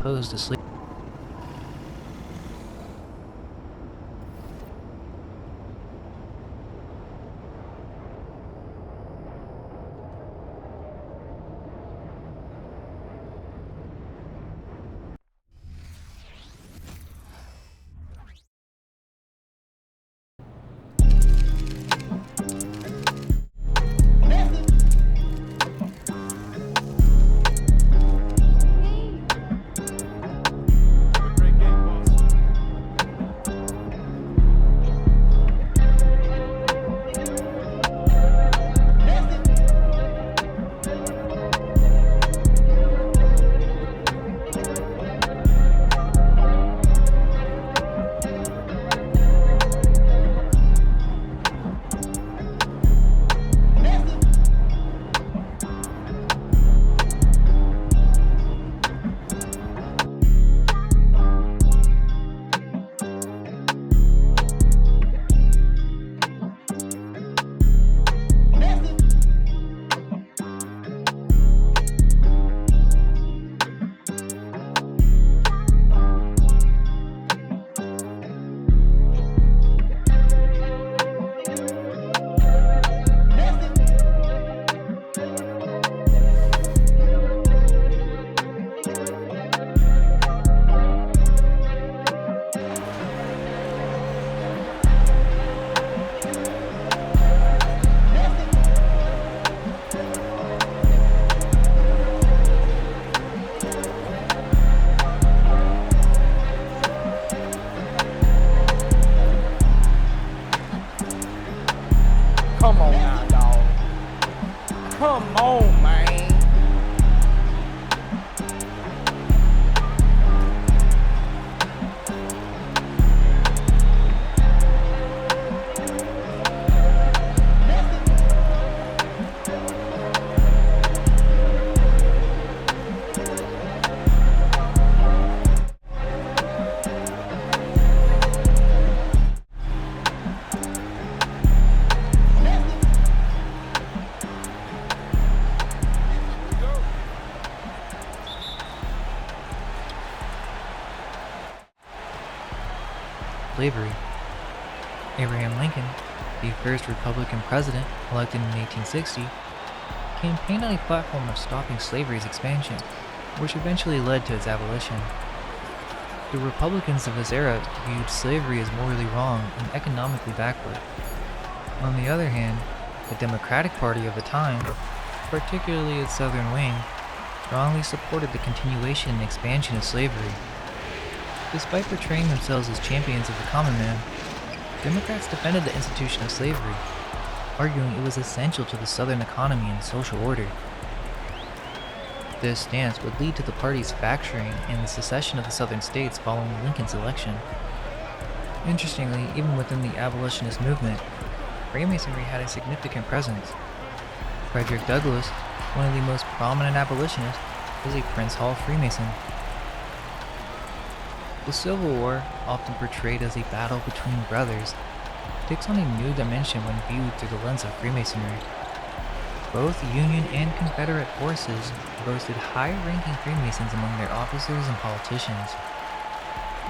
opposed to slavery. Come on now, dog. Come on, man. Slavery. Abraham Lincoln, the first Republican president elected in 1860, campaigned on a platform of stopping slavery's expansion, which eventually led to its abolition. The Republicans of this era viewed slavery as morally wrong and economically backward. On the other hand, the Democratic Party of the time, particularly its southern wing, strongly supported the continuation and expansion of slavery. Despite portraying themselves as champions of the common man, Democrats defended the institution of slavery, arguing it was essential to the Southern economy and social order. This stance would lead to the party's fracturing and the secession of the Southern states following Lincoln's election. Interestingly, even within the abolitionist movement, Freemasonry had a significant presence. Frederick Douglass, one of the most prominent abolitionists, was a Prince Hall Freemason. The Civil War, often portrayed as a battle between brothers, takes on a new dimension when viewed through the lens of Freemasonry. Both Union and Confederate forces boasted high-ranking Freemasons among their officers and politicians.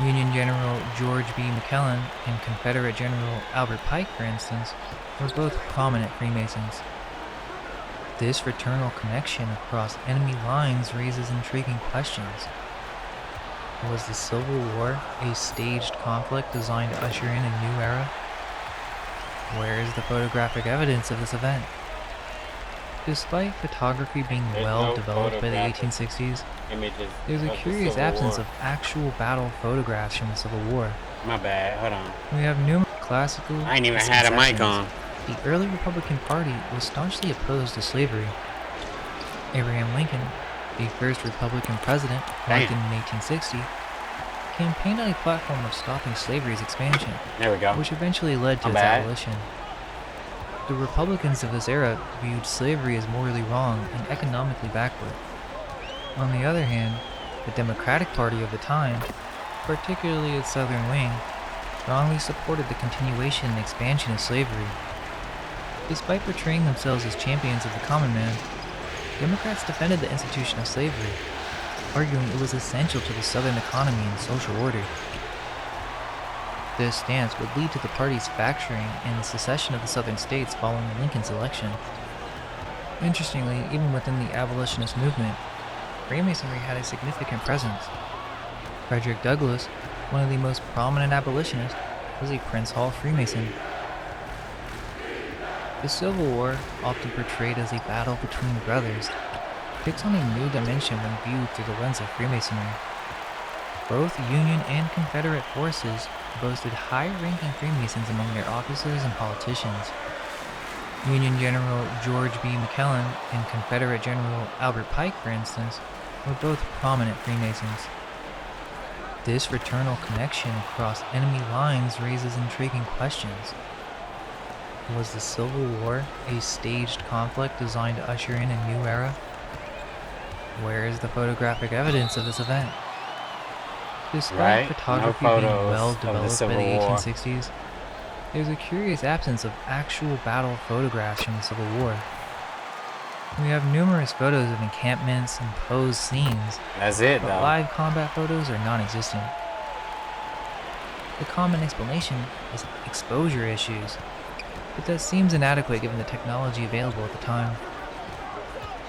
Union General George B. McClellan and Confederate General Albert Pike, for instance, were both prominent Freemasons. This fraternal connection across enemy lines raises intriguing questions. Was the Civil War a staged conflict designed to usher in a new era? Where is the photographic evidence of this event? Despite photography being well developed by the 1860s, there's a curious absence of actual battle photographs from the Civil War. My bad, hold on. We have numerous classical I ain't even had a mic on. The early Republican Party was staunchly opposed to slavery. Abraham Lincoln, the first Republican president elected in 1860, campaigned on a platform of stopping slavery's expansion, There we go. which eventually led to its abolition. The Republicans of this era viewed slavery as morally wrong and economically backward. On the other hand, the Democratic Party of the time, particularly its southern wing, strongly supported the continuation and expansion of slavery. Despite portraying themselves as champions of the common man, Democrats defended the institution of slavery, arguing it was essential to the Southern economy and social order. This stance would lead to the party's fracturing and the secession of the Southern states following Lincoln's election. Interestingly, even within the abolitionist movement, Freemasonry had a significant presence. Frederick Douglass, one of the most prominent abolitionists, was a Prince Hall Freemason. The Civil War, often portrayed as a battle between brothers, takes on a new dimension when viewed through the lens of Freemasonry. Both Union and Confederate forces boasted high-ranking Freemasons among their officers and politicians. Union General George B. McClellan and Confederate General Albert Pike, for instance, were both prominent Freemasons. This fraternal connection across enemy lines raises intriguing questions. Was the Civil War a staged conflict designed to usher in a new era? Where is the photographic evidence of this event? Despite photography being well developed by the 1860s, there's a curious absence of actual battle photographs from the Civil War. We have numerous photos of encampments and posed scenes, That's it, but though. live combat photos are non-existent. The common explanation is exposure issues, but that seems inadequate given the technology available at the time.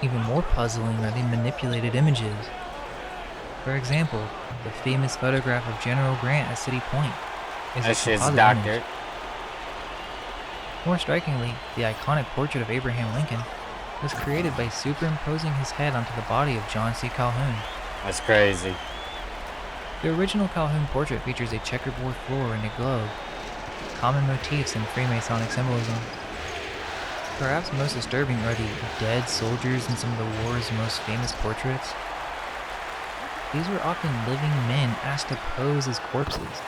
Even more puzzling are the manipulated images. For example, the famous photograph of General Grant at City Point is That a shit's composite doctored. image. More strikingly, the iconic portrait of Abraham Lincoln was created by superimposing his head onto the body of John C. Calhoun. That's crazy. The original Calhoun portrait features a checkerboard floor and a globe, common motifs in Freemasonic symbolism. Perhaps most disturbing are the dead soldiers in some of the war's most famous portraits. These were often living men asked to pose as corpses,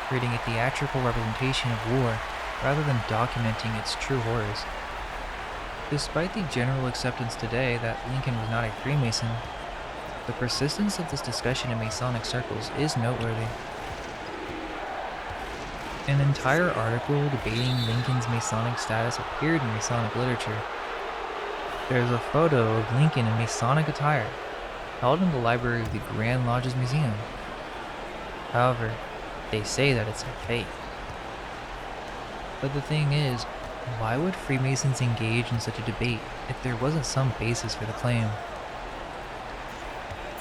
creating a theatrical representation of war rather than documenting its true horrors. Despite the general acceptance today that Lincoln was not a Freemason, the persistence of this discussion in Masonic circles is noteworthy. An entire article debating Lincoln's Masonic status appeared in Masonic literature. There is a photo of Lincoln in Masonic attire, held in the library of the Grand Lodge's museum. However, they say that it's a fake. But the thing is, why would Freemasons engage in such a debate if there wasn't some basis for the claim?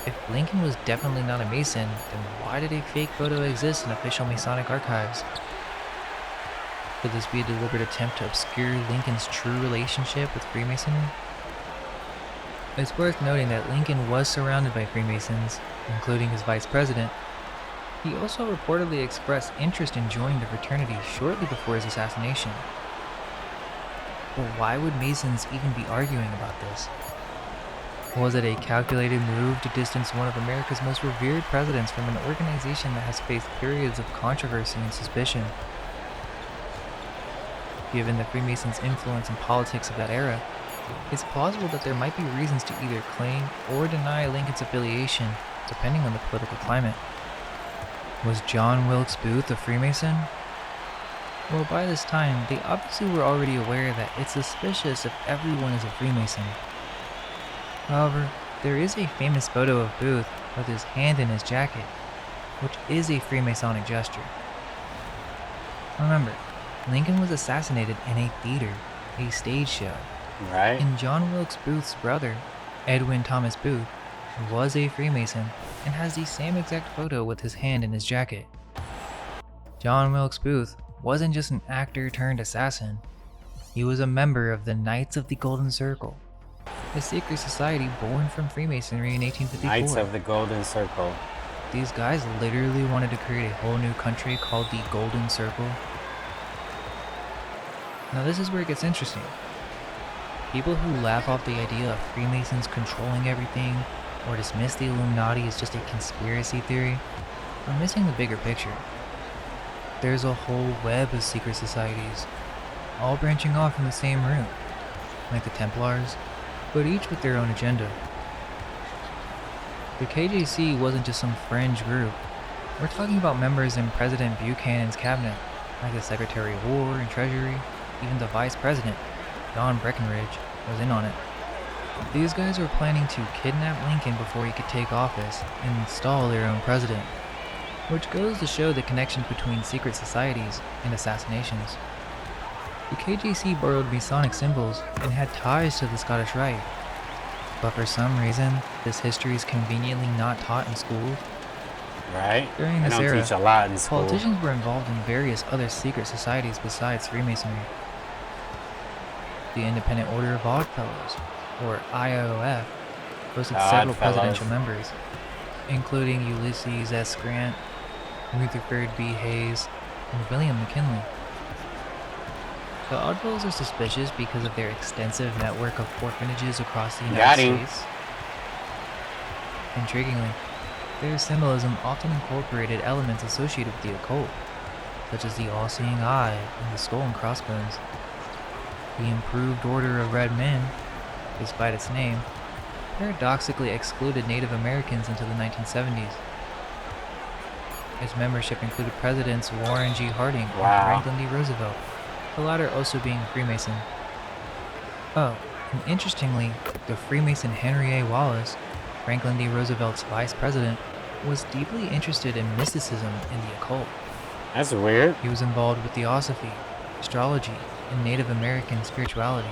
If Lincoln was definitely not a Mason, then why did a fake photo exist in official Masonic archives? Could this be a deliberate attempt to obscure Lincoln's true relationship with Freemasonry? It's worth noting that Lincoln was surrounded by Freemasons, including his vice president. He also reportedly expressed interest in joining the fraternity shortly before his assassination. But why would Masons even be arguing about this? Was it a calculated move to distance one of America's most revered presidents from an organization that has faced periods of controversy and suspicion? Given the Freemasons' influence in politics of that era, it's plausible that there might be reasons to either claim or deny Lincoln's affiliation, depending on the political climate. Was John Wilkes Booth a Freemason? Well, by this time, they obviously were already aware that it's suspicious if everyone is a Freemason. However, there is a famous photo of Booth with his hand in his jacket, which is a Freemasonic gesture. Remember, Lincoln was assassinated in a theater, a stage show, Right? and John Wilkes Booth's brother, Edwin Thomas Booth, was a Freemason and has the same exact photo with his hand in his jacket. John Wilkes Booth wasn't just an actor turned assassin, he was a member of the Knights of the Golden Circle, a secret society born from Freemasonry in 1854. Knights of the Golden Circle. These guys literally wanted to create a whole new country called the Golden Circle. Now this is where it gets interesting. People who laugh off the idea of Freemasons controlling everything or dismiss the Illuminati as just a conspiracy theory are missing the bigger picture. There's a whole web of secret societies, all branching off from the same root, like the Templars, but each with their own agenda. The KJC wasn't just some fringe group. We're talking about members in President Buchanan's cabinet, like the Secretary of War and Treasury. Even the Vice President, John Breckinridge, was in on it. These guys were planning to kidnap Lincoln before he could take office and install their own president, which goes to show the connection between secret societies and assassinations. The KJC borrowed Masonic symbols and had ties to the Scottish Rite, but for some reason, this history is conveniently not taught in schools. Right? During They this don't era, teach a lot in school. politicians were involved in various other secret societies besides Freemasonry. The Independent Order of Oddfellows, or IOF, boasted The several Oddfellows. presidential members, including Ulysses S. Grant, Rutherford B. Hayes, and William McKinley. The Oddfellows are suspicious because of their extensive network of orphanages across the Got United him. States. Intriguingly, their symbolism often incorporated elements associated with the occult, such as the all-seeing eye and the skull and crossbones. The Improved Order of Red Men, despite its name, paradoxically excluded Native Americans until the 1970s. Its membership included Presidents Warren G. Harding and Wow. Franklin D. Roosevelt, the latter also being a Freemason. Oh, and interestingly, the Freemason Henry A. Wallace, Franklin D. Roosevelt's vice president, was deeply interested in mysticism and the occult. That's weird. He was involved with theosophy, astrology, and Native American spirituality.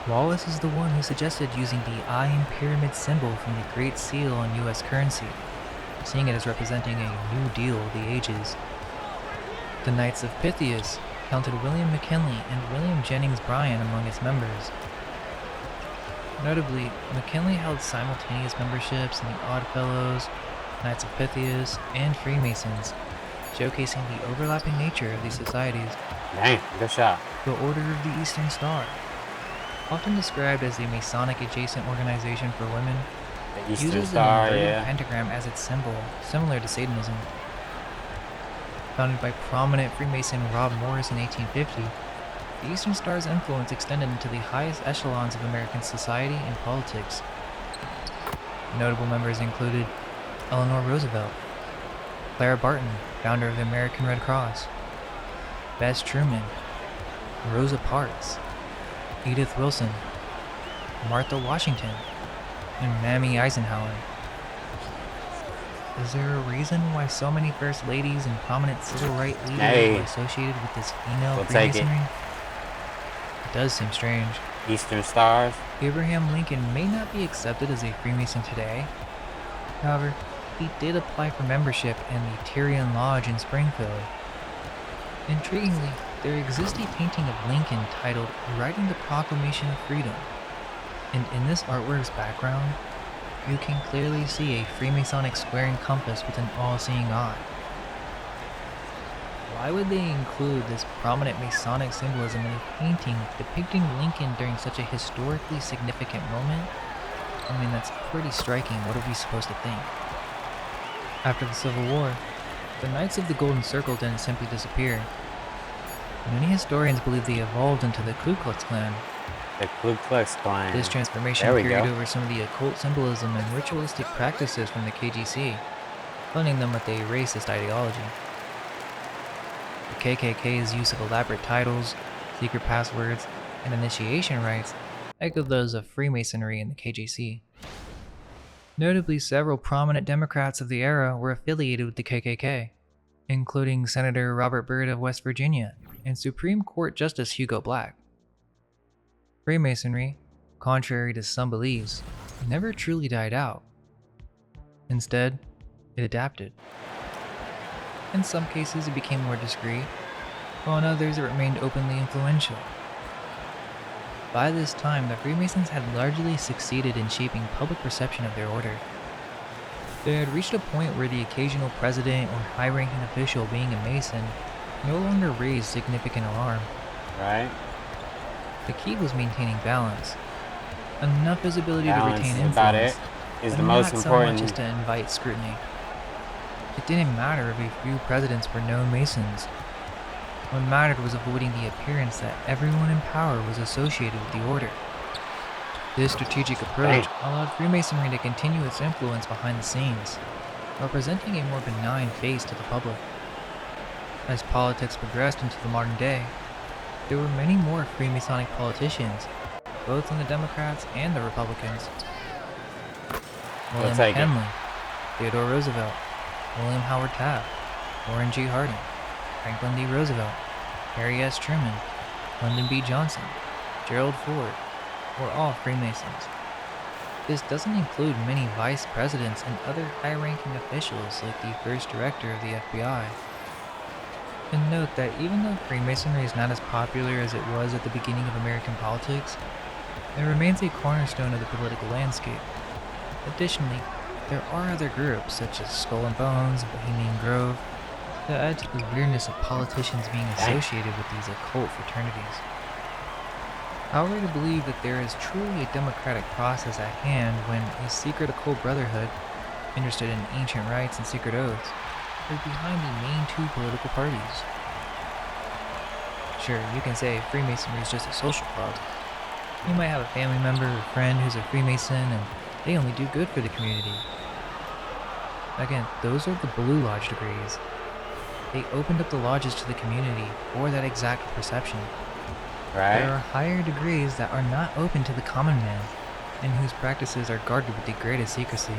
Wallace is the one who suggested using the eye and pyramid symbol from the Great Seal on U.S. currency, seeing it as representing a new deal of the ages. The Knights of Pythias counted William McKinley and William Jennings Bryan among its members. Notably, McKinley held simultaneous memberships in the Oddfellows, Knights of Pythias, and Freemasons, showcasing the overlapping nature of these societies. Dang, good shot. The Order of the Eastern Star, often described as a Masonic adjacent organization for women, The Eastern uses Star, an inverted yeah. pentagram as its symbol, similar to Satanism. Founded by prominent Freemason Rob Morris in 1850, the Eastern Star's influence extended into the highest echelons of American society and politics. Notable members included Eleanor Roosevelt, Clara Barton, founder of the American Red Cross, Bess Truman, Rosa Parks, Edith Wilson, Martha Washington, and Mamie Eisenhower. Is there a reason why so many first ladies and prominent civil rights leaders Hey. were associated with this female We'll take it. Freemasonry? It does seem strange. Eastern Stars. Abraham Lincoln may not be accepted as a Freemason today. However, he did apply for membership in the Tyrian Lodge in Springfield. Intriguingly, there exists a painting of Lincoln titled Writing the Proclamation of Freedom, and in this artwork's background, you can clearly see a Freemasonic square and compass with an all-seeing eye. Why would they include this prominent Masonic symbolism in a painting depicting Lincoln during such a historically significant moment? I mean, that's pretty striking. What are we supposed to think? After the Civil War, the Knights of the Golden Circle didn't simply disappear. Many historians believe they evolved into the Ku Klux Klan. The Ku Klux Klan. This transformation There we carried go. over some of the occult symbolism and ritualistic practices from the KGC, blending them with a racist ideology. The KKK's use of elaborate titles, secret passwords, and initiation rites echoed those of Freemasonry and the KGC. Notably, several prominent Democrats of the era were affiliated with the KKK, including Senator Robert Byrd of West Virginia and Supreme Court Justice Hugo Black. Freemasonry, contrary to some beliefs, never truly died out. Instead, it adapted. In some cases, it became more discreet, while in others, it remained openly influential. By this time, the Freemasons had largely succeeded in shaping public perception of their order. They had reached a point where the occasional president or high-ranking official being a Mason no longer raised significant alarm. Right? The key was maintaining balance. Enough visibility Balance to retain is influence, about it. Is but the most not so much important. as to invite scrutiny. It didn't matter if a few presidents were known Masons. What mattered was avoiding the appearance that everyone in power was associated with the order. This strategic approach allowed Freemasonry to continue its influence behind the scenes, while presenting a more benign face to the public. As politics progressed into the modern day, there were many more Freemasonic politicians, both in the Democrats and the Republicans. We'll William take it. McKinley, Theodore Roosevelt, William Howard Taft, Warren G. Harding, Franklin D. Roosevelt, Harry S. Truman, Lyndon B. Johnson, Gerald Ford were all Freemasons. This doesn't include many vice presidents and other high-ranking officials like the first director of the FBI. And note that even though Freemasonry is not as popular as it was at the beginning of American politics, it remains a cornerstone of the political landscape. Additionally, there are other groups such as Skull and Bones and Bohemian Grove that add to the weirdness of politicians being associated with these occult fraternities. However, to believe that there is truly a democratic process at hand when a secret occult brotherhood, interested in ancient rites and secret oaths, is behind the main two political parties. Sure, you can say Freemasonry is just a social club. You might have a family member or friend who's a Freemason and they only do good for the community. Again, those are the Blue Lodge degrees. They opened up the lodges to the community for that exact perception. Right? There are higher degrees that are not open to the common man, and whose practices are guarded with the greatest secrecy.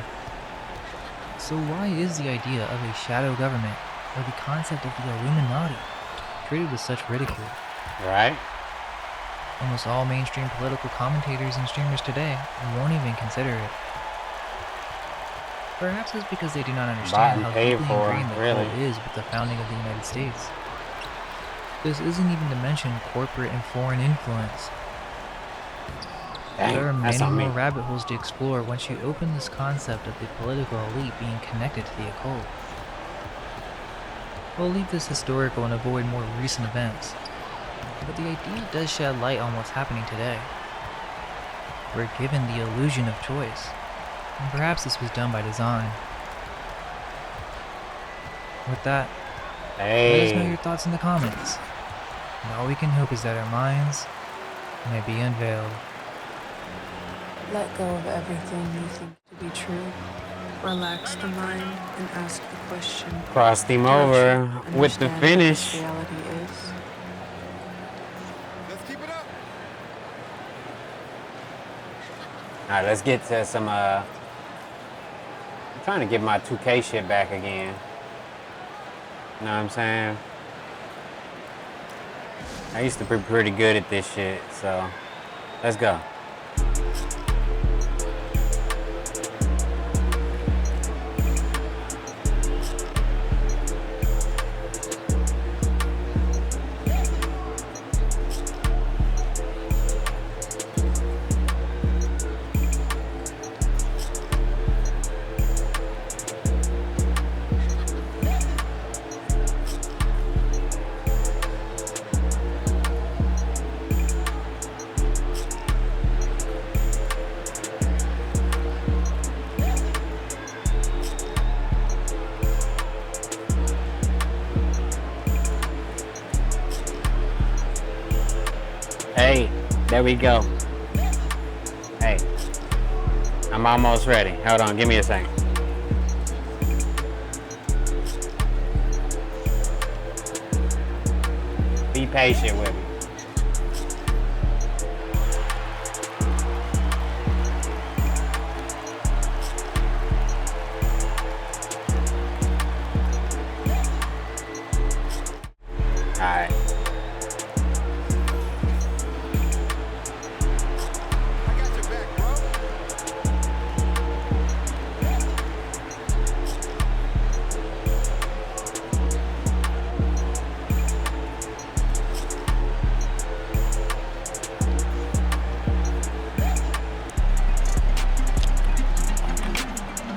So why is the idea of a shadow government, or the concept of the Illuminati, treated with such ridicule? Right? Almost all mainstream political commentators and streamers today won't even consider it. Perhaps it's because they do not understand and how paid deeply for, ingrained the really. cult is with the founding of the United States. This isn't even to mention corporate and foreign influence. Dang, There are that's many on me. more rabbit holes to explore once you open this concept of the political elite being connected to the occult. We'll leave this historical and avoid more recent events, but the idea does shed light on what's happening today. We're given the illusion of choice, and perhaps this was done by design. With that, let us know Hey. your thoughts in the comments, and all we can hope is that our minds may be unveiled. Let go of everything you think to be true. Relax the mind and ask the question. Crossed him Don't over you with the understand what finish. this reality is? Alright, let's get to some, I'm trying to get my 2K shit back again. You know what I'm saying? I used to be pretty good at this shit, so let's go. Hey, there we go. Hey, I'm almost ready. Hold on, give me a second. Be patient with me. Alright.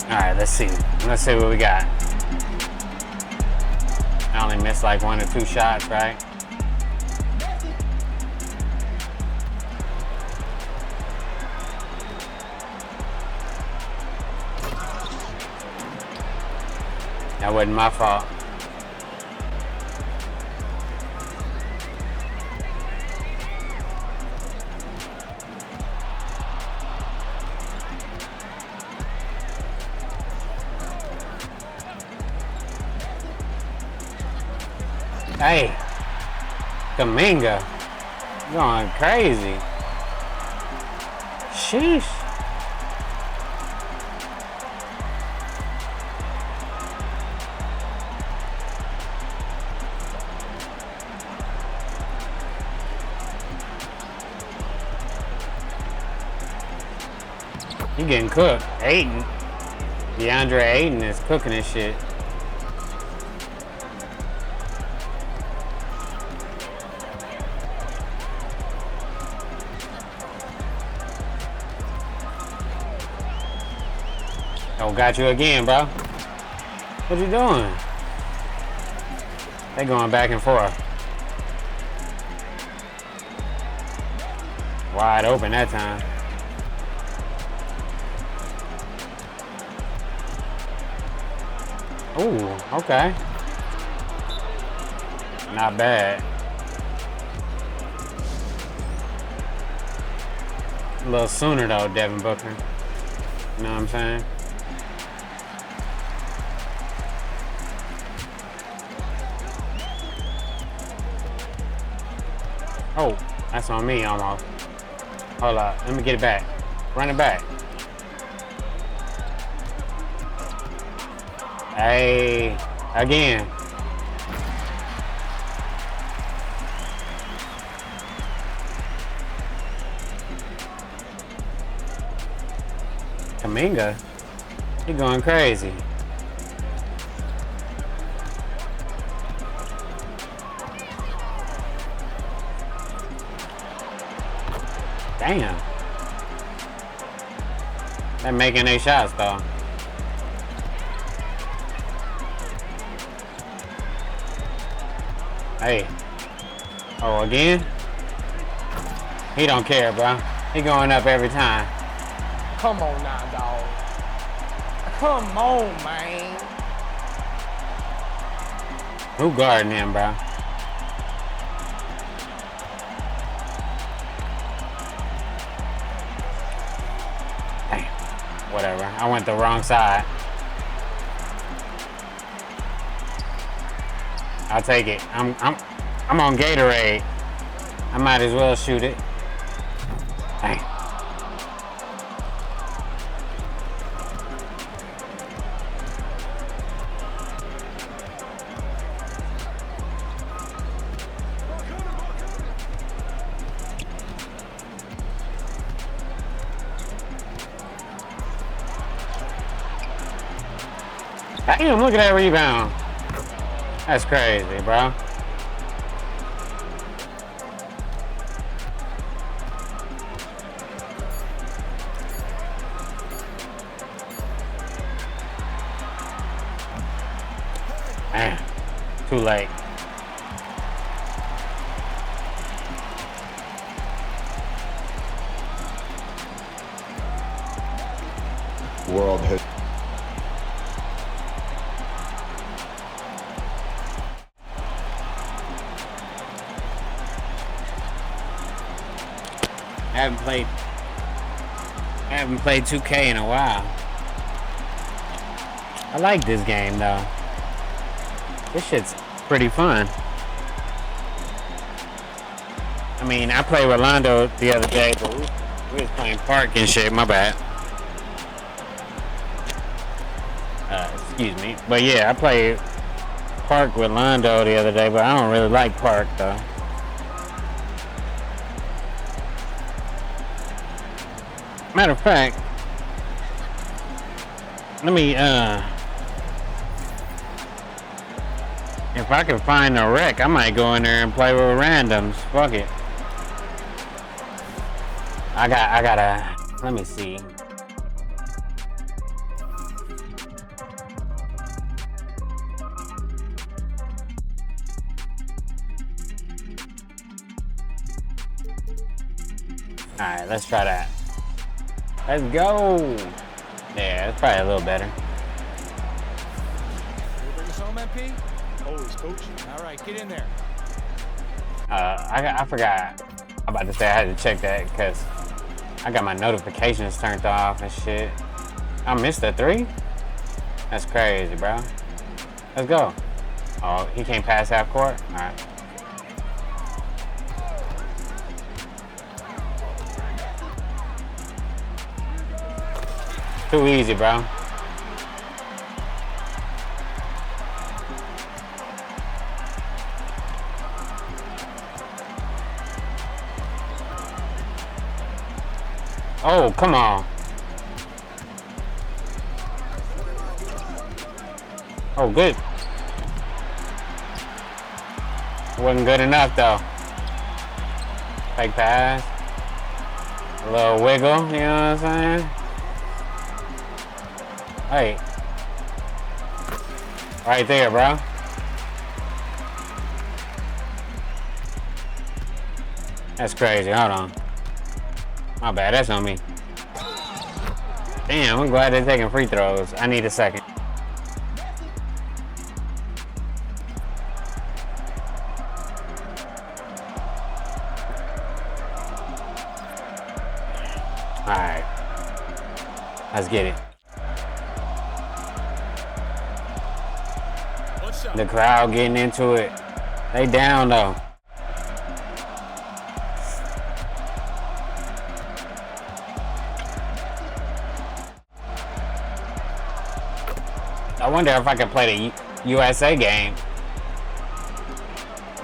Alright, let's see. Let's see what we got. I only missed like 1 or 2 shots, right? That wasn't my fault. Hey, Kaminga, you going crazy. Sheesh. You getting cooked. Aiden. DeAndre Aiden is cooking this shit. Oh, got you again, bro. What you doing? They going back and forth. Wide open that time. Ooh, okay. Not bad. A little sooner though, Devin Booker. You know what I'm saying? Oh, that's on me almost. Hold up, let me get it back. Run it back. Hey, again. Kaminga, he going crazy. Damn. They're making their shots though. Hey. Oh, again? He don't care, bro. He going up every time. Come on now, dog. Come on, man. Who guarding him, bro? Damn. Whatever. I went the wrong side. I'll take it. I'm on Gatorade. I might as well shoot it. Dang. Damn, look at that rebound. That's crazy, bro. Man, too late. World hit. I haven't played 2K in a while. I like this game though. This shit's pretty fun. I mean, I played with Londo the other day, but we was playing Park and shit. My bad. Excuse me. But yeah, I played Park with Londo the other day, but I don't really like Park though. Matter of fact, let me, if I can find a wreck, I might go in there and play with randoms. Fuck it. I gotta, let me see. Alright, let's try that. Let's go. Yeah, it's probably a little better. You bring us home, MP? Always, coach. All right, get in there. I forgot. I'm about to say I had to check that because I got my notifications turned off and shit. I missed the 3? That's crazy, bro. Let's go. Oh, he can't pass half court? All right. Too easy, bro. Oh, come on. Oh, good. Wasn't good enough, though. Fake pass. A little wiggle, you know what I'm saying? Hey. Right there, bro. That's crazy. Hold on. My bad. That's on me. Damn, I'm glad they're taking free throws. I need a second. Alright. Let's get it. The crowd getting into it. They down though. I wonder if I could play the USA game.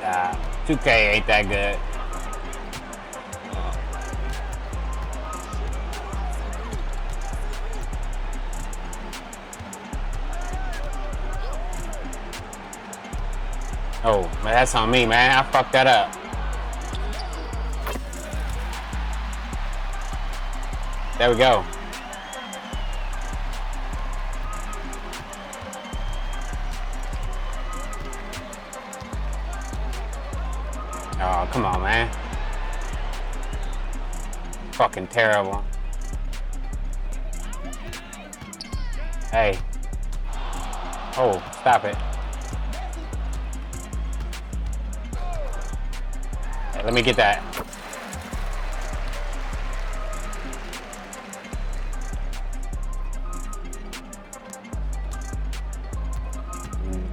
Nah, 2K ain't that good. Oh, man, that's on me, man. I fucked that up. There we go. Oh, come on, man. Fucking terrible. Hey. Oh, stop it. Hey, let me get that.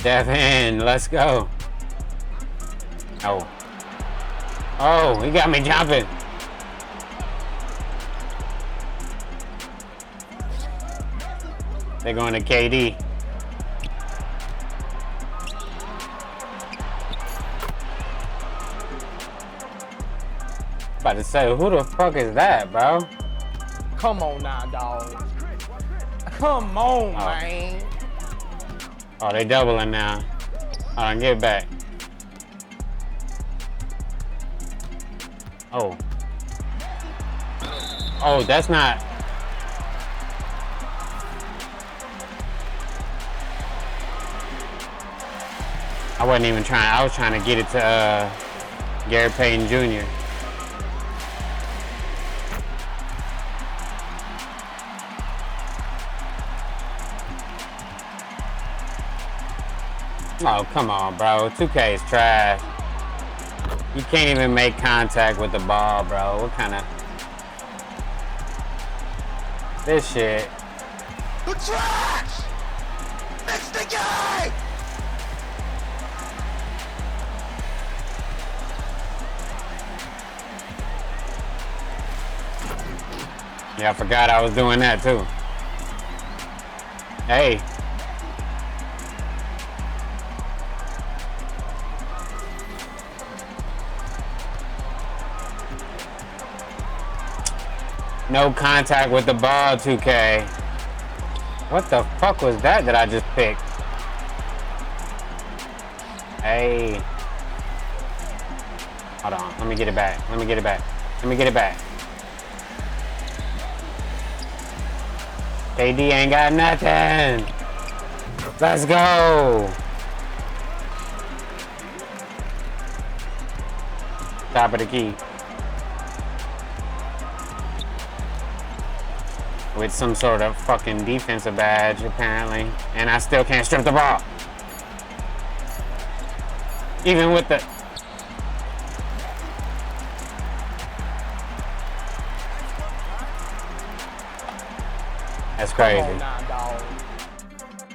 Devin, let's go. Oh. Oh, he got me jumping. They're going to KD. About to say, who the fuck is that, bro? Come on now, dog. Come on, man. Oh, they doubling now. Hold on, get it back. Oh. Oh, that's not. I wasn't even trying. I was trying to get it to Gary Payton Jr. Oh, come on, bro. 2K is trash. You can't even make contact with the ball, bro. What kind of... This shit. The trash! It's the game! Yeah, I forgot I was doing that, too. Hey. No contact with the ball, 2K. What the fuck was that I just picked? Hey. Hold on. Let me get it back. Let me get it back. Let me get it back. KD ain't got nothing. Let's go. Top of the key. With some sort of fucking defensive badge, apparently. And I still can't strip the ball. Even with the... That's crazy. Come on now, dog.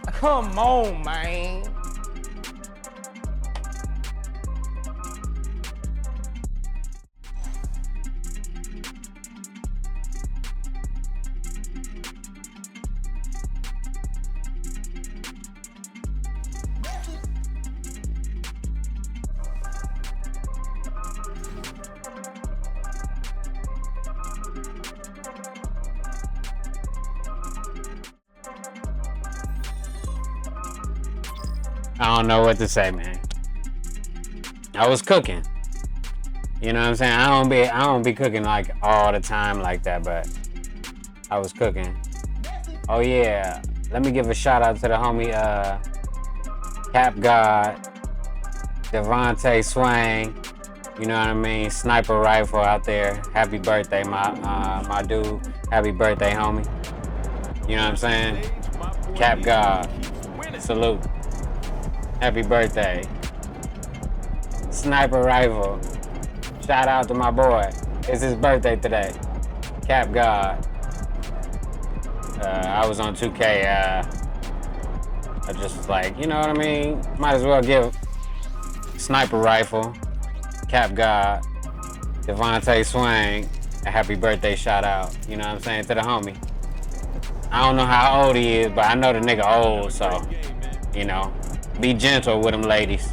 Come on, man. I don't know what to say, man. I was cooking. You know what I'm saying? I don't be cooking like all the time like that, but I was cooking. Oh yeah. Let me give a shout out to the homie Cap God, Devontae Swang. You know what I mean? Sniper rifle out there. Happy birthday, my dude. Happy birthday, homie. You know what I'm saying? Cap God. Salute. Happy birthday. Sniper rifle. Shout out to my boy. It's his birthday today. Cap God. I was on 2K. I just was like, you know what I mean? Might as well give Sniper Rifle, Cap God, Devontae Swang a happy birthday shout out. You know what I'm saying? To the homie. I don't know how old he is, but I know the nigga old, so, you know, be gentle with him, ladies.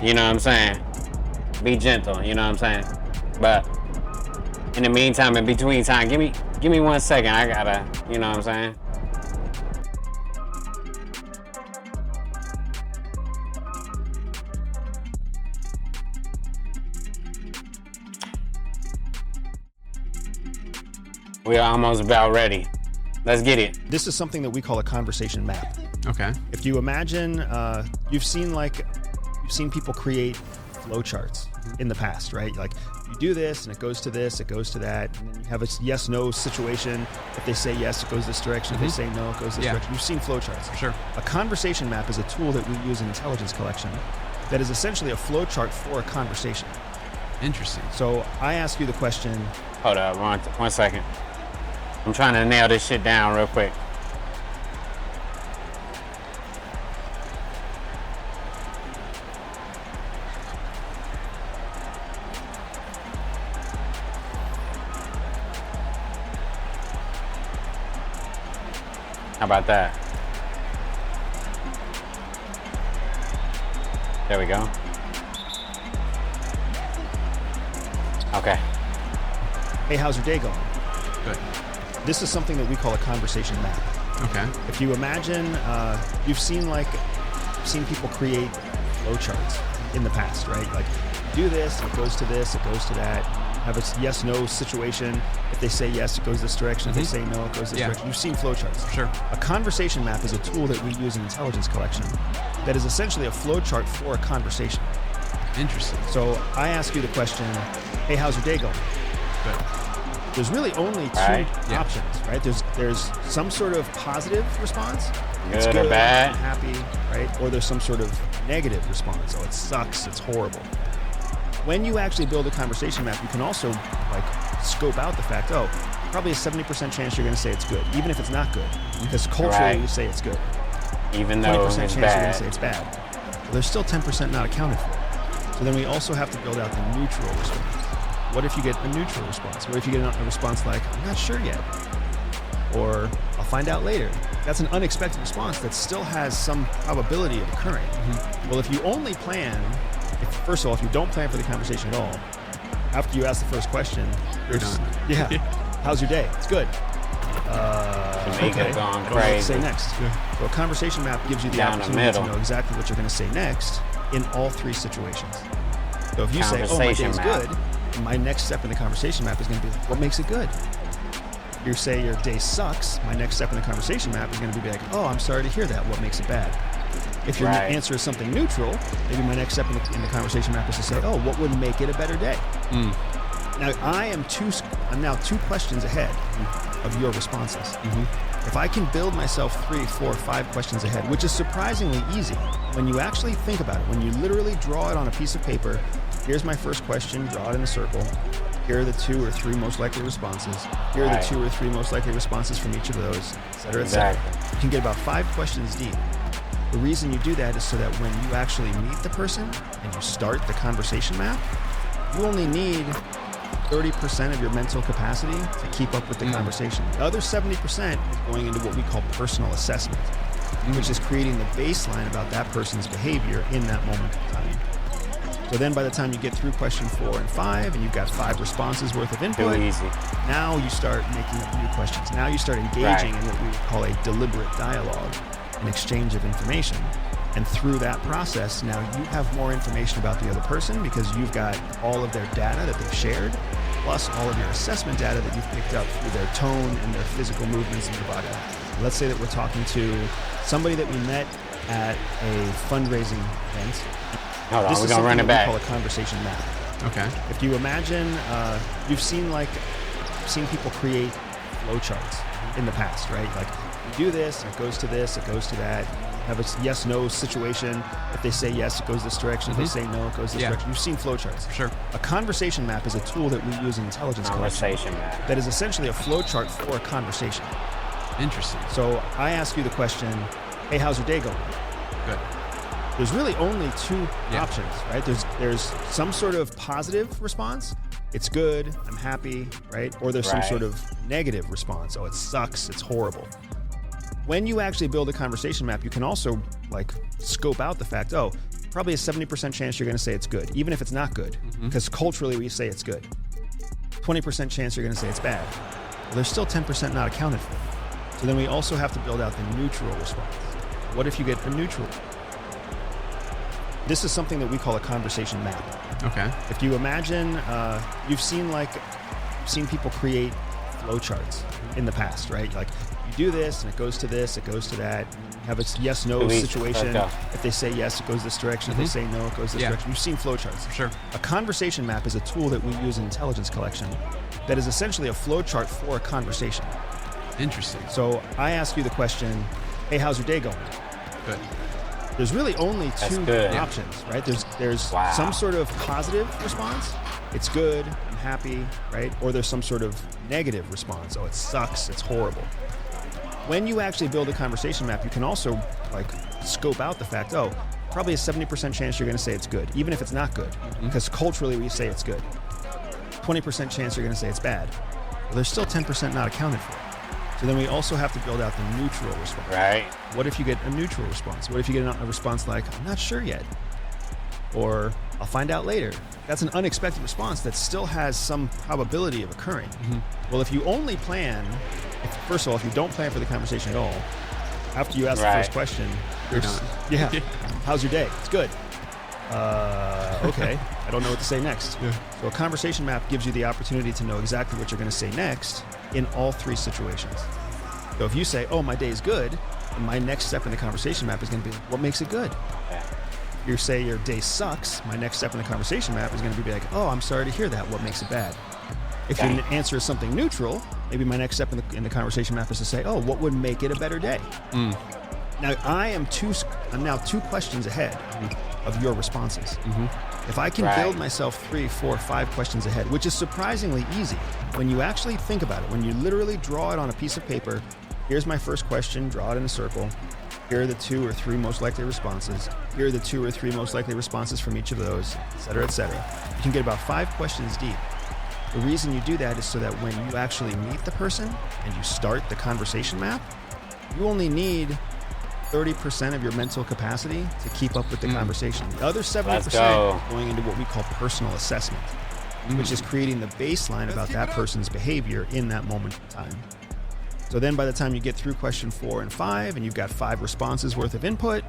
You know what I'm saying? Be gentle, you know what I'm saying? But in the meantime, in between time, give me 1 second. I gotta, you know what I'm saying? We are almost about ready. Let's get it. This is something that we call a conversation map. Okay. If you imagine, you've seen people create flowcharts in the past, right? Like you do this and it goes to this, it goes to that, and then you have a yes/no situation. If they say yes, it goes this direction. If they say no, it goes this direction. You've seen flowcharts. Sure. A conversation map is a tool that we use in Intelligence Collection that is essentially a flowchart for a conversation. Interesting. So I ask you the question. Hold up, 1 second. I'm trying to nail this shit down real quick. How about that? There we go. Okay. Hey, how's your day going? Good. This is something that we call a conversation map. Okay. If you imagine, you've seen people create flowcharts in the past, right? Like you do this, it goes to this, it goes to that. Have a yes/no situation. If they say yes, it goes this direction. If they say no, it goes this direction. You've seen flowcharts. Sure. A conversation map is a tool that we use in Intelligence Collection that is essentially a flowchart for a conversation. Interesting. So I ask you the question, hey, how's your day going? Good. There's really only two options, right? There's some sort of positive response. It's Good or bad. I'm happy, right? Or there's some sort of negative response. Oh, it sucks. It's horrible. When you actually build a conversation map, you can also like scope out the fact, oh, probably a 70% chance you're going to say it's good, even if it's not good, because culturally you say it's good. Even though 20% it's chance you're going to bad. say it's bad. Well, there's still 10% not accounted for. So then we also have to build out the neutral response. What if you get a neutral response? What if you get a response like, I'm not sure yet, or I'll find out later? That's an unexpected response that still has some probability of occurring. Well, if you only plan, first of all, if you don't plan for the conversation at all, after you ask the first question, You're done. Yeah. How's your day? It's good. Jamaica gone I don't know what to crazy. say next. So a conversation map gives you the Down the opportunity to middle. know exactly what you're going to say next in all three situations. So if you say, oh, my Conversation day's map. good, my next step in the conversation map is going to be, what makes it good? You say your day sucks, my next step in the conversation map is going to be like, oh, I'm sorry to hear that. What makes it bad? If your Right. answer is something neutral, maybe my next step in the conversation map is to say, oh, what would make it a better day? Now, I'm now two questions ahead of your responses. If I can build myself 3, 4, 5 questions ahead, which is surprisingly easy when you actually think about it, when you literally draw it on a piece of paper, here's my first question, draw it in a circle. Here are the 2 or 3 most likely responses. Here are the Right. 2 or 3 most likely responses from each of those, et cetera, et cetera. Exactly. You can get about 5 questions deep. The reason you do that is so that when you actually meet the person and you start the conversation map, you only need 30% of your mental capacity to keep up with the conversation. The other 70% is going into what we call personal assessment, which is creating the baseline about that person's behavior in that moment of time. So then by the time you get through question 4 and 5 and you've got 5 responses worth of input, Too easy. now you start making up new questions. Now you start engaging in what we call a deliberate dialogue, an exchange of information. And through that process, now you have more information about the other person because you've got all of their data that they've shared, plus all of your assessment data that you've picked up through their tone and their physical movements in their body. Let's say that we're talking to somebody that we met at a fundraising event. Hold on, This we're is gonna run something it that we back. call a conversation map. Okay. If you imagine, you've seen people create flowcharts in the past, right? Like you do this, it goes to this, it goes to that. Have a yes/no situation. If they say yes, it goes this direction. If they say no, it goes this Yeah. direction. You've seen flowcharts. Sure. A conversation map is a tool that we use in intelligence collection Conversation map. that is essentially a flowchart for a conversation. Interesting. So I ask you the question, hey, how's your day going? Good. There's really only two Yeah. options, right? There's some sort of positive response. It's good, I'm happy, right? Or there's some Right. sort of negative response. Oh, it sucks, it's horrible. When you actually build a conversation map, you can also like scope out the fact, oh, probably a 70% chance you're going to say it's good, even if it's not good, because culturally we say it's good. 20% chance you're going to say it's bad. Well, there's still 10% not accounted for. So then we also have to build out the neutral response. What if you get a neutral? This is something that we call a conversation map. Okay. If you imagine, you've seen people create flowcharts in the past, right? Like you do this and it goes to this, it goes to that. Have a yes/no Delete. situation. Let's go. If they say yes, it goes this direction. If they say no, it goes this Yeah. direction. You've seen flowcharts. Sure. A conversation map is a tool that we use in intelligence collection that is essentially a flowchart for a conversation. Interesting. So I ask you the question, hey, how's your day going? Good. There's really only two good. options, right? There's Wow. some sort of positive response. It's good, I'm happy, right? Or there's some sort of negative response. Oh, it sucks, it's horrible. When you actually build a conversation map, you can also like scope out the fact, oh, probably a 70% chance you're going to say it's good, even if it's not good, because culturally we say it's good. 20% chance you're going to say it's bad. Well, there's still 10% not accounted for. So then we also have to build out the neutral response. Right. What if you get a neutral response? What if you get a response like, I'm not sure yet? Or I'll find out later. That's an unexpected response that still has some probability of occurring. Well, if you only plan, first of all, if you don't plan for the conversation at all, after you ask the Right. first question, You're there's- done. yeah, how's your day? It's good. Okay, I don't know what to say next. Yeah. So a conversation map gives you the opportunity to know exactly what you're going to say next in all three situations. So if you say, oh, my day is good, and my next step in the conversation map is going to be, what makes it good? Yeah. If you say your day sucks, my next step in the conversation map is going to be like, oh, I'm sorry to hear that. What makes it bad? If your Dang. answer is something neutral, maybe my next step in the conversation map is to say, oh, what would make it a better day? Now, I'm now two questions ahead of your responses. If I can Right. build myself 3, 4, 5 questions ahead, which is surprisingly easy when you actually think about it, when you literally draw it on a piece of paper, here's my first question, draw it in a circle. Here are the 2 or 3 most likely responses. Here are the 2 or 3 most likely responses from each of those, et cetera, et cetera. You can get about 5 questions deep. The reason you do that is so that when you actually meet the person and you start the conversation map, you only need 30% of your mental capacity to keep up with the conversation. The other 70% go. going into what we call personal assessment, which is creating the baseline about that person's behavior in that moment in time. So then by the time you get through question 4 and 5 and you've got 5 responses worth of input,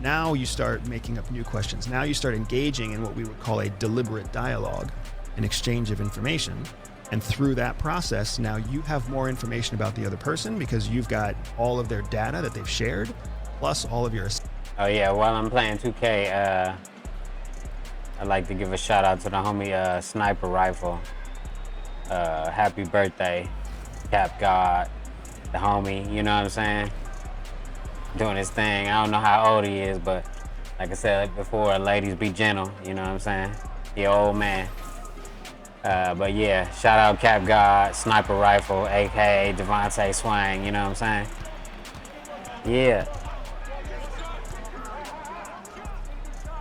now you start making up new questions. Now you start engaging in what we would call a deliberate dialogue, an exchange of information. And through that process, now you have more information about the other person because you've got all of their data that they've shared, plus all of your. Oh yeah, while I'm playing 2K, I'd like to give a shout out to the homie Sniper Rifle. Happy birthday, Cap God, the homie, you know what I'm saying? Doing his thing. I don't know how old he is, but like I said before, ladies be gentle, you know what I'm saying? He an old man. But yeah, shout out Cap God, Sniper Rifle, aka Devontae Swang, you know what I'm saying? Yeah.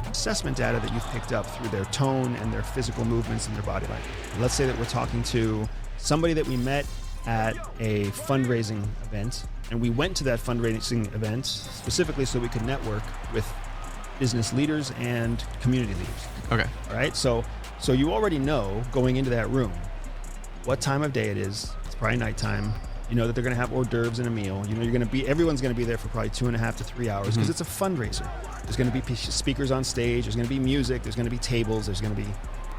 Assessment data that you've picked up through their tone and their physical movements in their body language. Let's say that we're talking to somebody that we met at a fundraising event, and we went to that fundraising event specifically so we could network with business leaders and community leaders. Okay. All right, so you already know going into that room what time of day it is. It's probably nighttime. You know that they're going to have hors d'oeuvres and a meal. You know everyone's going to be there for probably 2.5 to 3 hours because it's a fundraiser. There's going to be speakers on stage. There's going to be music. There's going to be tables. There's going to be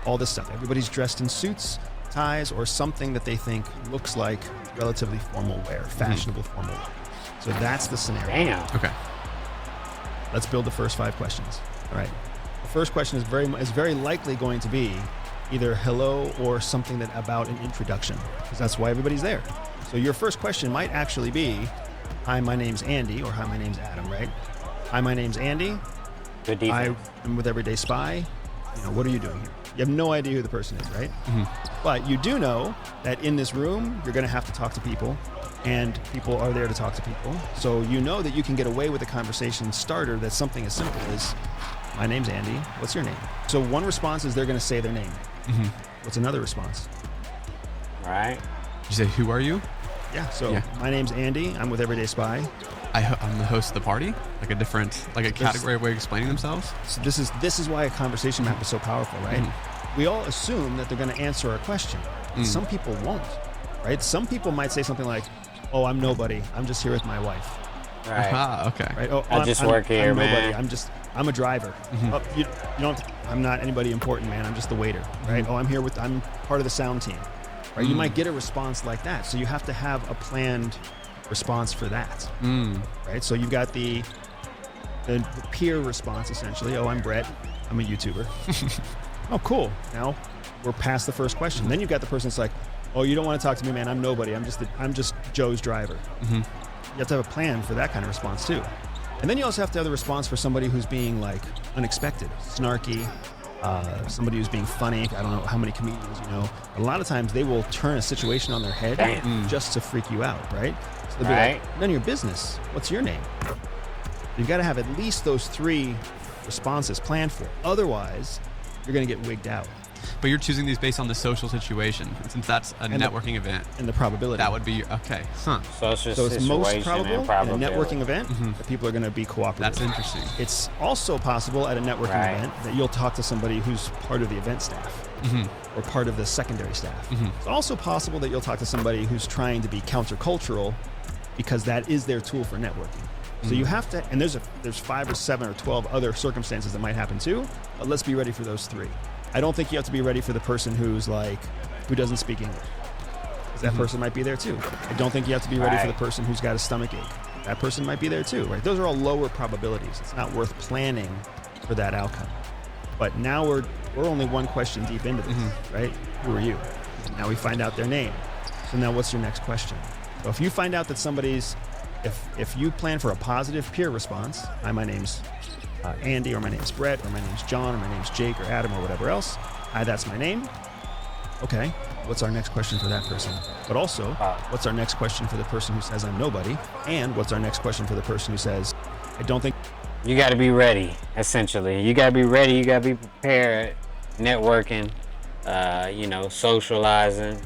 all this stuff. Everybody's dressed in suits, ties, or something that they think looks like relatively formal wear, fashionable formal wear. So that's the scenario. Damn. Okay. Let's build the first 5 questions. All right. The first question is very likely going to be either hello or something about an introduction, because that's why everybody's there. So your first question might actually be, hi, my name's Andy, or hi, my name's Adam, right? Hi, my name's Andy. Good defense. I am with Everyday Spy. You know, what are you doing here? You have no idea who the person is, right? But you do know that in this room, you're going to have to talk to people, and people are there to talk to people. So you know that you can get away with a conversation starter that's something as simple as, my name's Andy. What's your name? So one response is they're going to say their name. What's another response? Right. You say, who are you? Yeah. So Yeah. my name's Andy. I'm with Everyday Spy. I'm the host of the party. Like a category way of explaining themselves. So this is why a conversation map is so powerful, right? We all assume that they're going to answer a question. Some people won't, right? Some people might say something like, "Oh, I'm nobody. I'm just here with my wife." Right. Ah, okay. Right? Oh, I just work here, I'm man. nobody. I'm a driver. Oh, you don't. I'm not anybody important, man. I'm just the waiter, right? Oh, I'm part of the sound team, right? You might get a response like that, so you have to have a planned response for that, right? So you've got the peer response essentially. Oh, I'm Brett. I'm a YouTuber. Oh, cool. Now we're past the first question. Then you've got the person that's like, oh, you don't want to talk to me, man. I'm nobody. I'm just Joe's driver. You have to have a plan for that kind of response too. And then you also have to have the response for somebody who's being like unexpected, snarky, somebody who's being funny. I don't know how many comedians you know. A lot of times they will turn a situation on their head just to freak you out, right? So they'll be like, none of your business. What's your name? You've got to have at least those 3 responses planned for. Otherwise, you're going to get wigged out. But you're choosing these based on the social situation. And since that's a networking event, And the probability. that would be okay. Huh. Social So it's most situation probable and in a probability. networking event that people are going to be cooperative. That's interesting. It's also possible at a networking Right. event that you'll talk to somebody who's part of the event staff or part of the secondary staff. It's also possible that you'll talk to somebody who's trying to be countercultural because that is their tool for networking. So you have to, and there's 5 or 7 or 12 other circumstances that might happen too, but let's be ready for those 3. I don't think you have to be ready for the person who doesn't speak English. 'Cause that person might be there too. I don't think you have to be ready for the Right. person who's got a stomach ache. That person might be there too, right? Those are all lower probabilities. It's not worth planning for that outcome. But now we're only one question deep into this, right? Who are you? Now we find out their name. So now what's your next question? So if you find out that if you plan for a positive peer response, hi, my name's Andy, or my name's Brett, or my name's John, or my name's Jake, or Adam, or whatever else. Hi, that's my name. Okay, what's our next question for that person? But also, what's our next question for the person who says I'm nobody? And what's our next question for the person who says, I don't think... You got to be ready, essentially. You got to be ready. You got to be prepared. Networking, socializing.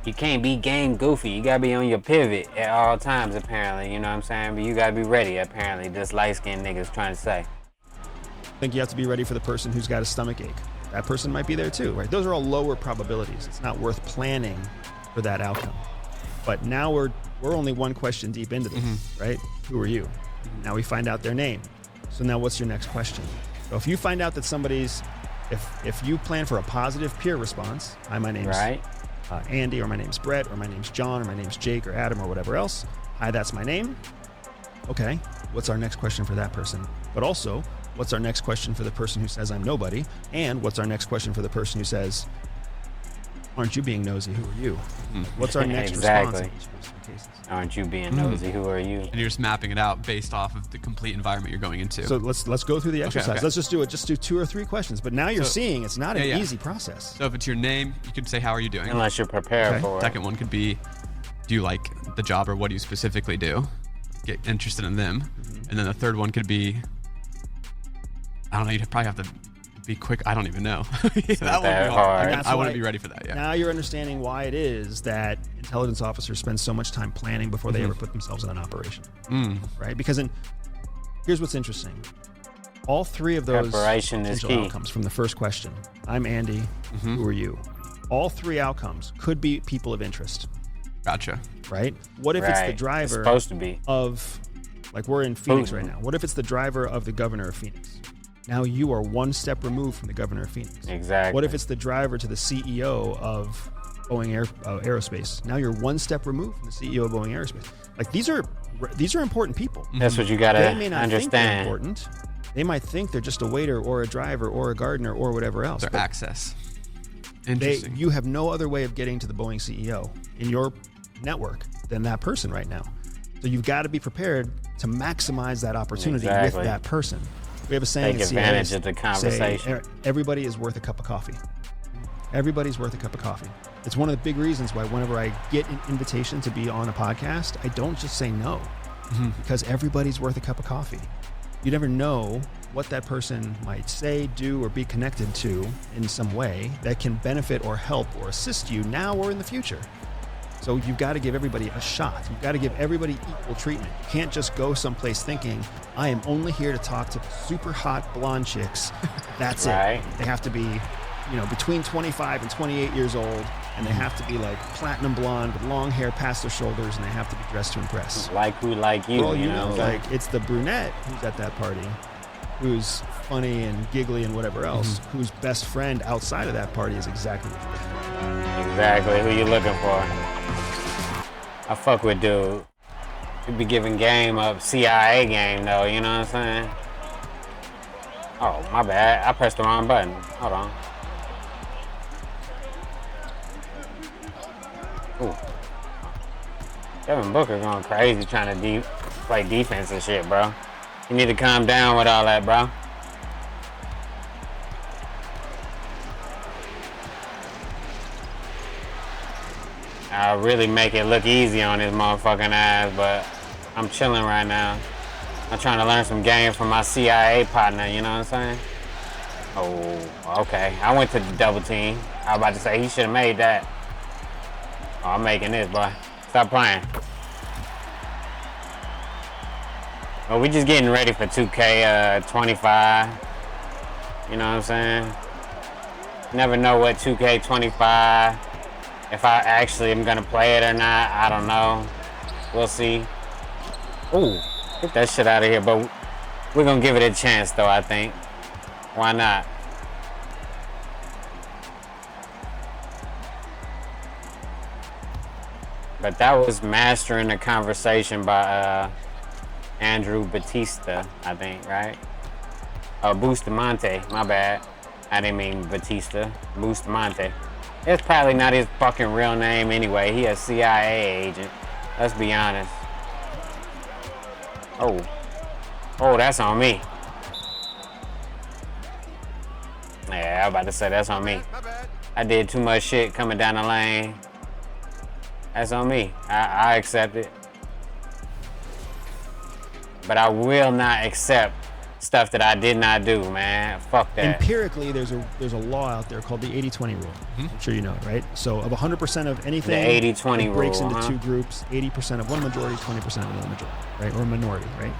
You can't be game goofy. You gotta be on your pivot at all times, apparently. You know what I'm saying? But you gotta be ready, apparently. This light-skinned nigga's trying to say. I think you have to be ready for the person who's got a stomach ache. That person might be there too, right? Those are all lower probabilities. It's not worth planning for that outcome. But now we're only one question deep into this, right? Who are you? Now we find out their name. So now what's your next question? So if you find out that somebody's, if you plan for a positive peer response, hi, my name's Andy, or my name's Brett, or my name's John, or my name's Jake, or Adam, or whatever else. Hi, that's my name. Okay, what's our next question for that person? But also, what's our next question for the person who says I'm nobody? And what's our next question for the person who says, aren't you being nosy? Who are you? What's our next response in each of those 3 cases? Aren't you being nosy? Who are you? And you're just mapping it out based off of the complete environment you're going into. So let's go through the exercise. okay. Let's just do 2 or 3 questions. But now you're seeing it's not an yeah. easy process. So if it's your name, you could say, how are you doing? Unless you're prepared for it. Second one could be, do you like the job, or what do you specifically do? Get interested in them. And then the third one could be, I don't know, you'd probably have to be quick. I don't even know. That would be that hard. hard. And that's I why- wouldn't be ready for that. Yeah. Now you're understanding why it is that intelligence officers spend so much time planning before they ever put themselves in an operation, right? Because here's what's interesting. All three of those Preparation is potential key. outcomes from the first question. I'm Andy. Who are you? All three outcomes could be people of interest, Gotcha. right? What if it's the Right. driver It's supposed to be. of, like we're in Phoenix Putin. right now. What if it's the driver of the governor of Phoenix? Now you are one step removed from the governor of Phoenix. Exactly. What if it's the driver to the CEO of Boeing Aerospace? Now you're one step removed from the CEO of Boeing Aerospace. Like these are important people. That's what you gotta They may not think they're understand. important. They might think they're just a waiter or a driver or a gardener or whatever else. Their but access. Interesting. you have no other way of getting to the Boeing CEO in your network than that person right now. So you've got to be prepared to maximize that opportunity Exactly. with that person. We have a saying Take at CIA, advantage of the say, conversation. everybody is worth a cup of coffee. Everybody's worth a cup of coffee. It's one of the big reasons why whenever I get an invitation to be on a podcast, I don't just say no, because everybody's worth a cup of coffee. You never know what that person might say, do, or be connected to in some way that can benefit or help or assist you now or in the future. So you've got to give everybody a shot. You've got to give everybody equal treatment. You can't just go someplace thinking, I am only here to talk to super hot blonde chicks. That's Right. it. They have to be, between 25 and 28 years old, and they have to be like platinum blonde with long hair past their shoulders, and they have to be dressed to impress. Like who, like you, Well, you know? like it's the brunette who's at that party, who's funny and giggly and whatever else, whose best friend outside of that party is exactly what you're looking for. Exactly who you looking for. I fuck with dude. He be giving game up CIA game though, you know what I'm saying? Oh, my bad. I pressed the wrong button. Hold on. Ooh. Devin Booker going crazy trying to play defense and shit, bro. You need to calm down with all that, bro. I'll really make it look easy on his motherfucking ass, but I'm chilling right now. I'm trying to learn some game from my CIA partner, you know what I'm saying? Oh, okay. I went to the double team. I was about to say he should have made that. Oh, I'm making this, boy. Stop playing. Well, we just getting ready for 2K25. You know what I'm saying? Never know what 2K25, if I actually am gonna play it or not, I don't know. We'll see. Ooh, get that shit out of here, but we're gonna give it a chance though, I think. Why not? But that was Mastering the Conversation by Andrew Batista, I think, right? Bustamante, my bad. I didn't mean Batista, Bustamante. It's probably not his fucking real name anyway. He a CIA agent. Let's be honest. Oh, that's on me. Yeah, I was about to say that's on me. I did too much shit coming down the lane. That's on me. I accept it. But I will not accept stuff that I did not do, man. Fuck that. Empirically, there's a law out there called the 80-20 rule. I'm sure you know it, right? So of 100% of anything, The 80-20 it breaks rule, into huh? two groups: 80% of one majority, 20% of another majority, right? Or a minority, right?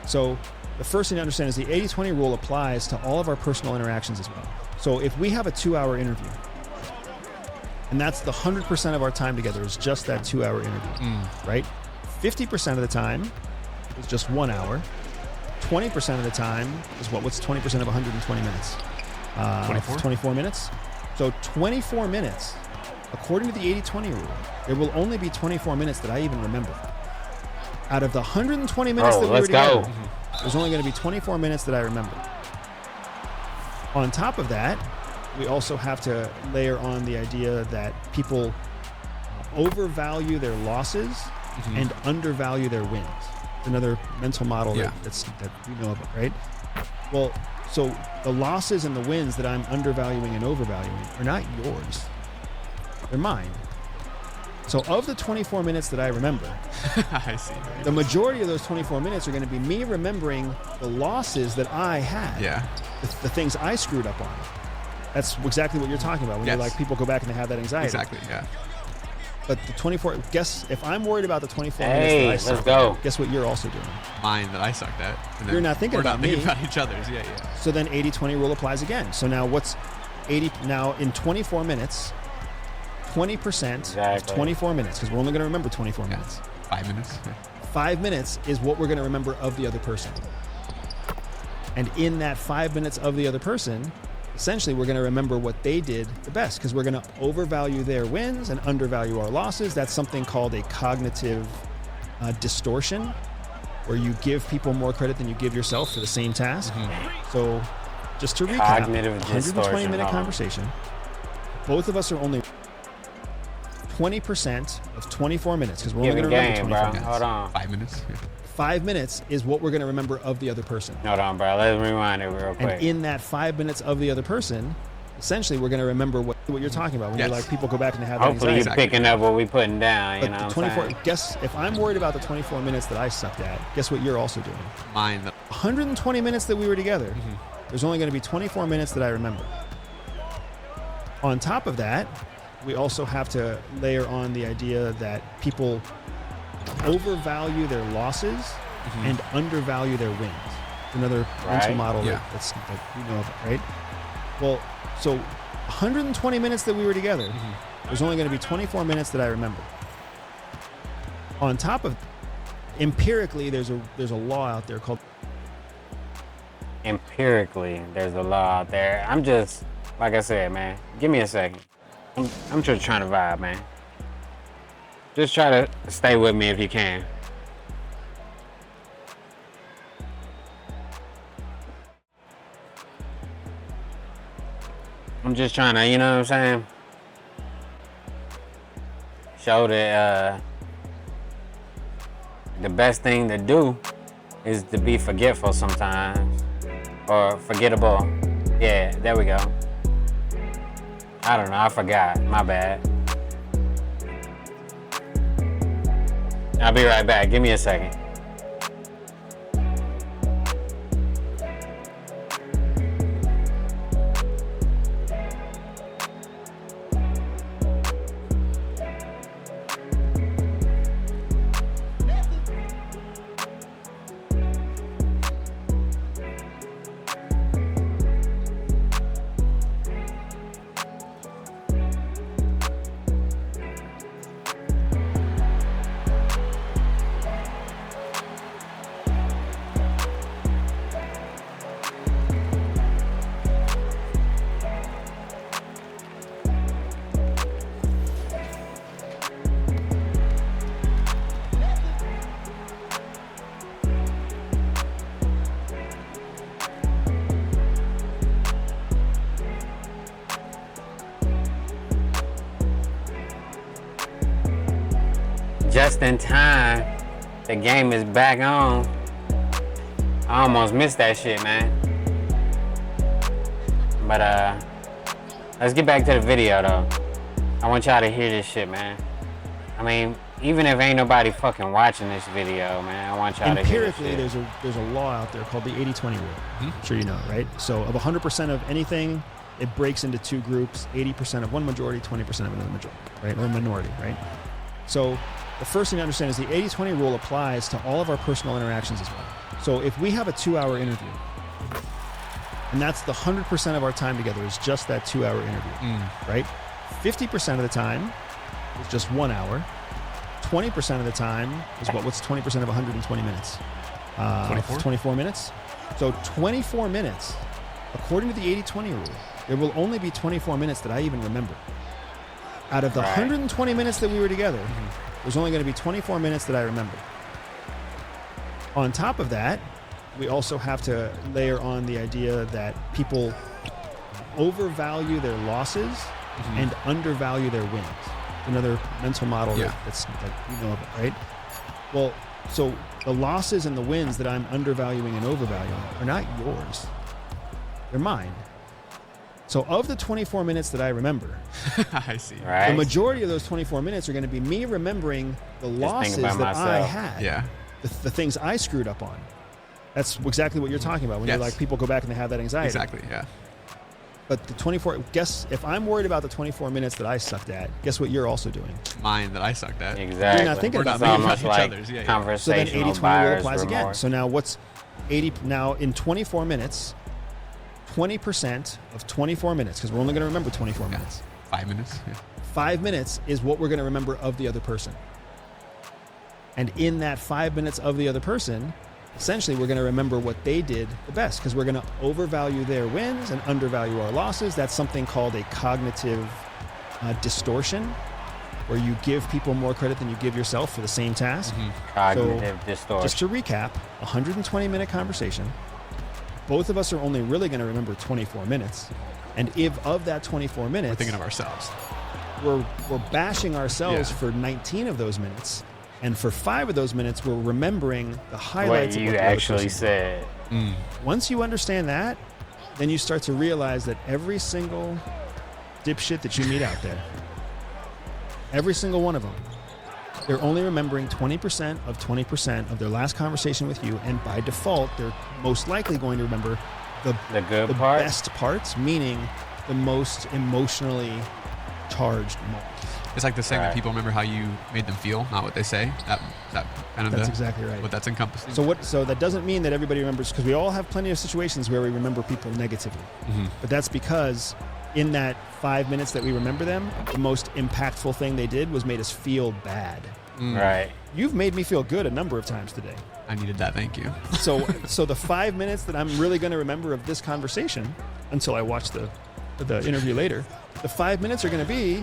So the first thing to understand is the 80-20 rule applies to all of our personal interactions as well. So if we have a 2-hour interview, and that's the 100% of our time together is just that 2-hour interview, right? 50% of the time is just 1 hour. 20% of the time is what's 20% of 120 minutes? 24 minutes. So 24 minutes, according to the 80-20 rule, there will only be 24 minutes that I even remember. Out of the 120 minutes that we were let's together, go. there's only going to be 24 minutes that I remember. On top of that, we also have to layer on the idea that people overvalue their losses and undervalue their wins. Another mental model that we know about, right? Well, so the losses and the wins that I'm undervaluing and overvaluing are not yours. They're mine. So of the 24 minutes that I remember, I see. the majority of those 24 minutes are going to be me remembering the losses that I had. Yeah. The things I screwed up on. That's exactly what you're talking about when you're Yes. like, people go back and they have that anxiety. Exactly. Yeah. But the 24, guess, if I'm worried about the 24 Hey, minutes that I let's sucked go. at, guess what you're also doing? Mine that I sucked at. And then You're not thinking we're about not thinking me. about each other's. Yeah, yeah. So then 80-20 rule applies again. So now what's 80, now in 24 minutes, 20% of Exactly. 24 minutes, because we're only going to remember 24 minutes. 5 minutes. 5 minutes is what we're going to remember of the other person. And in that 5 minutes of the other person, essentially we're going to remember what they did the best, because we're going to overvalue their wins and undervalue our losses. That's something called a cognitive distortion, where you give people more credit than you give yourself for the same task. So just to recap, Cognitive 120 distortion, minute huh? conversation. Both of us are only 20% of 24 minutes, because we're only Give going me to remember game, 24 bro. minutes. Hold on. 5 minutes. Yeah. 5 minutes is what we're going to remember of the other person. Hold on, bro. Let's rewind it real quick. And in that 5 minutes of the other person, essentially we're going to remember what you're talking about. When Yes. you're like, people go back and they have that Hopefully you're anxiety. picking up what we putting down, you But know the what 24, I'm saying? guess, if I'm worried about the 24 minutes that I sucked at, guess what you're also doing? Mine that 120 minutes that we were together, there's only going to be 24 minutes that I remember. On top of that, we also have to layer on the idea that people overvalue their losses and undervalue their wins. Another mental Right. model Yeah. that you know about, right? Well, so 120 minutes that we were together, there's only going to be 24 minutes that I remember. On top of, empirically, there's a law out there called Empirically, there's a law out there. I'm just, like I said, man, give me a second. I'm just trying to vibe, man. Just try to stay with me if you can. I'm just trying to, you know what I'm saying? Show that the best thing to do is to be forgetful sometimes. Or forgettable. Yeah, there we go. I don't know, I forgot. My bad. I'll be right back. Give me a second. Just in time, the game is back on. I almost missed that shit, man. But let's get back to the video though. I want y'all to hear this shit, man. I mean, even if ain't nobody fucking watching this video, man, I want y'all to hear this empirically, shit. there's a law out there called the 80-20 rule. I'm sure you know, right? So of 100% of anything, it breaks into two groups: 80% of one majority, 20% of another majority, right? Or minority, right? So the first thing to understand is the 80-20 rule applies to all of our personal interactions as well. So if we have a 2-hour interview, and that's the 100% of our time together is just that 2-hour interview, right? 50% of the time is just 1 hour. 20% of the time is what's 20% of 120 minutes? 24? 24 minutes. So 24 minutes, according to the 80-20 rule, there will only be 24 minutes that I even remember. Out of the Right. 120 minutes that we were together, there's only going to be 24 minutes that I remember. On top of that, we also have to layer on the idea that people overvalue their losses and undervalue their wins. Another mental model Yeah. that you know about, right? Well, so the losses and the wins that I'm undervaluing and overvaluing are not yours. They're mine. So of the 24 minutes that I remember, I see. Right? the majority of those 24 minutes are going to be me remembering the losses about that I myself. had. Yeah. The things I screwed up on. That's exactly what you're talking about when Yes. you're like, people go back and they have that anxiety. Exactly. Yeah. But the 24, guess if I'm worried about the 24 minutes that I sucked at, guess what you're also doing? Mine that I sucked at. Exactly. You're not thinking about It's me, almost each like other's, yeah, yeah. So then conversational 80-20 rule buyer's applies again. remorse. So now what's 80, now in 24 minutes, 20% of 24 minutes, because we're only going to remember 24 minutes. 5 minutes. Yeah. 5 minutes is what we're going to remember of the other person. And in that 5 minutes of the other person, essentially we're going to remember what they did the best, because we're going to overvalue their wins and undervalue our losses. That's something called a cognitive distortion, where you give people more credit than you give yourself for the same task. Cognitive So, distortion. just to recap, 120-minute conversation. Both of us are only really going to remember 24 minutes. And if of that 24 We're minutes, thinking of ourselves. we're bashing ourselves Yeah. for 19 of those minutes, and for 5 of those minutes we're remembering the what highlights of you what the other actually person said. did. Once you understand that, then you start to realize that every single dipshit that you meet out there, every single one of them, they're only remembering 20% of their last conversation with you, and by default they're most likely going to remember The good the part. best parts, meaning the most emotionally charged moments. It's like the saying that Right. people remember how you made them feel, not what they say. That kind of That's the, exactly right. what that's encompassing. So that doesn't mean that everybody remembers, because we all have plenty of situations where we remember people negatively. But that's because in that 5 minutes that we remember them, the most impactful thing they did was made us feel bad. Right. You've made me feel good a number of times today. I needed that. Thank you. So the 5 minutes that I'm really going to remember of this conversation, until I watch the interview later, the 5 minutes are going to be,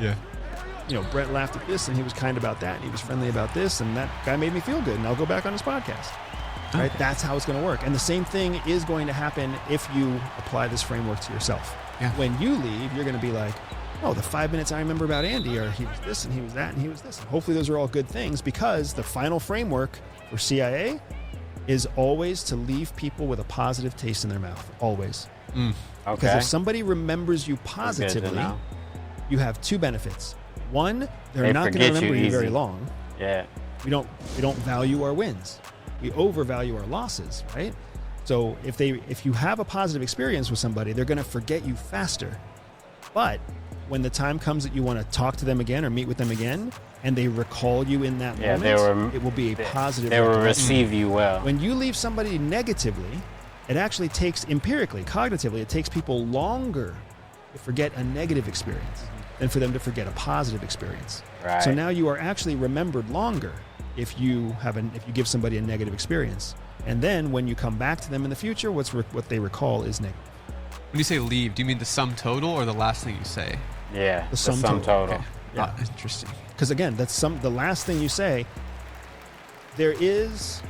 you know, Brett laughed at this and he was kind about that, and he was friendly about this, and that guy made me feel good, and I'll go back on his podcast. Right? That's how it's going to work. And the same thing is going to happen if you apply this framework to yourself. Yeah. When you leave, you're going to be like, oh, the 5 minutes I remember about Andy are he was this and he was that and he was this. And hopefully those are all good things, because the final framework for CIA is always to leave people with a positive taste in their mouth. Always. Because Okay. if somebody remembers you That's good to positively, know. you have 2 benefits. One, they're They not going to forget you remember you very easy. long. Yeah. We don't value our wins. We overvalue our losses, right? So if you have a positive experience with somebody, they're going to forget you faster. But when the time comes that you want to talk to them again or meet with them again, and they recall you in that Yeah, moment, it will be a positive. They will recollection. receive you well. When you leave somebody negatively, it actually takes empirically, cognitively, it takes people longer to forget a negative experience than for them to forget a positive experience. Right. So now you are actually remembered longer if you give somebody a negative experience. And then when you come back to them in the future, what they recall is negative. When you say leave, do you mean the sum total or the last thing you say? Yeah. The sum total. Okay. Yeah. Ah, interesting. Because again, that's the last thing you say. There is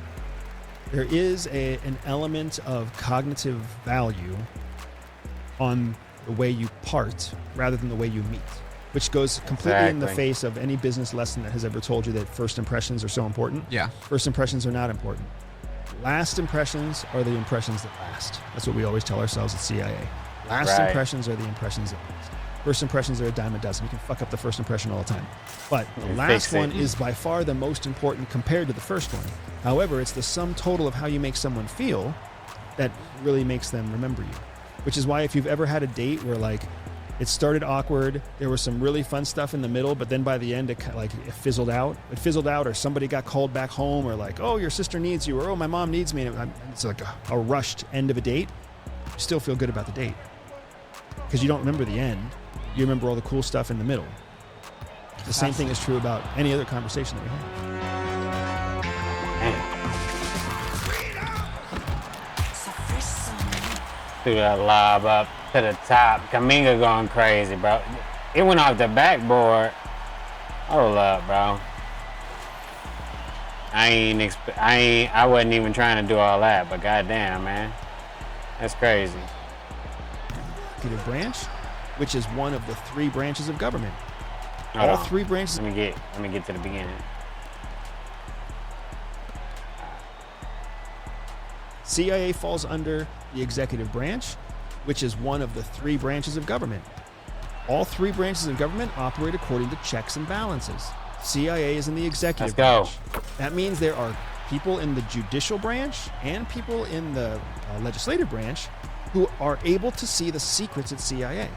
an element of cognitive value on the way you part rather than the way you meet, which goes completely in the Exactly. face of any business lesson that has ever told you that first impressions are so important. Yeah. First impressions are not important. Last impressions are the impressions that last. That's what we always tell ourselves at CIA. Last Right. impressions are the impressions that last. First impressions are a dime a dozen. You can fuck up the first impression all the time. But the You last fix it. one is by far the most important compared to the first one. However, it's the sum total of how you make someone feel that really makes them remember you. Which is why if you've ever had a date where like it started awkward, there was some really fun stuff in the middle, but then by the end it fizzled out. It fizzled out, or somebody got called back home, or like, oh, your sister needs you, or oh, my mom needs me. And it's like a rushed end of a date. You still feel good about the date because you don't remember the end. You remember all the cool stuff in the middle. The same thing is true about any other conversation that we have. Threw that lob up to the top. Kaminga going crazy, bro. It went off the backboard. Hold up, bro. I wasn't even trying to do all that, but goddamn, man. That's crazy. Executive branch, which is one of the 3 branches of government. Hold All on. 3 branches. Let me get to the beginning. CIA falls under the executive branch, which is one of the 3 branches of government. All 3 branches of government operate according to checks and balances. CIA is in the executive Let's go. branch. That means there are people in the judicial branch and people in the legislative branch who are able to see the secrets at CIA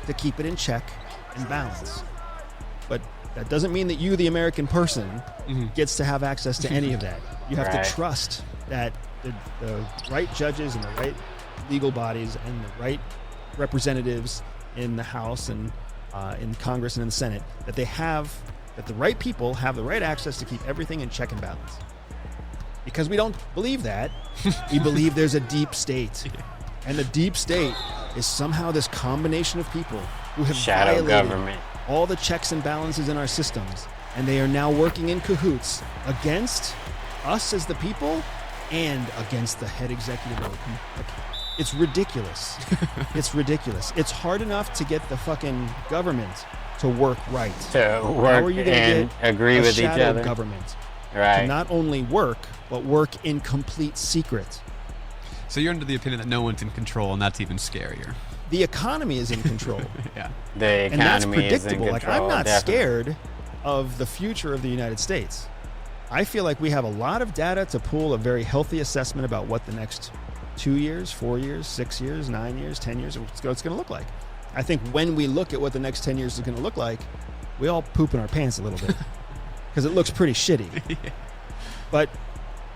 to keep it in check and balance. But that doesn't mean that you, the American person, gets to have access to any of that. You have Right. to trust that the right judges and the right legal bodies and the right representatives in the House and in Congress and in the Senate, that the right people have the right access to keep everything in check and balance. Because we don't believe that, we believe there's a deep state. And the deep state is somehow this combination of people who have Shadow violated government. all the checks and balances in our systems, and they are now working in cahoots against us as the people and against the head executive of the company. It's ridiculous. It's ridiculous. It's hard enough to get the fucking government to work right. To How work are you gonna and get agree a with each shadow other. government to Right. not only work, but work in complete secret? So you're under the opinion that no one's in control, and that's even scarier. The economy is in control. Yeah. The And that's economy is in predictable. Like, I'm control, not definitely. scared of the future of the United States. I feel like we have a lot of data to pull a very healthy assessment about what the next 2 years, 4 years, 6 years, 9 years, 10 years, what's going to look like. I think when we look at what the next 10 years is going to look like, we all poop in our pants a little bit because it looks pretty shitty. But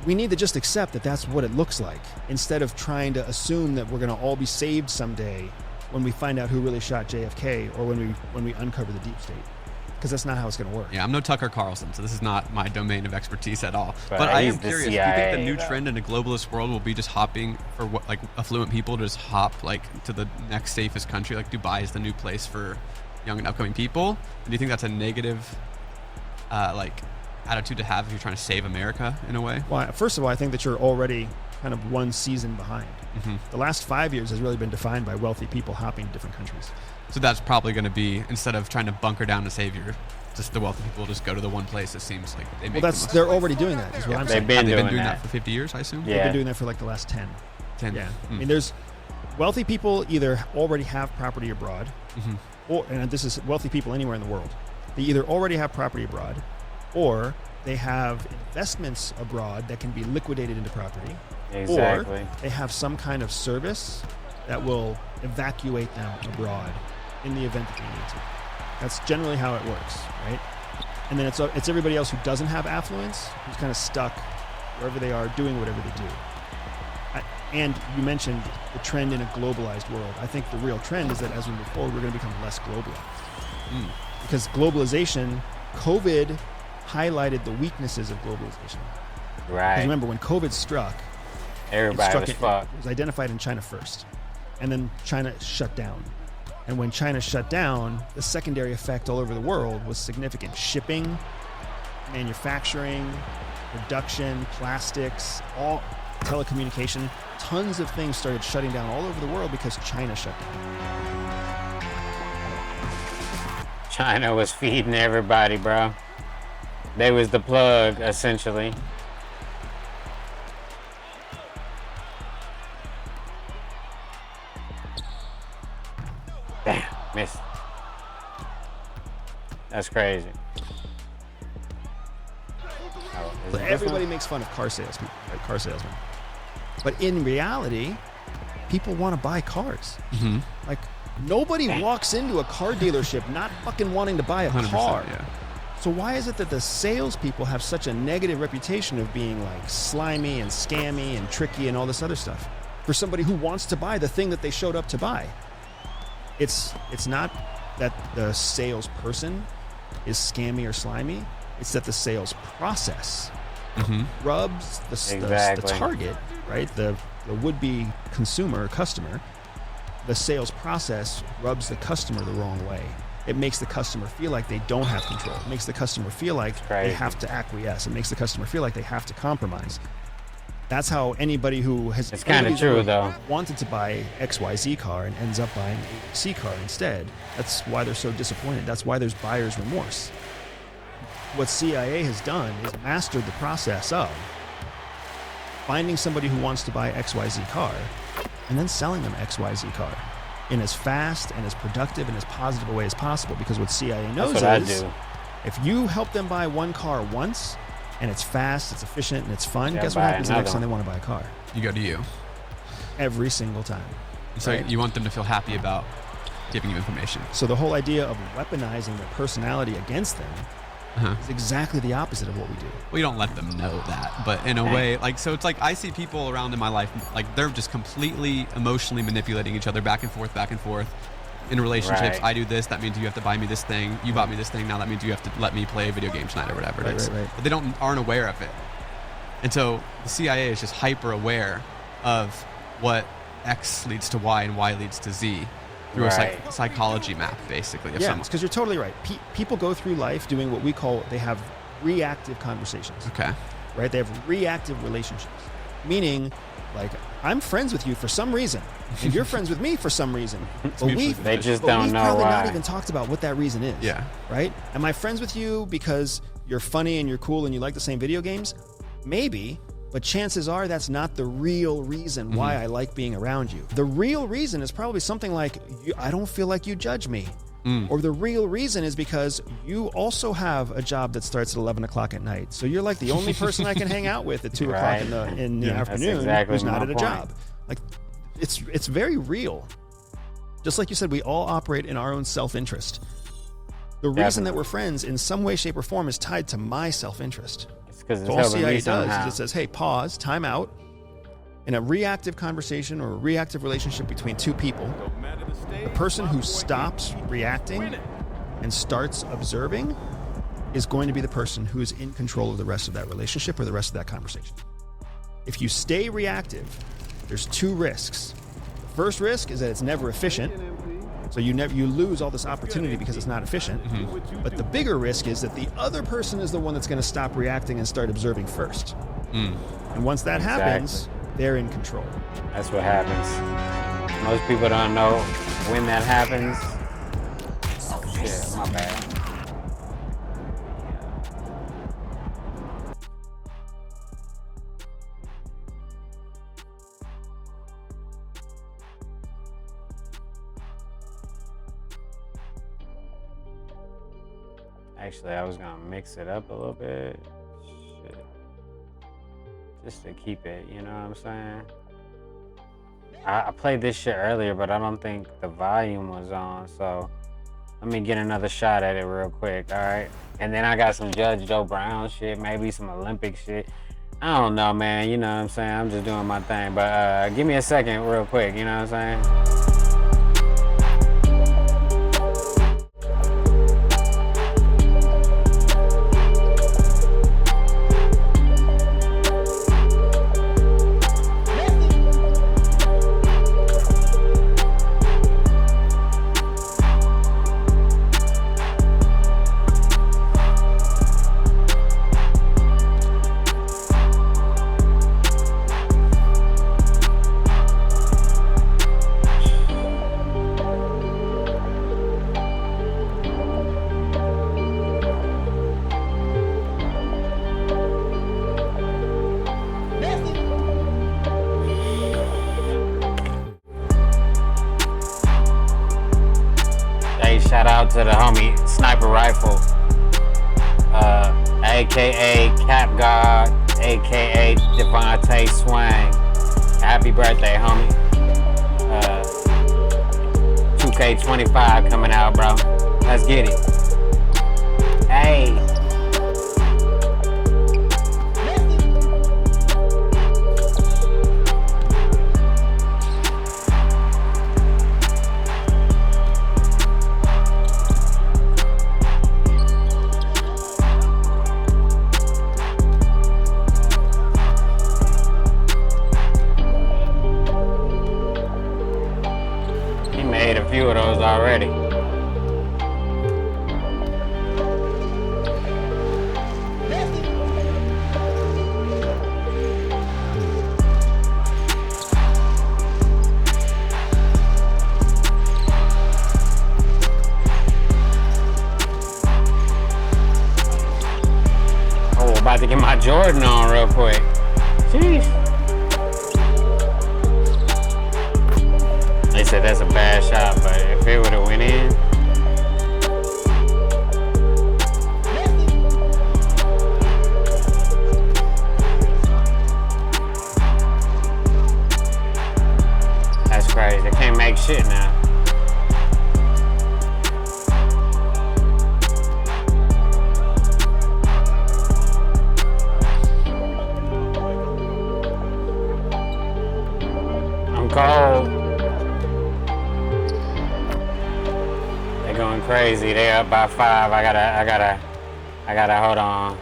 we need to just accept that that's what it looks like instead of trying to assume that we're going to all be saved someday when we find out who really shot JFK or when we uncover the deep state, because that's not how it's going to work. Yeah, I'm no Tucker Carlson, so this is not my domain of expertise at all. Right, But I he's am the curious. Do you think CIA, the new though. trend in a globalist world will be just hopping for what, like affluent people to just hop like to the next safest country? Like Dubai is the new place for young and upcoming people. Do you think that's a negative, like, attitude to have if you're trying to save America in a way? Well, first of all, I think that you're already kind of one season behind. The last 5 years has really been defined by wealthy people hopping to different countries. So that's probably going to be, instead of trying to bunker down to save your, just the wealthy people just go to the one place. It seems like they make. Well, the most. they're already doing that, is what I'm They've saying. been Have they been doing doing that. that for 50 years, I assume. Yeah. They've been doing that for like the last 10. 10. Yeah. I Mm. mean, there's wealthy people either already have property abroad, or, and this is wealthy people anywhere in the world, they either already have property abroad, or they have investments abroad that can be liquidated into property, Exactly. or they have some kind of service that will evacuate them abroad in the event that they need to. That's generally how it works, right? And then it's everybody else who doesn't have affluence, who's kind of stuck wherever they are doing whatever they do. And you mentioned the trend in a globalized world. I think the real trend is that as we move forward, we're going to become less globalized. Because globalization, COVID highlighted the weaknesses of globalization. Because Right. remember, when COVID struck, Everybody was it fucked. was identified in China first. And then China shut down. And when China shut down, the secondary effect all over the world was significant. Shipping, manufacturing, production, plastics, all telecommunication, tons of things started shutting down all over the world because China shut down. China was feeding everybody, bro. They was the plug, essentially. Damn, missed. That's crazy. Oh, is it this Everybody one? makes fun of car salesmen, right? Car salesmen. But in reality, people want to buy cars. Like, nobody walks into a car dealership not fucking wanting to buy a 100%, car. yeah. So why is it that the salespeople have such a negative reputation of being like slimy and scammy and tricky and all this other stuff for somebody who wants to buy the thing that they showed up to buy? It's not that the salesperson is scammy or slimy. It's that the sales process rubs the Exactly. target, right? The would-be consumer or customer. The sales process rubs the customer the wrong way. It makes the customer feel like they don't have control. It makes the customer feel like they crazy. have to acquiesce. It makes the customer feel like they have to compromise. That's how anybody who has It's kinda anybody's true, ever though. wanted to buy XYZ car and ends up buying a C car instead. That's why they're so disappointed. That's why there's buyer's remorse. What CIA has done is mastered the process of finding somebody who wants to buy XYZ car and then selling them XYZ car in as fast and as productive and as positive a way as possible. Because what CIA knows That's what I is do. if you help them buy one car once and it's fast, it's efficient, and it's fun, Yeah, guess what buy happens the next another time they want to buy a car? You go to you. every single time. So right? you want them to feel happy about giving you information. So the whole idea of weaponizing their personality against them is exactly the opposite of what we do. Well, you don't let them know that, but in a way, like, so it's like I see people around in my life, like they're just completely emotionally manipulating each other back and forth in relationships. Right. I do this, that means you have to buy me this thing. You bought me this thing, now that means you have to let me play a video game tonight or whatever it is. Right. But they aren't aware of it. And so the CIA is just hyper aware of what X leads to Y and Y leads to Z through a psychology map, basically. Yeah, because you're totally right. People go through life doing what we call, they have reactive conversations. Okay. Right? They have reactive relationships. Meaning, like, I'm friends with you for some reason, and you're friends with me for some reason. But we've don't know probably why. not even talked about what that reason is. Yeah. Right? Am I friends with you because you're funny and you're cool and you like the same video games? Maybe. But chances are that's not the real reason why I like being around you. The real reason is probably something like, I don't feel like you judge me. Or the real reason is because you also have a job that starts at 11 o'clock at night. So you're like the only person I can hang out with at 2 o'clock in the afternoon exactly who's not my at a point. job. Like, it's very real. Just like you said, we all operate in our own self-interest. The reason that we're friends in some way, shape, or form is tied to my self-interest. Because So all CIA does is it says, hey, pause, time out. In a reactive conversation or a reactive relationship between two people, the person who stops reacting and starts observing is going to be the person who is in control of the rest of that relationship or the rest of that conversation. If you stay reactive, there's two risks. The first risk is that it's never efficient. So you lose all this opportunity because it's not efficient. But the bigger risk is that the other person is the one that's going to stop reacting and start observing first. And once that happens, they're in control. That's what happens. Most people don't know when that happens. Oh shit, my bad. Actually, I was gonna mix it up a little bit. Shit. Just to keep it, you know what I'm saying? I played this shit earlier, but I don't think the volume was on, so let me get another shot at it real quick, all right? And then I got some Judge Joe Brown shit, maybe some Olympic shit. I don't know, man, you know what I'm saying? I'm just doing my thing, but give me a second real quick, you know what I'm saying? Shout out to the homie Sniper Rifle, aka Cap God, aka Devontae Swang. Happy birthday, homie. 2K25 coming out, bro. Let's get it. Hey. Made a few of those already. Oh, about to get my Jordan on real quick. Jeez. They said that's a bad shot, but if it would have went in. make shit now. I'm cold. They're going crazy. They're up by 5. I gotta hold on.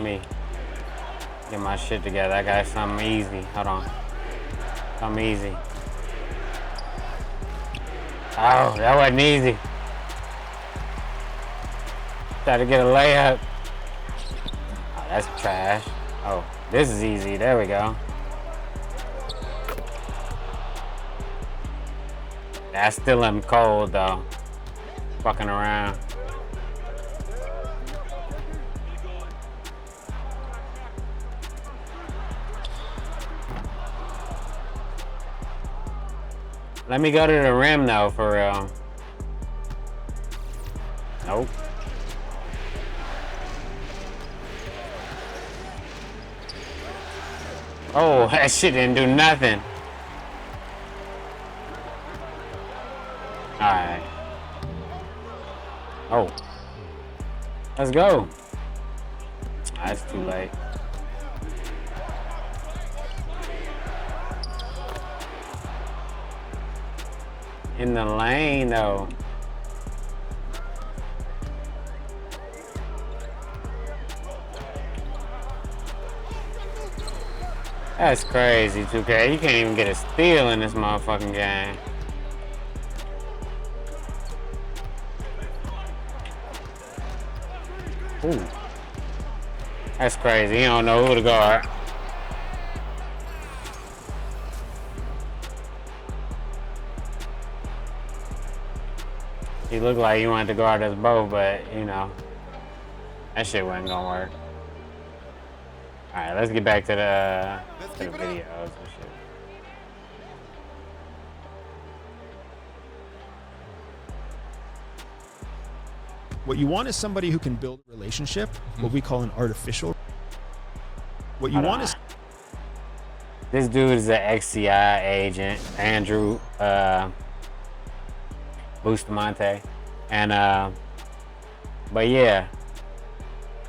Me. Get my shit together. I got something easy. Hold on. Something easy. Oh, that wasn't easy. Try to get a layup. Oh, that's trash. Oh, this is easy. There we go. I still am cold though. Fucking around. Let me go to the rim though, for real. Nope. Oh, that shit didn't do nothing. Alright. Oh. Let's go. That's too late. In the lane though. That's crazy, 2K. You can't even get a steal in this motherfucking game. Ooh. That's crazy. You don't know who to guard. He looked like he wanted to guard us both, but you know, that shit wasn't gonna work. Alright, let's get back to the videos and shit. What you want is somebody who can build a relationship, what we call an artificial. What you want is... This dude is an XCI agent, Andrew Bustamante. And but yeah.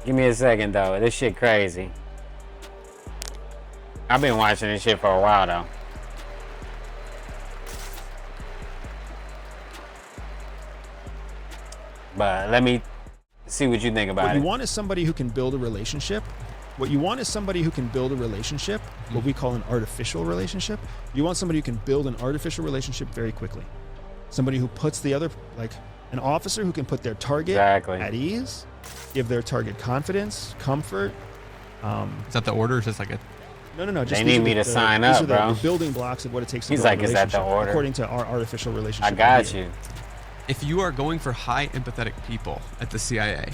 Give me a second though. This shit crazy. I've been watching this shit for a while though. But let me see what you think about it. What you want is somebody who can build a relationship. What you want is somebody who can build a relationship, what we call an artificial relationship. You want somebody who can build an artificial relationship very quickly. Somebody who puts the other, like an officer who can put their target at ease, give their target confidence, comfort. Is that the order? Or is this like a... No. Just they need me to sign up, these are bro. The building blocks of what it takes to He's build like, a is that the relationship, order? according to our artificial relationship. I got idea. you. If you are going for high empathetic people at the CIA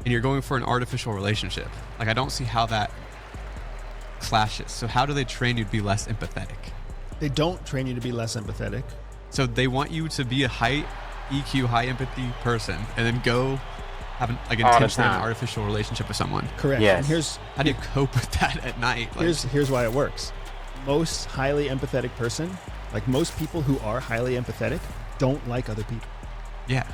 and you're going for an artificial relationship, like I don't see how that clashes. So how do they train you to be less empathetic? They don't train you to be less empathetic. So they want you to be a high EQ, high empathy person and then go have an intentionally an artificial relationship with someone. Correct. Yes. And here's how do you cope with that at night? Like, here's why it works. Most highly empathetic person, like most people who are highly empathetic, don't like other people. Yeah.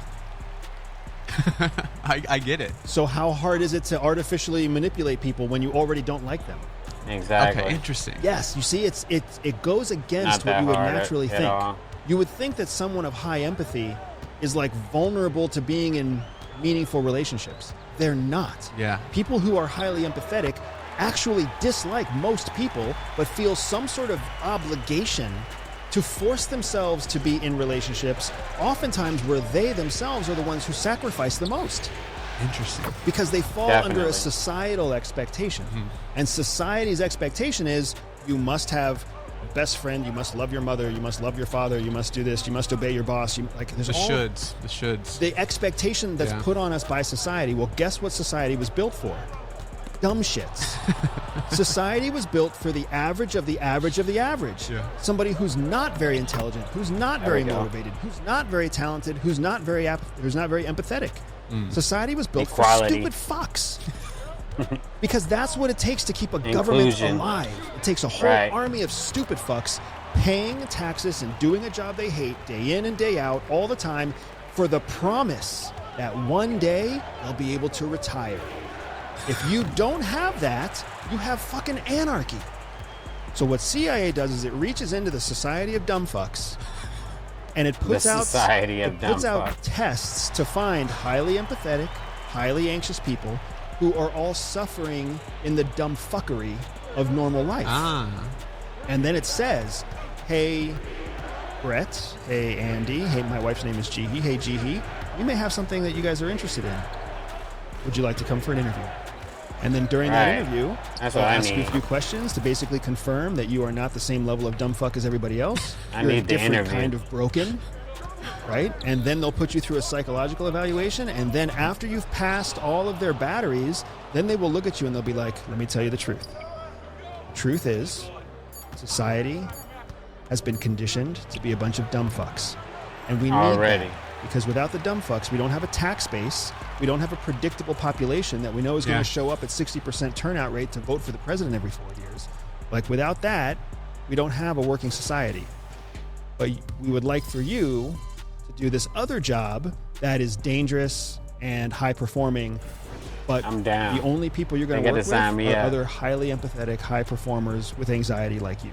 I get it. So how hard is it to artificially manipulate people when you already don't like them? Exactly. Okay, interesting. Yes, you see, it goes against what you would naturally think. You would think that someone of high empathy is like vulnerable to being in meaningful relationships. They're not. Yeah. People who are highly empathetic actually dislike most people, but feel some sort of obligation to force themselves to be in relationships, oftentimes where they themselves are the ones who sacrifice the most. Interesting. Because they fall under a societal expectation. And society's expectation is you must have a best friend, you must love your mother, you must love your father, you must do this, you must obey your boss. There's the shoulds. The expectation that's put on us by society. Well, guess what society was built for? Dumb shits. Society was built for the average of the average of the average. Yeah. Somebody who's not very intelligent, who's not very motivated, who's not very talented, who's not very empathetic. Society was built for stupid fucks. Because that's what it takes to keep a government Inclusion. alive. It takes a whole Right. army of stupid fucks paying taxes and doing a job they hate day in and day out all the time for the promise that one day they'll be able to retire. If you don't have that, you have fucking anarchy. So what CIA does is it reaches into the society of dumb fucks and it puts out society of dumb out fucks. tests to find highly empathetic, highly anxious people who are all suffering in the dumb fuckery of normal life. And then it says, hey, Brett, hey, Andy, hey, my wife's name is Jihi, hey, Jihi, we may have something that you guys are interested in. Would you like to come for an interview? And then during that Right. interview, That's they'll what I ask you a need. few questions to basically confirm that you are not the same level of dumb fuck as everybody else. I You're a need the different interview. kind of broken, right? And then they'll put you through a psychological evaluation. And then after you've passed all of their batteries, then they will look at you and they'll be like, let me tell you the truth. Truth is, society has been conditioned to be a bunch of dumb fucks. And we need Already. that. Because without the dumb fucks, we don't have a tax base. We don't have a predictable population that we know is going Yeah. to show up at 60% turnout rate to vote for the president every 4 years. Like, without that, we don't have a working society. But we would like for you to do this other job that is dangerous and high performing. But I'm down. the only people you're going They to gotta work with sign me are up. other highly empathetic, high performers with anxiety like you.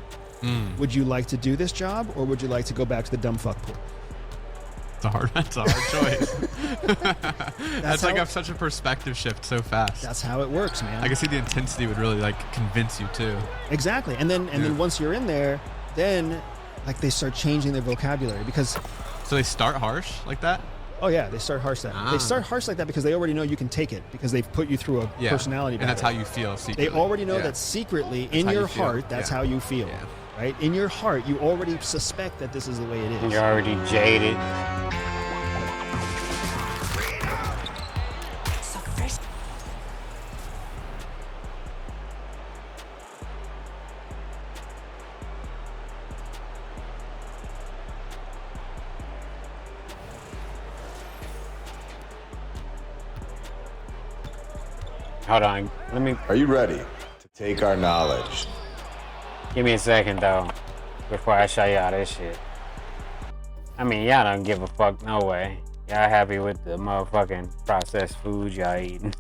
Would you like to do this job, or would you like to go back to the dumb fuck pool? That's a hard choice. That's like how- such a perspective shift so fast. That's how it works, man. I can see the intensity would really like convince you too. Exactly. And then once you're in there, then like they start changing their vocabulary because So they start harsh like that? oh yeah, they start harsh like that. They start harsh like that because they already know you can take it because they've put you through a Yeah. personality And that's how battle. you feel They secretly. already know Yeah. that secretly in how your you feel. heart that's Yeah. how you feel. Yeah. Right? In your heart you already suspect that this is the way it is. You're already jaded. Hold on. Let me Are you ready to take our knowledge? give me a second though before I show y'all this shit. I mean, y'all don't give a fuck no way. Y'all happy with the motherfucking processed food y'all eating.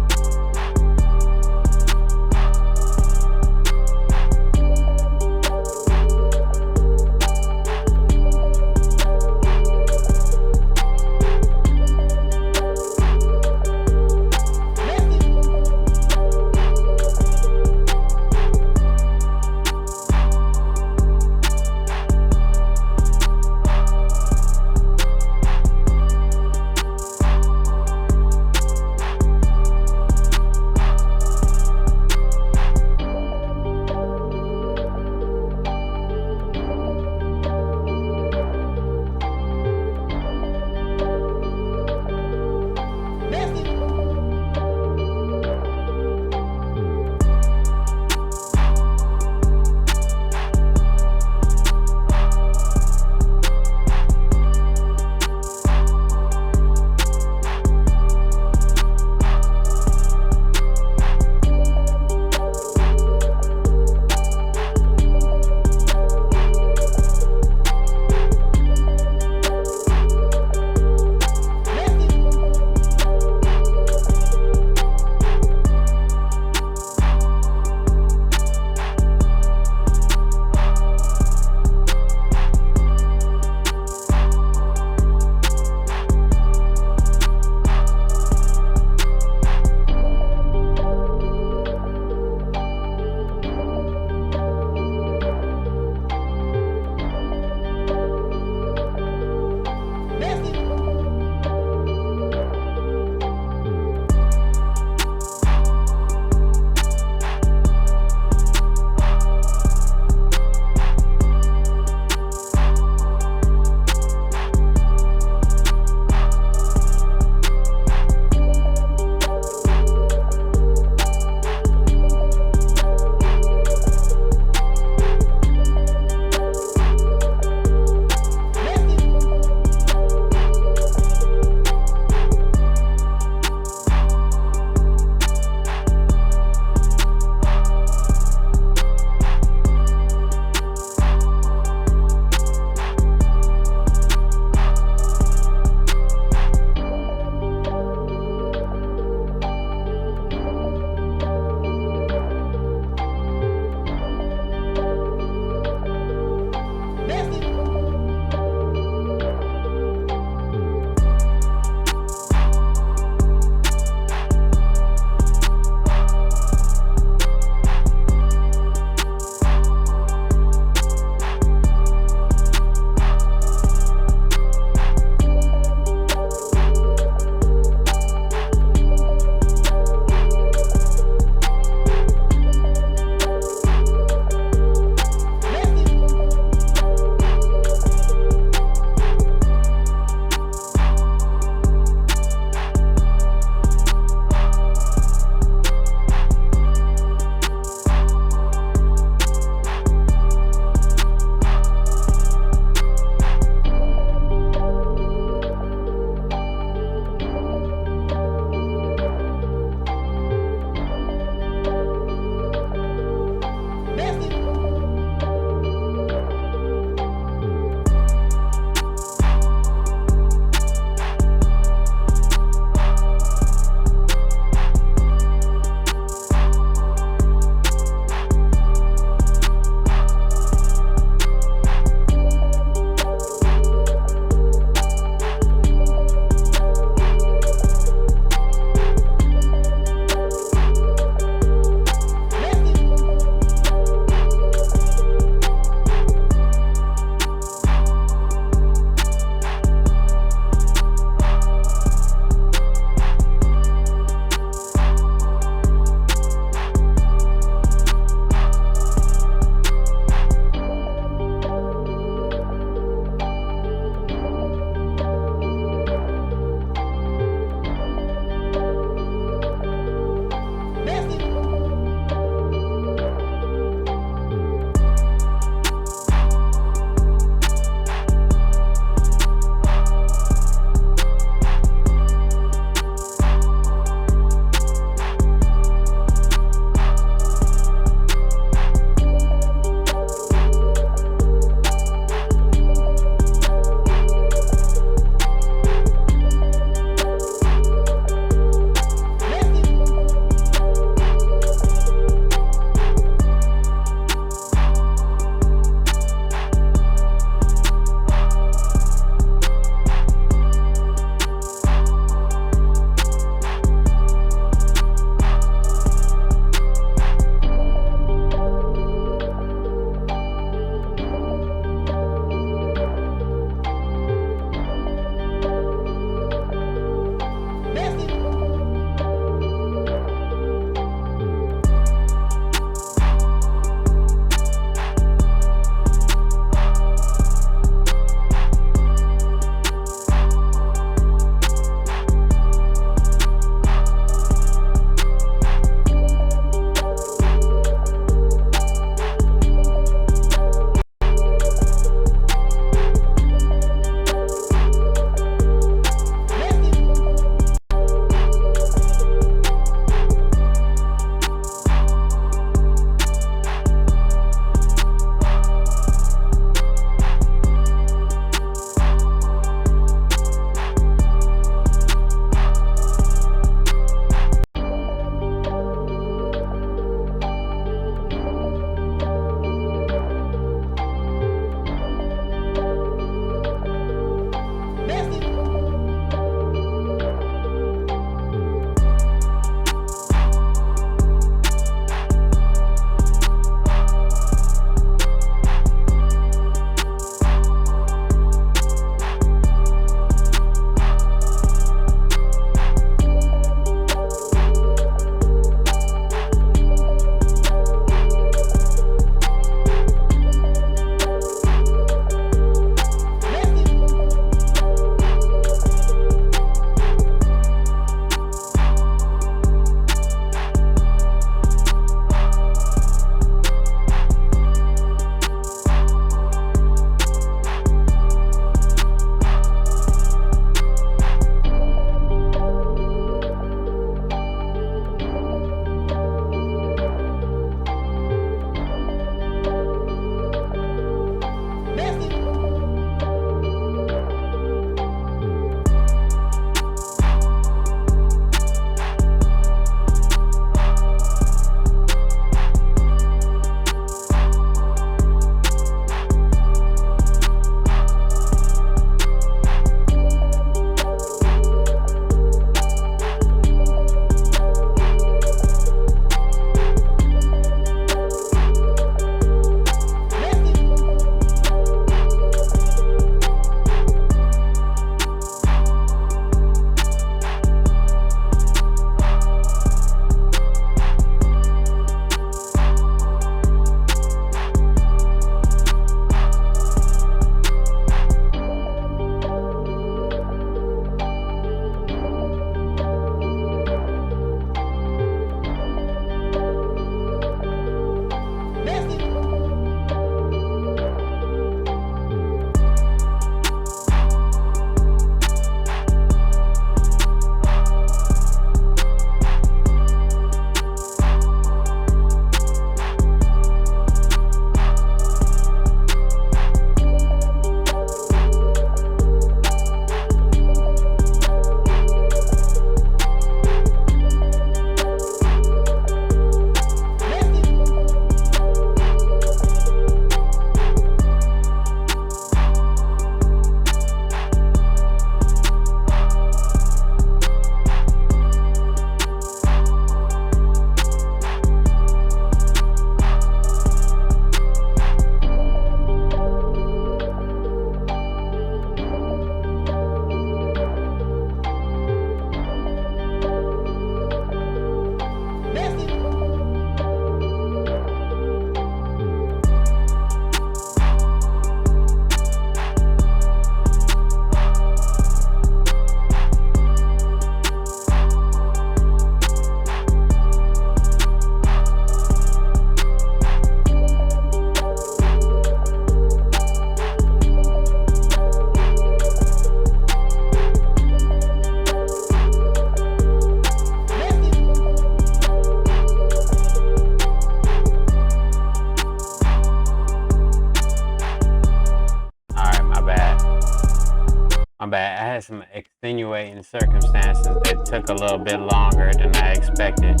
bad. I had some extenuating circumstances that took a little bit longer than I expected.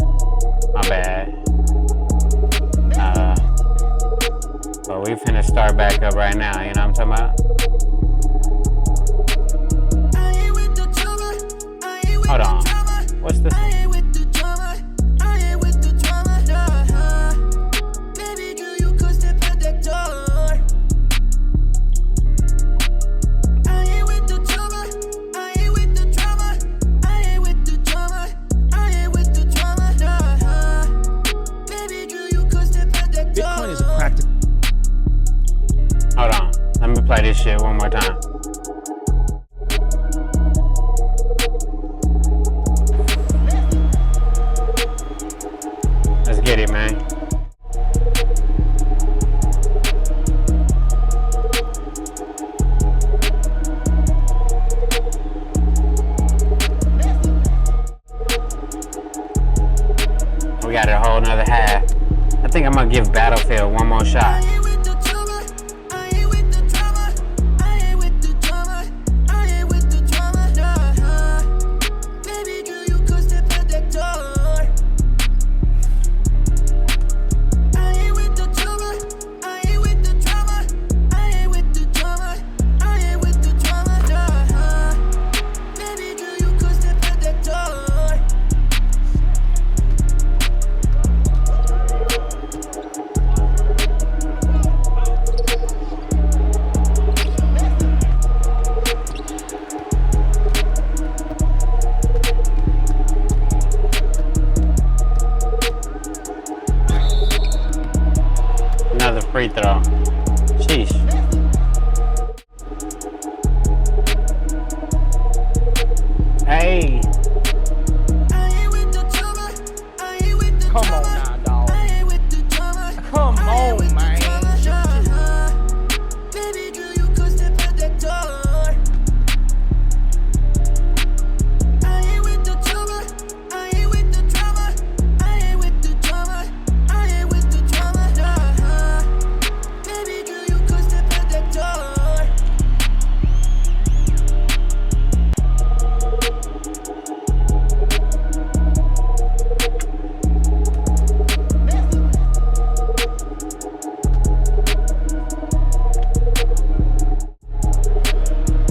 My bad. But we finna start back up right now, you know what I'm talking about? Hold on. What's this one? Bitcoin is a practical. Hold on. Let me play this shit one more time. Let's get it, man. We got a whole nother half. I think I'm gonna give Battlefield one more shot. Another free throw. Sheesh. Hey. Come on now, dog. Come on, man.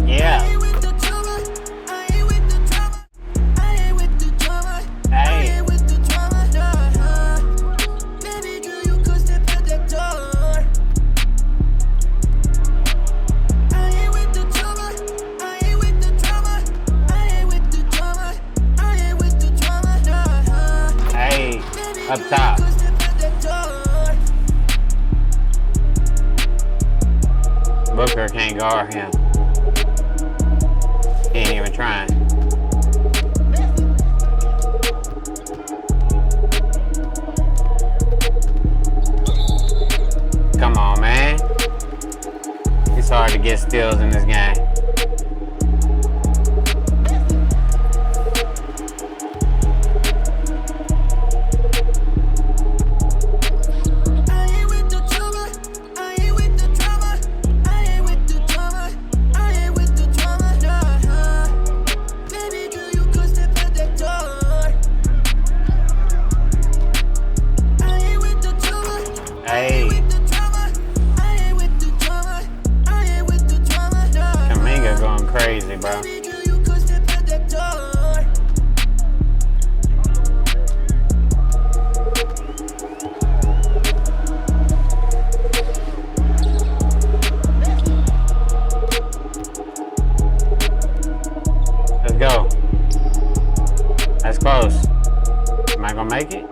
Yeah. Hey. Hey. Up top. Booker can't guard him. He ain't even trying. Come on, man. It's hard to get steals in this game. Hey. Kaminga going crazy, bro. Let's go. That's close. Am I gonna make it?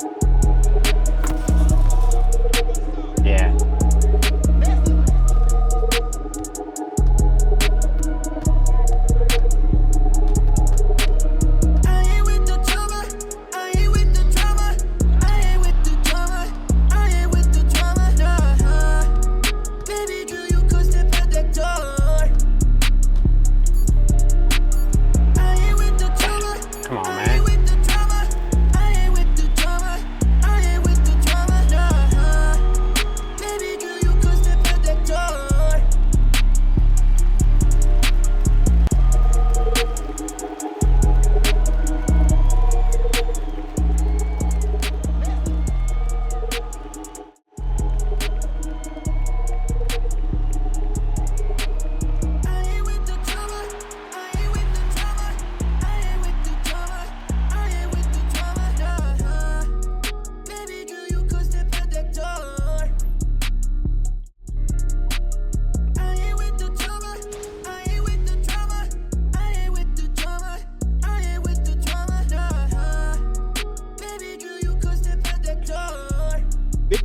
Yeah.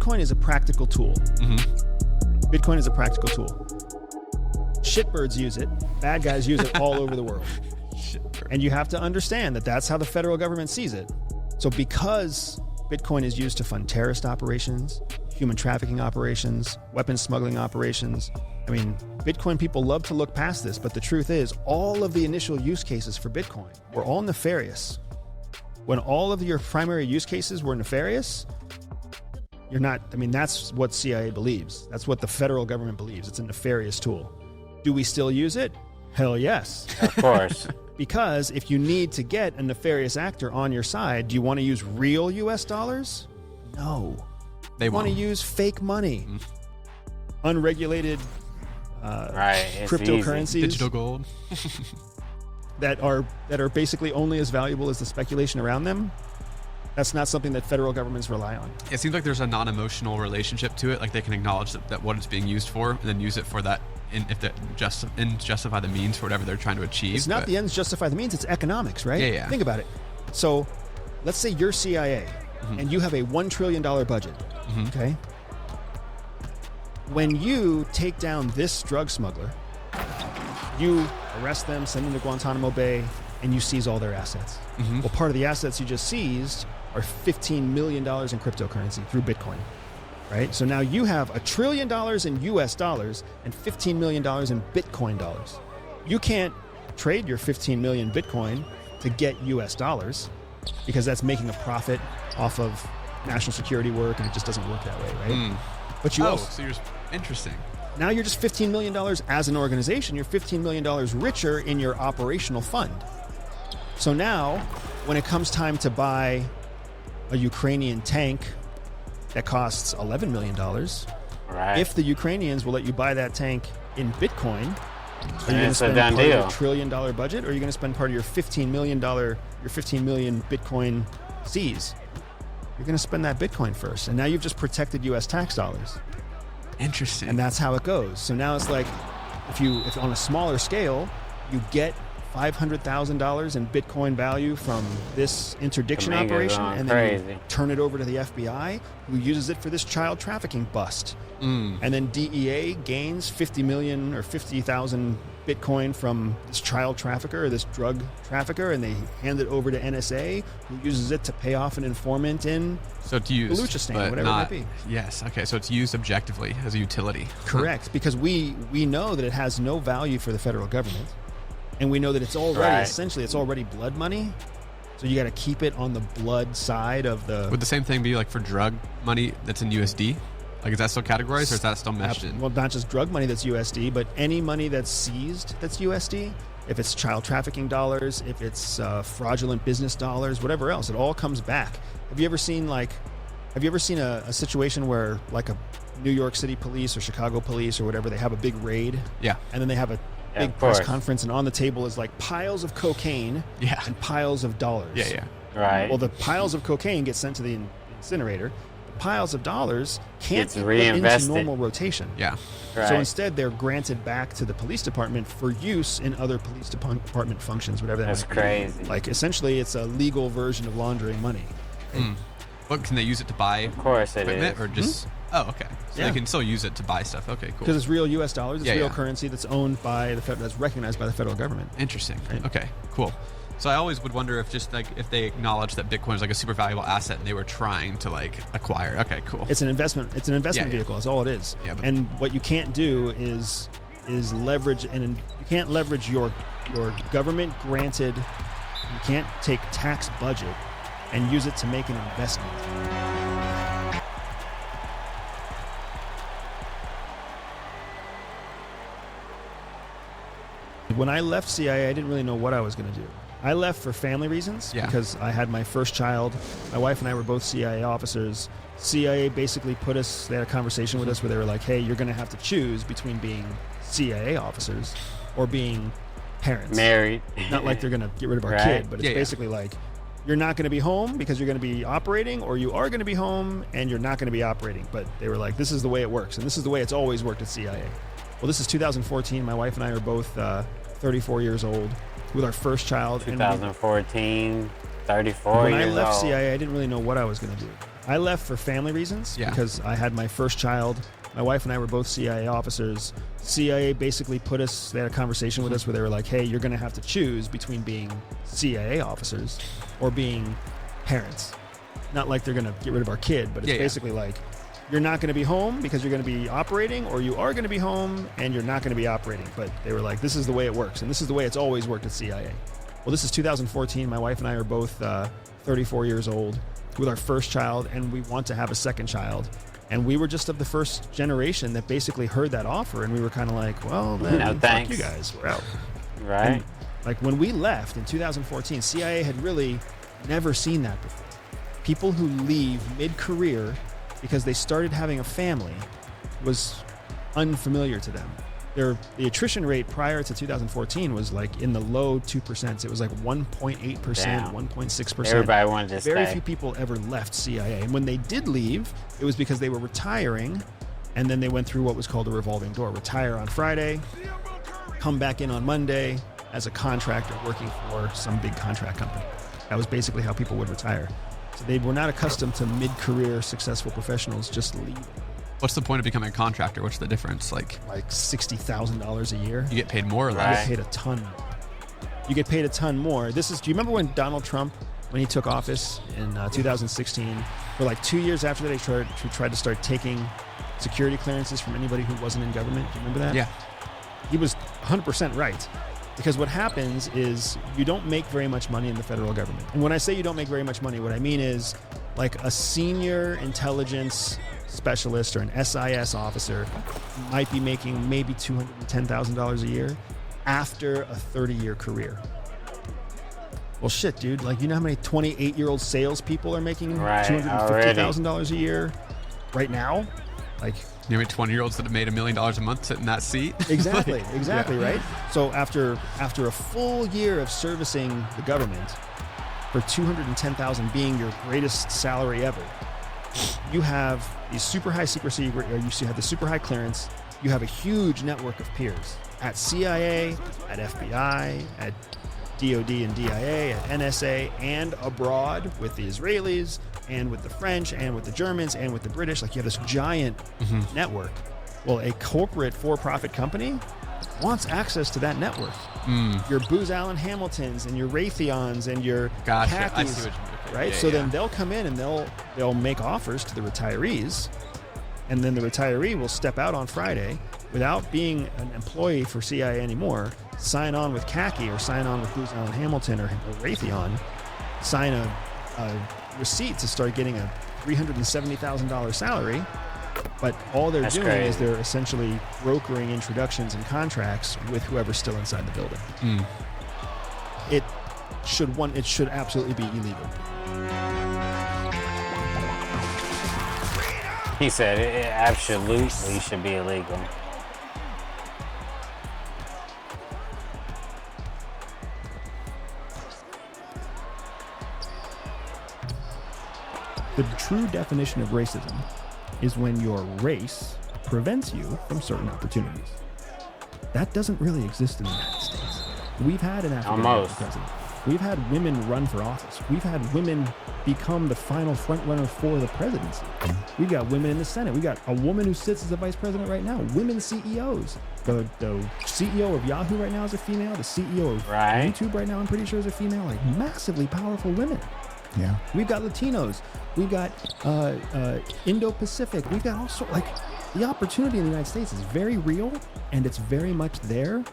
Bitcoin is a practical tool. Mm-hmm. Bitcoin is a practical tool. Shitbirds use it. Bad guys use it all over the world. And you have to understand that that's how the federal government sees it. So because Bitcoin is used to fund terrorist operations, human trafficking operations, weapons smuggling operations, I mean, Bitcoin people love to look past this, but the truth is all of the initial use cases for Bitcoin were all nefarious. When all of your primary use cases were nefarious, you're not, I mean, that's what CIA believes. That's what the federal government believes. It's a nefarious tool. Do we still use it? Hell yes. Of course. Because if you need to get a nefarious actor on your side, do you want to use real US dollars? No. They want to won't. use fake money. Unregulated Right. It's cryptocurrencies Digital gold. that are basically only as valuable as the speculation around them. That's not something that federal governments rely on. It seems like there's a non-emotional relationship to it. Like they can acknowledge that what it's being used for, and then use it for that. If that justify the means for whatever they're trying to achieve. It's not but- the ends justify the means. It's economics, right? Yeah. Think about it. So let's say you're CIA and you have a $1 trillion budget. Okay. When you take down this drug smuggler, you arrest them, send them to Guantanamo Bay, and you seize all their assets. Well, part of the assets you just seized are $15 million in cryptocurrency through Bitcoin. Right? So now you have $1 trillion in US dollars and $15 million in Bitcoin dollars. You can't trade your 15 million Bitcoin to get US dollars because that's making a profit off of national security work, and it just doesn't work that way, right? But you also, so you're interesting. now you're just $15 million as an organization. You're $15 million richer in your operational fund. So now, when it comes time to buy a Ukrainian tank that costs $11 million, Right. if the Ukrainians will let you buy that tank in Bitcoin, are you going to It's a spend done part of your deal. $1 trillion budget, or are you going to spend part of your $15 million Bitcoin seize? You're going to spend that Bitcoin first, and now you've just protected U.S. tax dollars, Interesting. and that's how it goes. So now it's like, if on a smaller scale, you get $500,000 in Bitcoin value from this interdiction Domingo's operation, going and then you crazy. turn it over to the FBI, who uses it for this child trafficking bust. And then DEA gains 50 million or 50,000 Bitcoin from this child trafficker or this drug trafficker, and they hand it over to NSA, who uses it to pay off an informant in So it's used, Baluchistan, but whatever it not, might be. Yes. Okay. So it's used objectively as a utility. Correct, because we know that it has no value for the federal government, and we know that it's already Right. essentially it's already blood money. So you got to keep it on the blood side of the. Would the same thing be like for drug money that's in USD? Like, is that still categorized, or is that still meshed in? Well, not just drug money that's USD, but any money that's seized that's USD. If it's child trafficking dollars, if it's fraudulent business dollars, whatever else, it all comes back. Have you ever seen a situation where like a New York City police or Chicago police or whatever, they have a big raid, Yeah. and then they have a Yeah, big of press course. conference, and on the table is like piles of cocaine Yeah. and piles of dollars. Yeah. Yeah. Right. Well, the piles of cocaine get sent to the incinerator. The piles of dollars can't It's be put into reinvested. normal rotation. Yeah. Right. So instead, they're granted back to the police department for use in other police department functions, whatever that That's might be. crazy. Like, essentially, it's a legal version of laundering money. What can they use it to buy? Of course it equipment, is. or just? Oh, okay. So Yeah. they can still use it to buy stuff. Okay, cool. Because it's real U.S. dollars. It's Yeah, real yeah. currency that's owned by that's recognized by the federal government. Interesting. Right. Okay, cool. So I always would wonder if just like if they acknowledge that Bitcoin is like a super valuable asset and they were trying to like acquire. Okay, cool. It's an investment. It's an investment Yeah, yeah. vehicle. That's all it is. Yeah, but- and what you can't do is leverage, and you can't leverage your government granted. You can't take tax budget and use it to make an investment. When I left CIA, I didn't really know what I was going to do. I left for family reasons Yeah. because I had my first child. My wife and I were both CIA officers. CIA basically put us, they had a conversation with us where they were like, hey, you're going to have to choose between being CIA officers or being parents. Married. Not like they're going to get rid of our Right. kid, but it's Yeah, yeah. basically like, you're not going to be home because you're going to be operating, or you are going to be home and you're not going to be operating. But they were like, this is the way it works, and this is the way it's always worked at CIA. Well, this is 2014. My wife and I are both 34 years old with our first child. And 2014, 34 when I years left old. CIA, I didn't really know what I was going to do. I left for family reasons because I had my first child. My wife and I were both CIA officers. CIA basically put us, they had a conversation with us where they were like, hey, you're going to have to choose between being CIA officers or being parents. Not like they're going to get rid of our kid, but it's basically like, you're not going to be home because you're going to be operating, or you are going to be home and you're not going to be operating. But they were like, this is the way it works, and this is the way it's always worked at CIA. Well, this is 2014. My wife and I are both 34 years old with our first child, and we want to have a second child. And we were just of the first generation that basically heard that offer, and we were kind of like, well, then No, fuck thanks. you guys, we're out. Right. And, like, when we left in 2014, CIA had really never seen that before. People who leave mid-career because they started having a family was unfamiliar to them. The attrition rate prior to 2014 was like in the low 2%. It was like 1.8%, 1.6%. Everybody wanted to Very stay. few people ever left CIA. And when they did leave, it was because they were retiring, and then they went through what was called a revolving door. Retire on Friday, come back in on Monday as a contractor working for some big contract company. That was basically how people would retire. So they were not accustomed to mid-career successful professionals just leaving. What's the point of becoming a contractor? What's the difference? Like $60,000 a year. you get paid more or You less? get paid a ton more. You get paid a ton more. Do you remember when Donald Trump, when he took office in 2016, for like 2 years after that, he tried to start taking security clearances from anybody who wasn't in government? Do you remember that? Yeah. He was 100% right. Because what happens is you don't make very much money in the federal government. And when I say you don't make very much money, what I mean is like a senior intelligence specialist or an SIS officer might be making maybe $210,000 a year after a 30-year career. Well, shit, dude. Like, you know how many 28-year-old salespeople are making $250,000 a year right now? Like, You know, 20-year-olds that have made $1 million a month sit in that seat. Exactly, right? So after a full year of servicing the government, for $210,000 being your greatest salary ever, you have these super high secrecy, or you have the super high clearance. You have a huge network of peers at CIA, at FBI, at DOD and DIA, at NSA, and abroad with the Israelis, and with the French, and with the Germans, and with the British. Like, you have this giant network. Well, a corporate for-profit company wants access to that network. Your Booz Allen Hamiltons and your Raytheons and your Gotcha. I khakis, see what you mean. right? Yeah, So yeah. then they'll come in and they'll make offers to the retirees, and then the retiree will step out on Friday without being an employee for CIA anymore, sign on with khaki or sign on with Booz Allen Hamilton or Raytheon, sign a receipt to start getting a $370,000 salary. But all they're doing is they're essentially brokering introductions and contracts with whoever's still inside the building. It should absolutely be illegal. He said it absolutely should be illegal. The true definition of racism is when your race prevents you from certain opportunities. That doesn't really exist in the United States. We've had an African American president. We've had women run for office. We've had women become the final front runner for the presidency. We've got women in the Senate. We got a woman who sits as the vice president right now. Women CEOs. The CEO of Yahoo right now is a female. The CEO of YouTube right now, I'm pretty sure, is a female. Like, massively powerful women. Yeah. We've got Latinos. We've got Indo-Pacific. We've got all sorts. Like, the opportunity in the United States is very real, and it's very much there.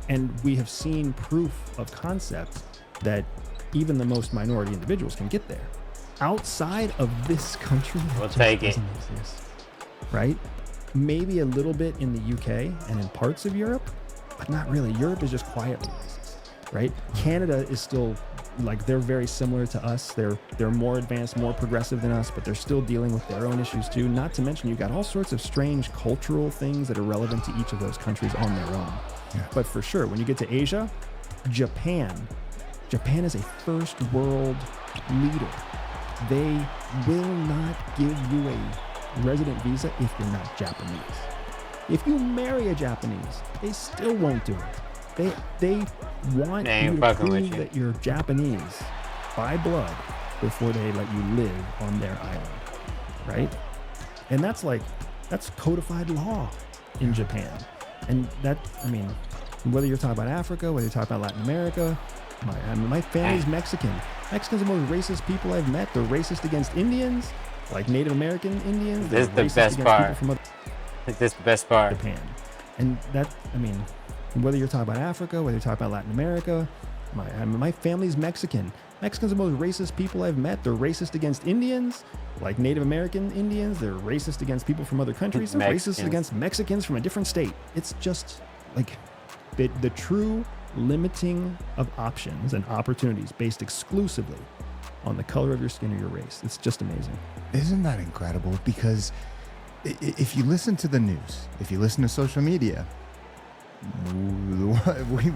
And we have seen proof of concept that even the most minority individuals can get there. Outside of this country, We'll take it. doesn't exist, right? Maybe a little bit in the UK and in parts of Europe, but not really. Europe is just quietly racist, right? Canada is still, like, they're very similar to us. They're more advanced, more progressive than us, but they're still dealing with their own issues too. Not to mention, you've got all sorts of strange cultural things that are relevant to each of those countries on their own. Yeah. But for sure, when you get to Asia, Japan is a first world leader. They will not give you a resident visa if you're not Japanese. If you marry a Japanese, they still won't do it. They want you to prove that you're Japanese by blood before they let you live on their island. right? And that's codified law in Japan. And that, I mean, whether you're talking about Africa, whether you're talking about Latin America, my family's Mexican. Mexicans are the most racist people I've met. They're racist against Indians, like Native American Indians. This is the best part. This is the best part. Japan. And that, I mean, whether you're talking about Africa, whether you're talking about Latin America, my family's Mexican. Mexicans are the most racist people I've met. They're racist against Indians, like Native American Indians. They're racist against people from other countries. They're racist against Mexicans from a different state. It's just like the true limiting of options and opportunities based exclusively on the color of your skin or your race. It's just amazing. Isn't that incredible? Because if you listen to the news, if you listen to social media,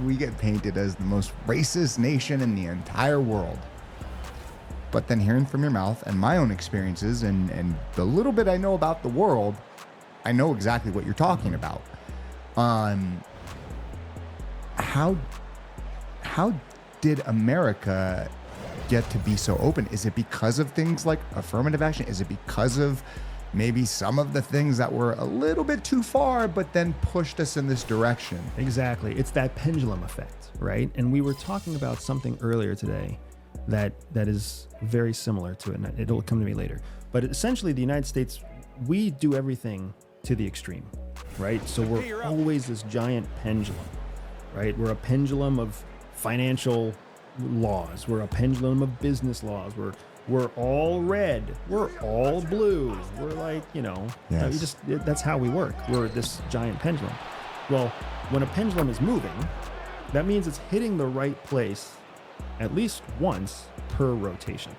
we get painted as the most racist nation in the entire world. But then hearing from your mouth and my own experiences and the little bit I know about the world, I know exactly what you're talking about. How did America get to be so open? Is it because of things like affirmative action? Is it because of maybe some of the things that were a little bit too far, but then pushed us in this direction? Exactly. It's that pendulum effect, right? And we were talking about something earlier today that is very similar to it, and it'll come to me later. But essentially, the United States, we do everything to the extreme, right? So we're always this giant pendulum, right? We're a pendulum of financial laws. We're a pendulum of business laws. We're all red. We're all blue. We're like, Yes. That's how we work. We're this giant pendulum. Well, when a pendulum is moving, that means it's hitting the right place at least once per rotation,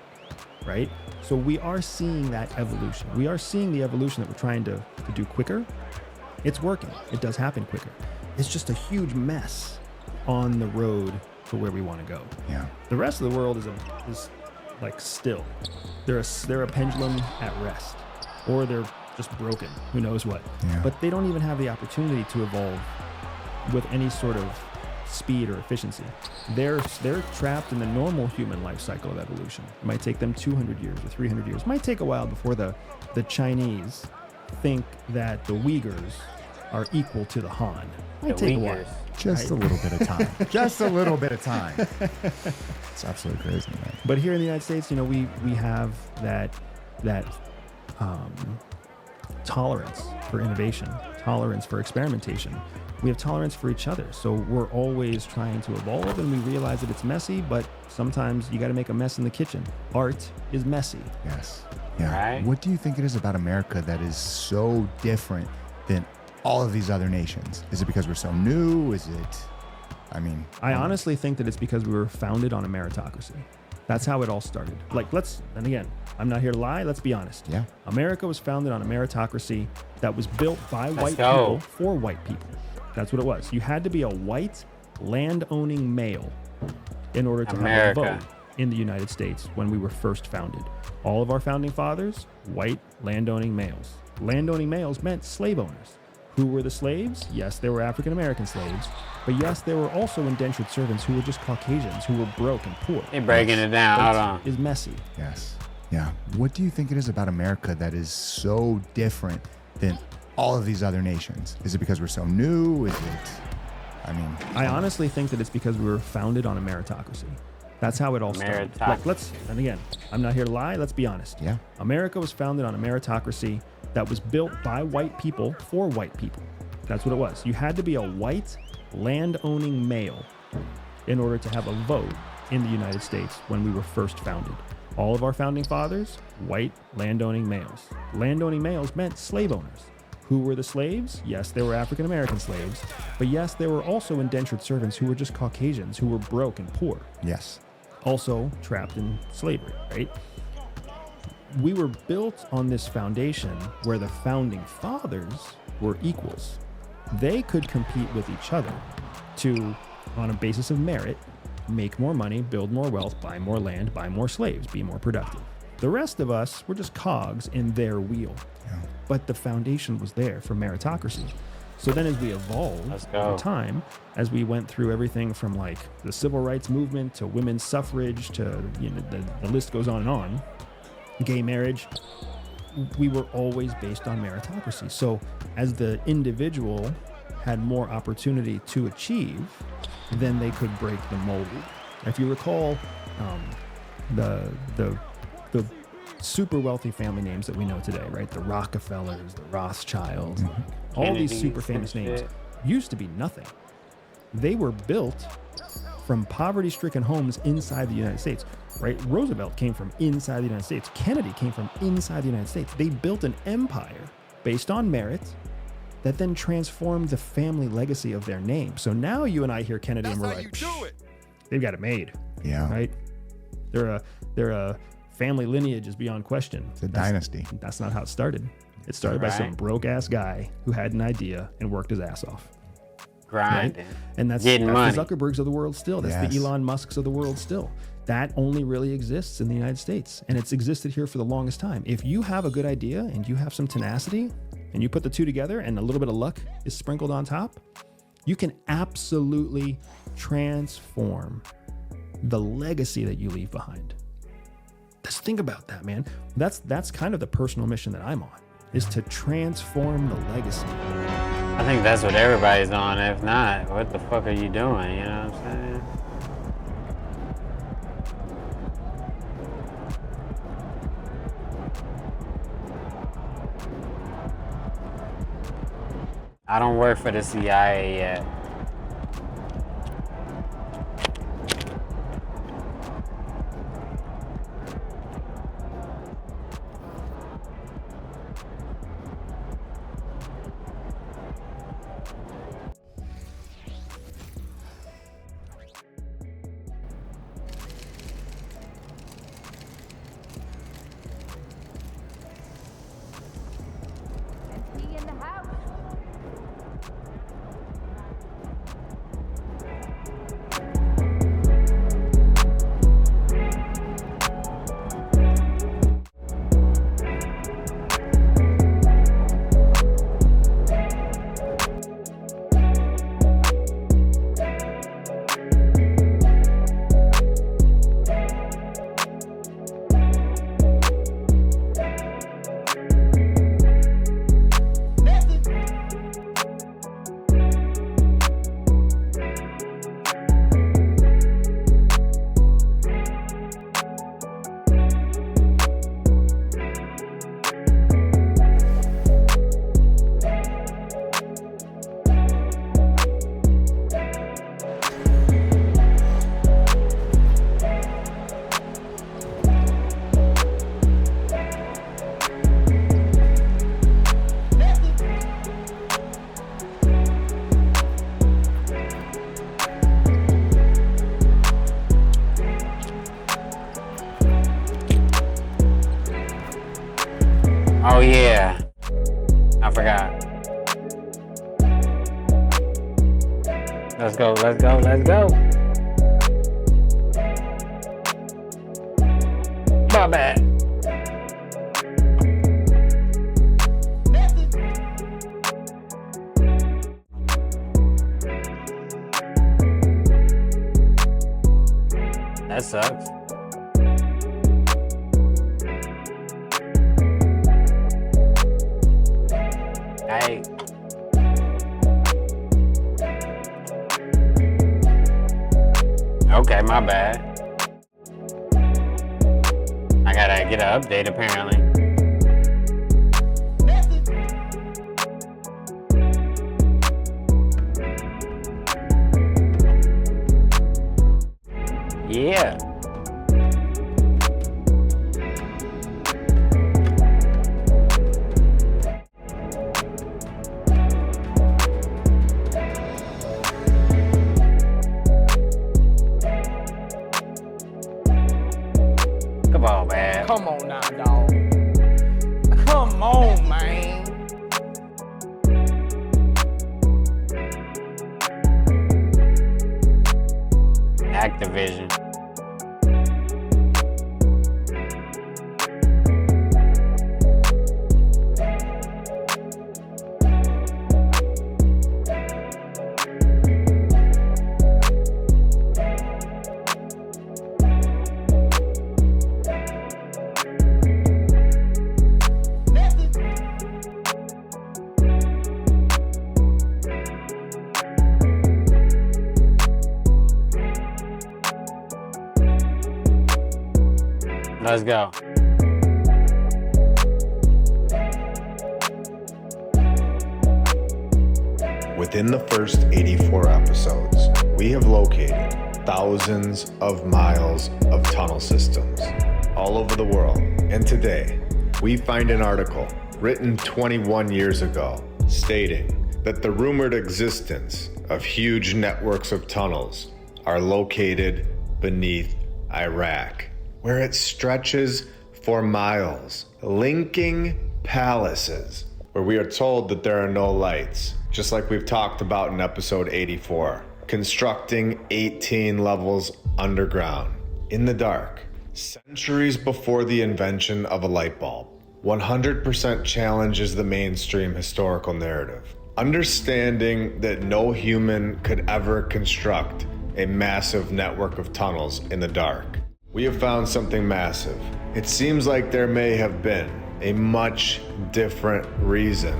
right? So we are seeing that evolution. We are seeing the evolution that we're trying to do quicker. It's working. It does happen quicker. It's just a huge mess on the road to where we want to go. Yeah. The rest of the world is like still. They're a pendulum at rest, or they're just broken. Who knows what? Yeah. But they don't even have the opportunity to evolve with any sort of speed or efficiency. They're trapped in the normal human life cycle of evolution. It might take them 200 years or 300 years. It might take a while before the Chinese think that the Uyghurs are equal to the Han. It might take a while. Just a little bit of time. Just a little bit of time. It's absolutely crazy, man. But here in the United States, we have that tolerance for innovation, tolerance for experimentation. We have tolerance for each other. So we're always trying to evolve, and we realize that it's messy, but sometimes you got to make a mess in the kitchen. Art is messy. Yes. Yeah. Right. What do you think it is about America that is so different than all of these other nations? Is it because we're so new? Is it, I honestly think that it's because we were founded on a meritocracy. That's how it all started. And again, I'm not here to lie, let's be honest. Yeah. America was founded on a meritocracy that was built by white go. people for white people. That's what it was. You had to be a white land-owning male in order to have a vote in the United States when we were first founded. All of our founding fathers, white land-owning males. Land-owning males meant slave owners. Who were the slaves? Yes, they were African-American slaves. But yes, there were also indentured servants who were just Caucasians, who were broke and poor. They're breaking it down. Hold on. Is messy. Yes. Yeah. What do you think it is about America that is so different than all of these other nations? Is it because we're so new? Is it, I honestly think that it's because we were founded on a meritocracy. That's how it all started. And again, I'm not here to lie, let's be honest. Yeah. America was founded on a meritocracy that was built by white people for white people. That's what it was. You had to be a white land-owning male in order to have a vote in the United States when we were first founded. All of our founding fathers, white land-owning males. Land-owning males meant slave owners. Who were the slaves? Yes, they were African-American slaves. But yes, there were also indentured servants who were just Caucasians, who were broke and poor. Yes. Also trapped in slavery, right? We were built on this foundation where the founding fathers were equals. They could compete with each other to, on a basis of merit, make more money, build more wealth, buy more land, buy more slaves, be more productive. The rest of us were just cogs in their wheel. Yeah. But the foundation was there for meritocracy. So then as we evolved over time, as we went through everything from like the civil rights movement to women's suffrage to, the list goes on and on, gay marriage, we were always based on meritocracy. So as the individual had more opportunity to achieve, then they could break the mold. If you recall, the super wealthy family names that we know today, right? The Rockefellers, the Rothschilds, all these super famous names used to be nothing. They were built from poverty-stricken homes inside the United States, right? Roosevelt came from inside the United States. Kennedy came from inside the United States. They built an empire based on merit that then transformed the family legacy of their name. So now you and I hear Kennedy and we're like, they've got it made. Yeah. Right? They're a family lineage is beyond question. It's a dynasty. That's not how it started. It started by some broke-ass guy who had an idea and worked his ass off. Grinding. Right? And that's the Zuckerbergs of the world still. That's the Elon Musks of the world still. That only really exists in the United States. And it's existed here for the longest time. If you have a good idea and you have some tenacity and you put the two together and a little bit of luck is sprinkled on top, you can absolutely transform the legacy that you leave behind. Just think about that, man. That's kind of the personal mission that I'm on, is to transform the legacy. I think that's what everybody's on. If not, what the fuck are you doing? You know what I'm saying? I don't work for the CIA yet. Oh yeah, I forgot. Let's go, let's go, let's go. My bad. That sucks. Hey. Okay, my bad. I gotta get an update apparently. Yeah. Come on, man. Come on now, dog. Come on, man. Activision. Let's go. Within the first 84 episodes, we have located thousands of miles of tunnel systems all over the world. And today, we find an article written 21 years ago stating that the rumored existence of huge networks of tunnels are located beneath Iraq, where it stretches for miles, linking palaces, where we are told that there are no lights, just like we've talked about in episode 84, constructing 18 levels underground, in the dark, centuries before the invention of a light bulb. 100% challenges the mainstream historical narrative. Understanding that no human could ever construct a massive network of tunnels in the dark. We have found something massive. It seems like there may have been a much different reason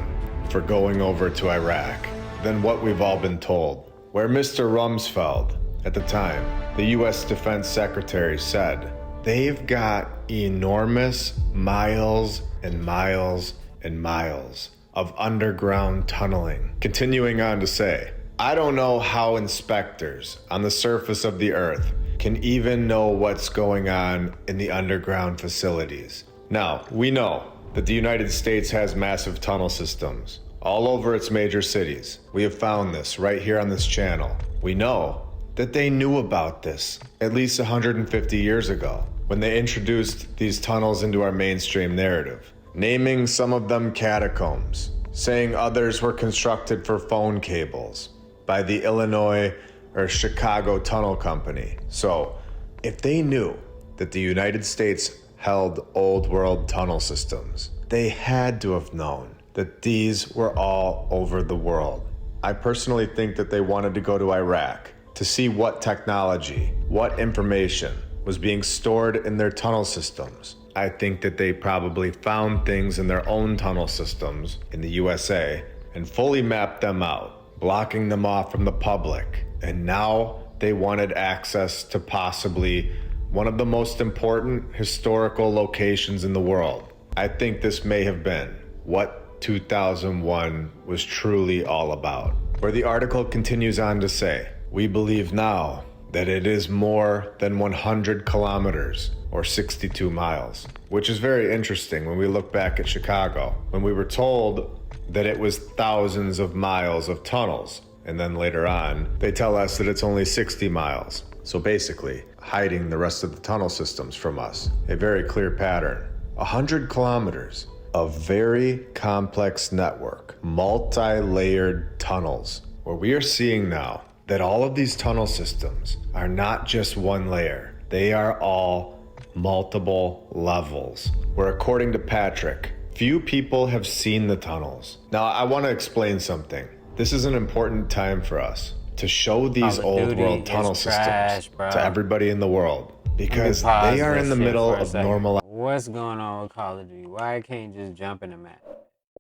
for going over to Iraq than what we've all been told. Where Mr. Rumsfeld, at the time, the US Defense Secretary, said, they've got enormous miles and miles and miles of underground tunneling. Continuing on to say, I don't know how inspectors on the surface of the earth can even know what's going on in the underground facilities. Now, we know that the United States has massive tunnel systems all over its major cities. We have found this right here on this channel. We know that they knew about this at least 150 years ago when they introduced these tunnels into our mainstream narrative, naming some of them catacombs, saying others were constructed for phone cables by the Illinois or Chicago Tunnel Company. So, if they knew that the United States held old world tunnel systems, they had to have known that these were all over the world. I personally think that they wanted to go to Iraq to see what technology, what information was being stored in their tunnel systems. I think that they probably found things in their own tunnel systems in the USA and fully mapped them out, blocking them off from the public. And now they wanted access to possibly one of the most important historical locations in the world. I think this may have been what 2001 was truly all about. Where the article continues on to say, we believe now that it is more than 100 kilometers or 62 miles, which is very interesting when we look back at Chicago, when we were told that it was thousands of miles of tunnels. And then later on, they tell us that it's only 60 miles. So basically, hiding the rest of the tunnel systems from us. A very clear pattern. 100 kilometers of very complex network, multi-layered tunnels, where we are seeing now that all of these tunnel systems are not just one layer. They are all multiple levels, where according to Patrick, few people have seen the tunnels. Now, I want to explain something. This is an important time for us to show these old world tunnel systems to everybody in the world, because they are in the middle of normal. What's going on with Call of Duty? Why I can't just jump in the map?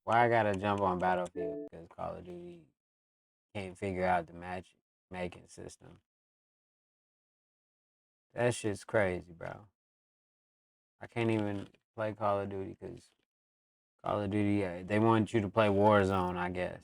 Why I gotta jump on Battlefield? Because Call of Duty can't figure out the matchmaking system. That shit's crazy, bro. I can't even play Call of Duty because Call of Duty, they want you to play Warzone, I guess.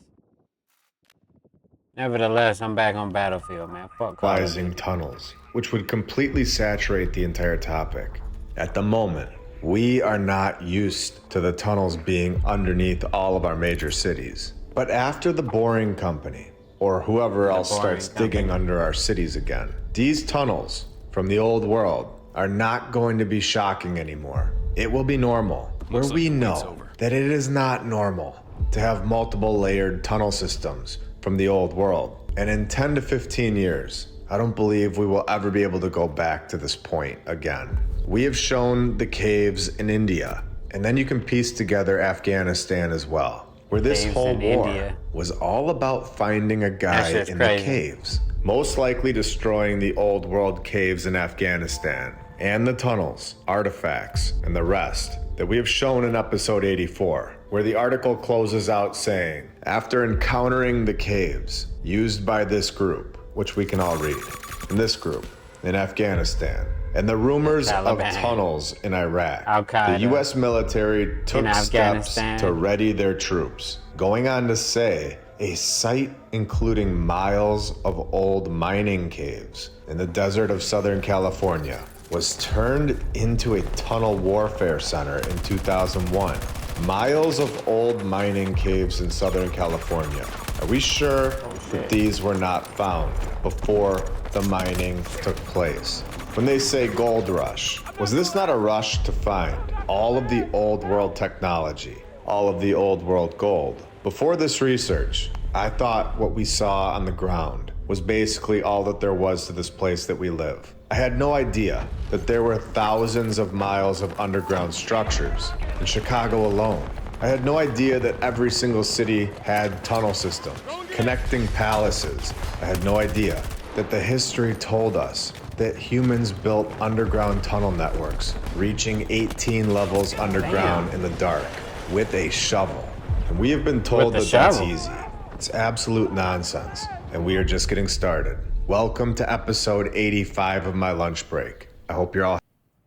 Nevertheless, I'm back on Battlefield, man. Fuck Call of Duty. Tunnels, which would completely saturate the entire topic. At the moment, we are not used to the tunnels being underneath all of our major cities. But after the Boring Company, or whoever else starts digging under our cities again, these tunnels from the old world are not going to be shocking anymore. It will be normal, where we know that it is not normal to have multiple layered tunnel systems from the old world. And in 10 to 15 years, I don't believe we will ever be able to go back to this point again. We have shown the caves in India, and then you can piece together Afghanistan as well, where this whole war was all about finding a guy in the caves, most likely destroying the old world caves in Afghanistan, and the tunnels, artifacts, and the rest that we have shown in episode 84, where the article closes out saying, after encountering the caves used by this group, which we can all read, in this group, in Afghanistan, and the rumors of Taliban. tunnels in Iraq. Al-Qaeda. The U.S. military took In steps Afghanistan. to ready their troops, going on to say a site including miles of old mining caves in the desert of Southern California was turned into a tunnel warfare center in 2001. Miles of old mining caves in Southern California. Are we sure that these were not found before the mining took place? When they say gold rush, was this not a rush to find all of the old world technology, all of the old world gold? Before this research, I thought what we saw on the ground was basically all that there was to this place that we live. I had no idea that there were thousands of miles of underground structures in Chicago alone. I had no idea that every single city had tunnel systems, connecting palaces. I had no idea that the history told us that humans built underground tunnel networks, reaching 18 levels underground in the dark with a shovel. And we have been told that that's easy. It's absolute nonsense, and we are just getting started. Welcome to episode 85 of My Lunch Break. I hope you're all...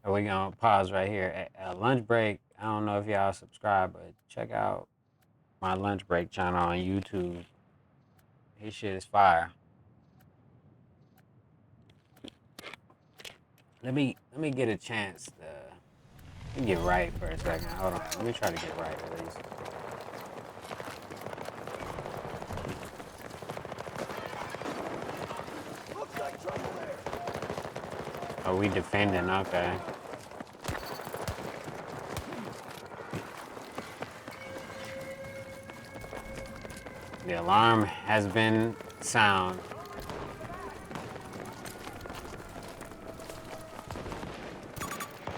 We're going to pause right here. At lunch break, I don't know if y'all subscribe, but check out My Lunch Break channel on YouTube. His shit is fire. Let me get a chance to get right for a second. Hold on. Let me try to get right at least. Oh, we defending, okay. The alarm has been sound.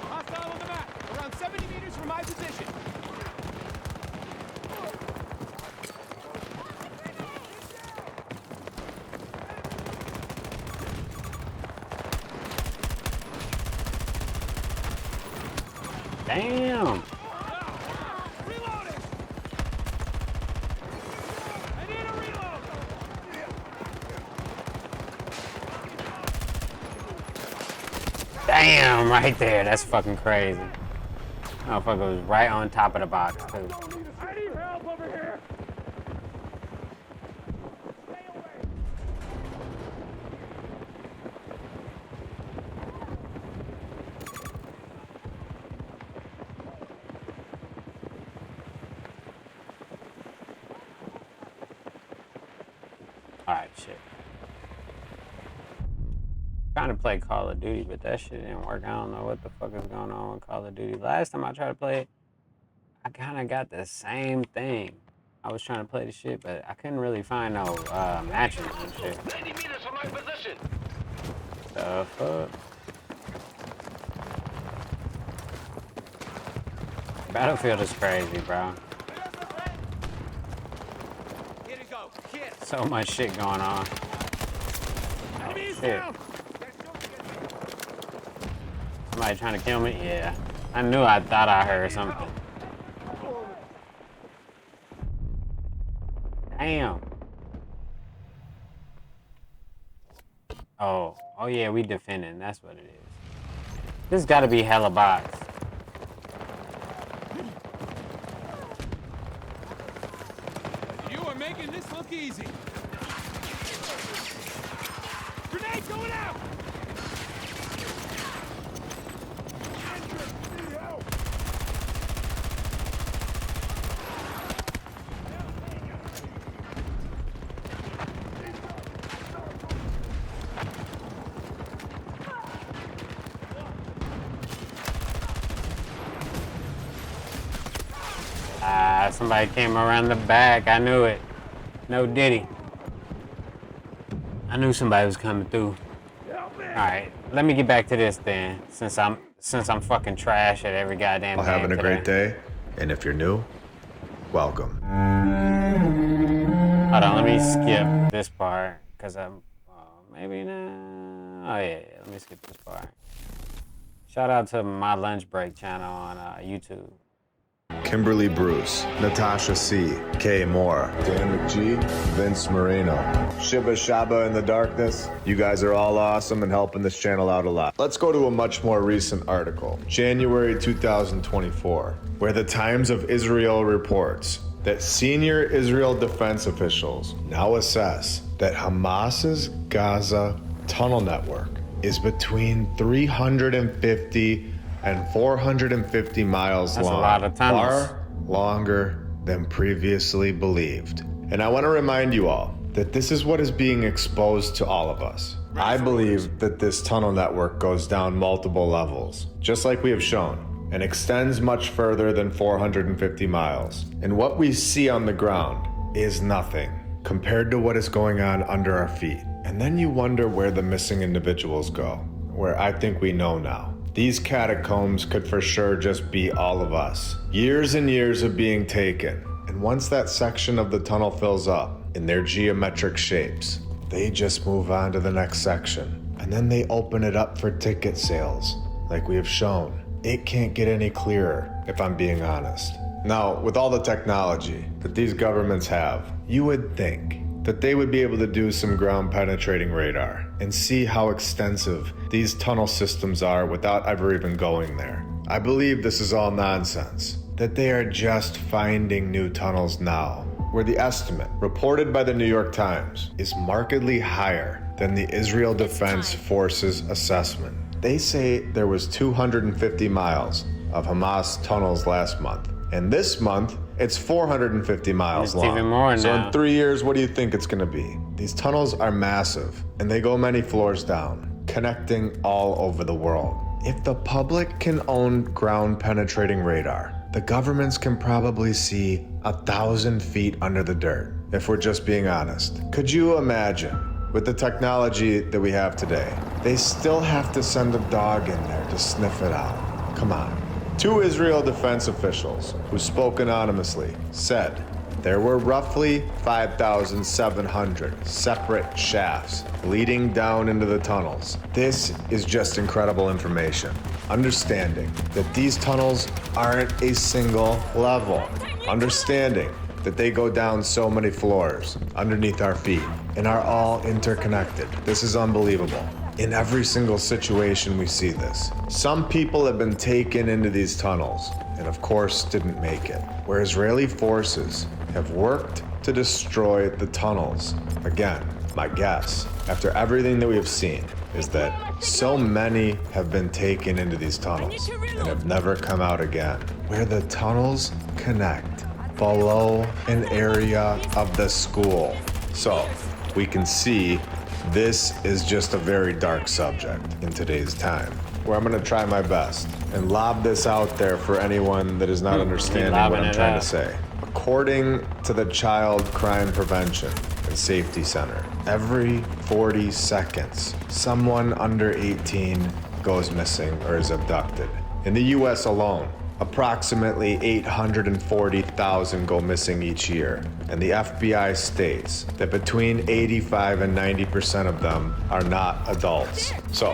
Hostile on the map, around 70 meters from my position. Damn. Damn, right there. That's fucking crazy. Motherfucker was right on top of the box, too. I need help over here. Alright, shit. Trying to play Call of Duty, but that shit didn't work. I don't know what the fuck is going on with Call of Duty. Last time I tried to play it, I kind of got the same thing. I was trying to play the shit, but I couldn't really find no matches and shit. 90 meters from my position. The fuck? Battlefield is crazy, bro. Here to go. Hit. So much shit going on. Enemy is shit. down. Somebody trying to kill me? Yeah. I thought I heard something. Damn. Oh yeah, we defending. That's what it is. This gotta be hella bots. You are making this look easy. Grenade going out. Somebody came around the back. I knew it. No Diddy. I knew somebody was coming through. Alright, let me get back to this then. Since I'm fucking trash at every goddamn Well, game having a today. great day, and if you're new, welcome. Hold on, let me skip this part. Cause I'm maybe not. Oh yeah, let me skip this part. Shout out to My Lunch Break channel on YouTube. Kimberly Bruce, Natasha C., Kay Moore, Dan McGee, Vince Moreno, Shiba Shaba in the Darkness. You guys are all awesome and helping this channel out a lot. Let's go to a much more recent article, January 2024, where the Times of Israel reports that senior Israel defense officials now assess that Hamas's Gaza tunnel network is between 350 and 450 miles That's long, a lot of tunnels. far longer than previously believed. And I want to remind you all that this is what is being exposed to all of us. I believe that this tunnel network goes down multiple levels, just like we have shown, and extends much further than 450 miles. And what we see on the ground is nothing compared to what is going on under our feet. And then you wonder where the missing individuals go, where I think we know now. These catacombs could for sure just be all of us. Years and years of being taken. And once that section of the tunnel fills up in their geometric shapes, they just move on to the next section. And then they open it up for ticket sales, like we have shown. It can't get any clearer, if I'm being honest. Now, with all the technology that these governments have, you would think that they would be able to do some ground penetrating radar and see how extensive these tunnel systems are without ever even going there. I believe this is all nonsense, that they are just finding new tunnels now, where the estimate reported by the New York Times is markedly higher than the Israel Defense Forces assessment. They say there was 250 miles of Hamas tunnels last month, and this month it's 450 miles long. Even more so now. in 3 years, what do you think it's gonna be? These tunnels are massive, and they go many floors down, connecting all over the world. If the public can own ground penetrating radar, the governments can probably see 1,000 feet under the dirt, if we're just being honest. Could you imagine, with the technology that we have today, they still have to send a dog in there to sniff it out? Come on. 2 Israel defense officials who spoke anonymously said there were roughly 5,700 separate shafts leading down into the tunnels. This is just incredible information. Understanding that these tunnels aren't a single level. Understanding that they go down so many floors underneath our feet and are all interconnected. This is unbelievable. In every single situation we see this. Some people have been taken into these tunnels and of course didn't make it, where Israeli forces have worked to destroy the tunnels. Again, my guess, after everything that we have seen, is that so many have been taken into these tunnels and have never come out again, where the tunnels connect below an area of the school. So we can see this is just a very dark subject in today's time, where I'm gonna try my best and lob this out there for anyone that is not understanding what I'm trying to say. According to the Child Crime Prevention and Safety Center, every 40 seconds, someone under 18 goes missing or is abducted. In the US alone, approximately 840,000 go missing each year, and the FBI states that between 85 and 90% of them are not adults. So,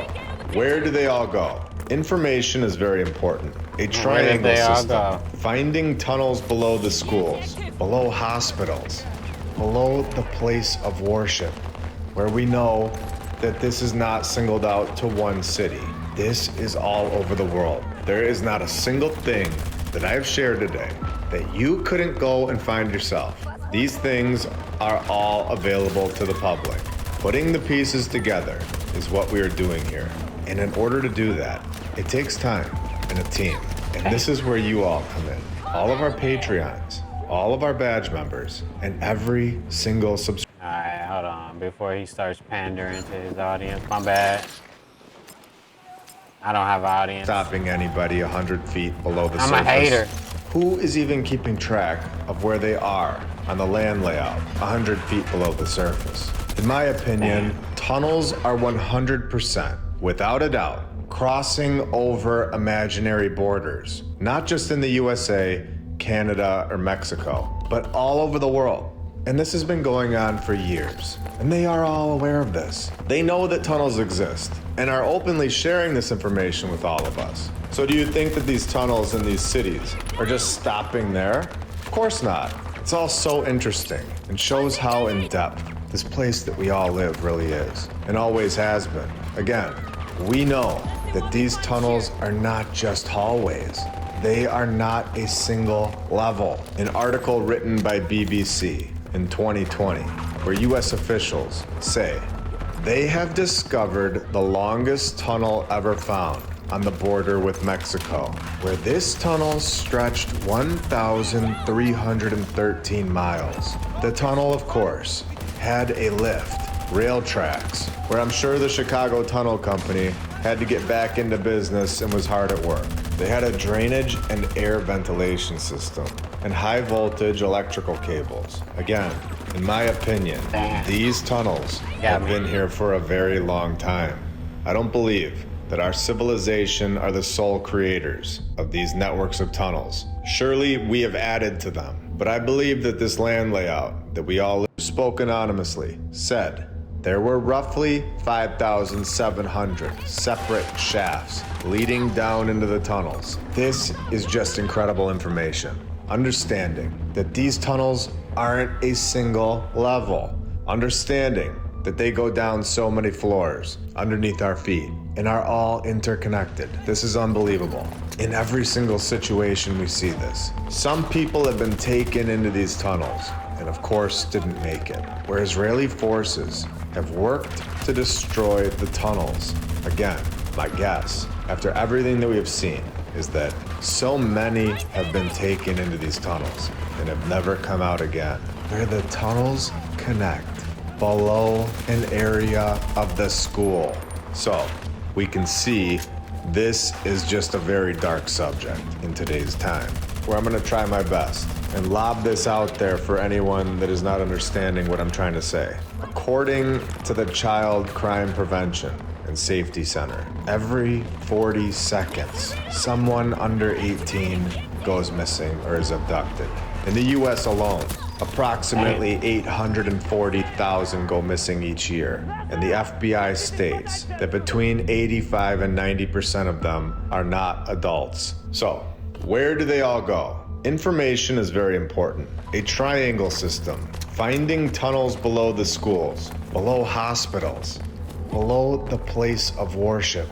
where do they all go? Information is very important. A triangle system, finding tunnels below the schools, below hospitals, below the place of worship, where we know that this is not singled out to one city. This is all over the world. There is not a single thing that I have shared today that you couldn't go and find yourself. These things are all available to the public. Putting the pieces together is what we are doing here. And in order to do that, it takes time and a team. And this is where you all come in. All of our Patreons, all of our badge members, and every single subscriber. All right, hold on. Before he starts pandering to his audience, my bad. I don't have an audience. Stopping anybody 100 feet below the surface. I'm a hater. Who is even keeping track of where they are on the land layout 100 feet below the surface? In my opinion, tunnels are 100%, without a doubt, crossing over imaginary borders, not just in the USA, Canada, or Mexico, but all over the world. And this has been going on for years, and they are all aware of this. They know that tunnels exist and are openly sharing this information with all of us. So do you think that these tunnels in these cities are just stopping there? Of course not. It's all so interesting and shows how in depth this place that we all live really is and always has been. Again, we know that these tunnels are not just hallways. They are not a single level. An article written by BBC in 2020 where US officials say they have discovered the longest tunnel ever found on the border with Mexico, where this tunnel stretched 1,313 miles. The tunnel, of course, had a lift, rail tracks, where I'm sure the Chicago Tunnel Company had to get back into business and was hard at work. They had a drainage and air ventilation system and high voltage electrical cables. Again, in my opinion, these tunnels have been here for a very long time. I don't believe that our civilization are the sole creators of these networks of tunnels. Surely we have added to them, but I believe that this land layout that we all spoke anonymously said there were roughly 5,700 separate shafts leading down into the tunnels. This is just incredible information. Understanding that these tunnels aren't a single level. Understanding that they go down so many floors underneath our feet and are all interconnected. This is unbelievable. In every single situation we see this. Some people have been taken into these tunnels and of course didn't make it, where Israeli forces have worked to destroy the tunnels. Again, my guess, after everything that we have seen, is that so many have been taken into these tunnels and have never come out again, where the tunnels connect below an area of the school. So we can see this is just a very dark subject in today's time, where I'm gonna try my best and lob this out there for anyone that is not understanding what I'm trying to say. According to the Child Crime Prevention and Safety Center, every 40 seconds, someone under 18 goes missing or is abducted. In the US alone, approximately 840,000 go missing each year, and the FBI states that between 85 and 90% of them are not adults. So, where do they all go? Information is very important. A triangle system, finding tunnels below the schools, below hospitals, below the place of worship,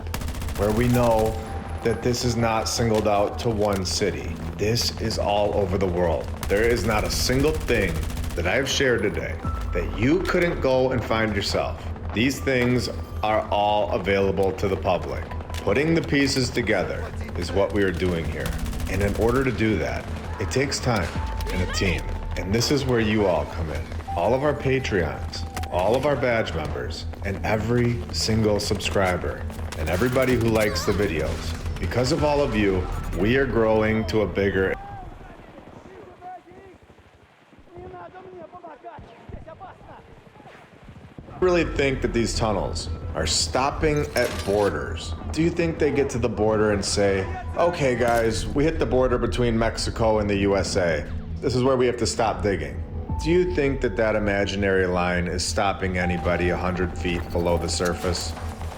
where we know that this is not singled out to one city. This is all over the world. There is not a single thing that I have shared today that you couldn't go and find yourself. These things are all available to the public. Putting the pieces together is what we are doing here. And in order to do that, it takes time and a team. And this is where you all come in. All of our Patreons, all of our badge members, and every single subscriber, and everybody who likes the videos. Because of all of you, we are growing to a bigger... I really think that these tunnels are stopping at borders. Do you think they get to the border and say, okay guys, we hit the border between Mexico and the USA. This is where we have to stop digging. Do you think that that imaginary line is stopping anybody 100 feet below the surface?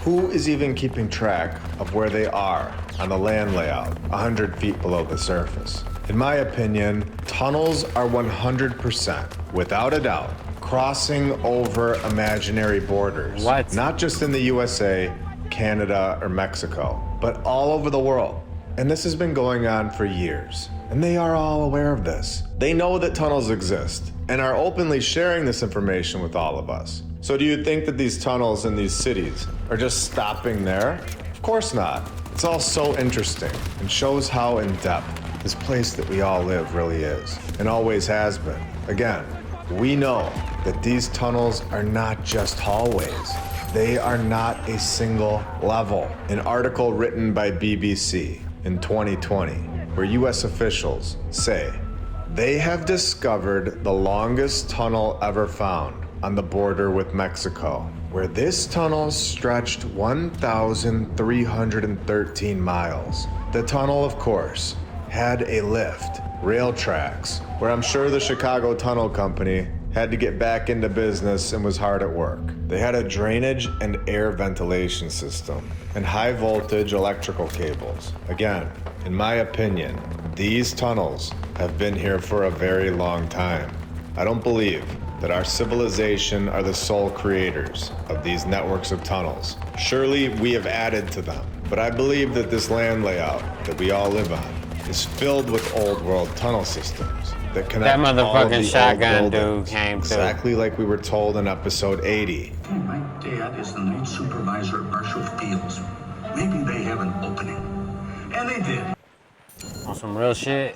Who is even keeping track of where they are on the land layout 100 feet below the surface? In my opinion, tunnels are 100%, without a doubt, crossing over imaginary borders. What? Not just in the USA, Canada, or Mexico, but all over the world. And this has been going on for years. And they are all aware of this. They know that tunnels exist and are openly sharing this information with all of us. So do you think that these tunnels in these cities are just stopping there? Of course not. It's all so interesting and shows how in depth this place that we all live really is and always has been. Again, we know that these tunnels are not just hallways. They are not a single level. An article written by BBC in 2020, where US officials say they have discovered the longest tunnel ever found on the border with Mexico, where this tunnel stretched 1,313 miles. The tunnel, of course, had a lift, rail tracks, where I'm sure the Chicago Tunnel Company had to get back into business and was hard at work. They had a drainage and air ventilation system and high voltage electrical cables. Again, in my opinion, these tunnels have been here for a very long time. I don't believe that our civilization are the sole creators of these networks of tunnels. Surely we have added to them, but I believe that this land layout that we all live on is filled with old world tunnel systems that connect That all of the motherfucking old shotgun dude buildings, came through. exactly like we were told in episode 80. My dad is the night supervisor at Marshall Fields. Maybe they have an opening. And they did. On some real shit,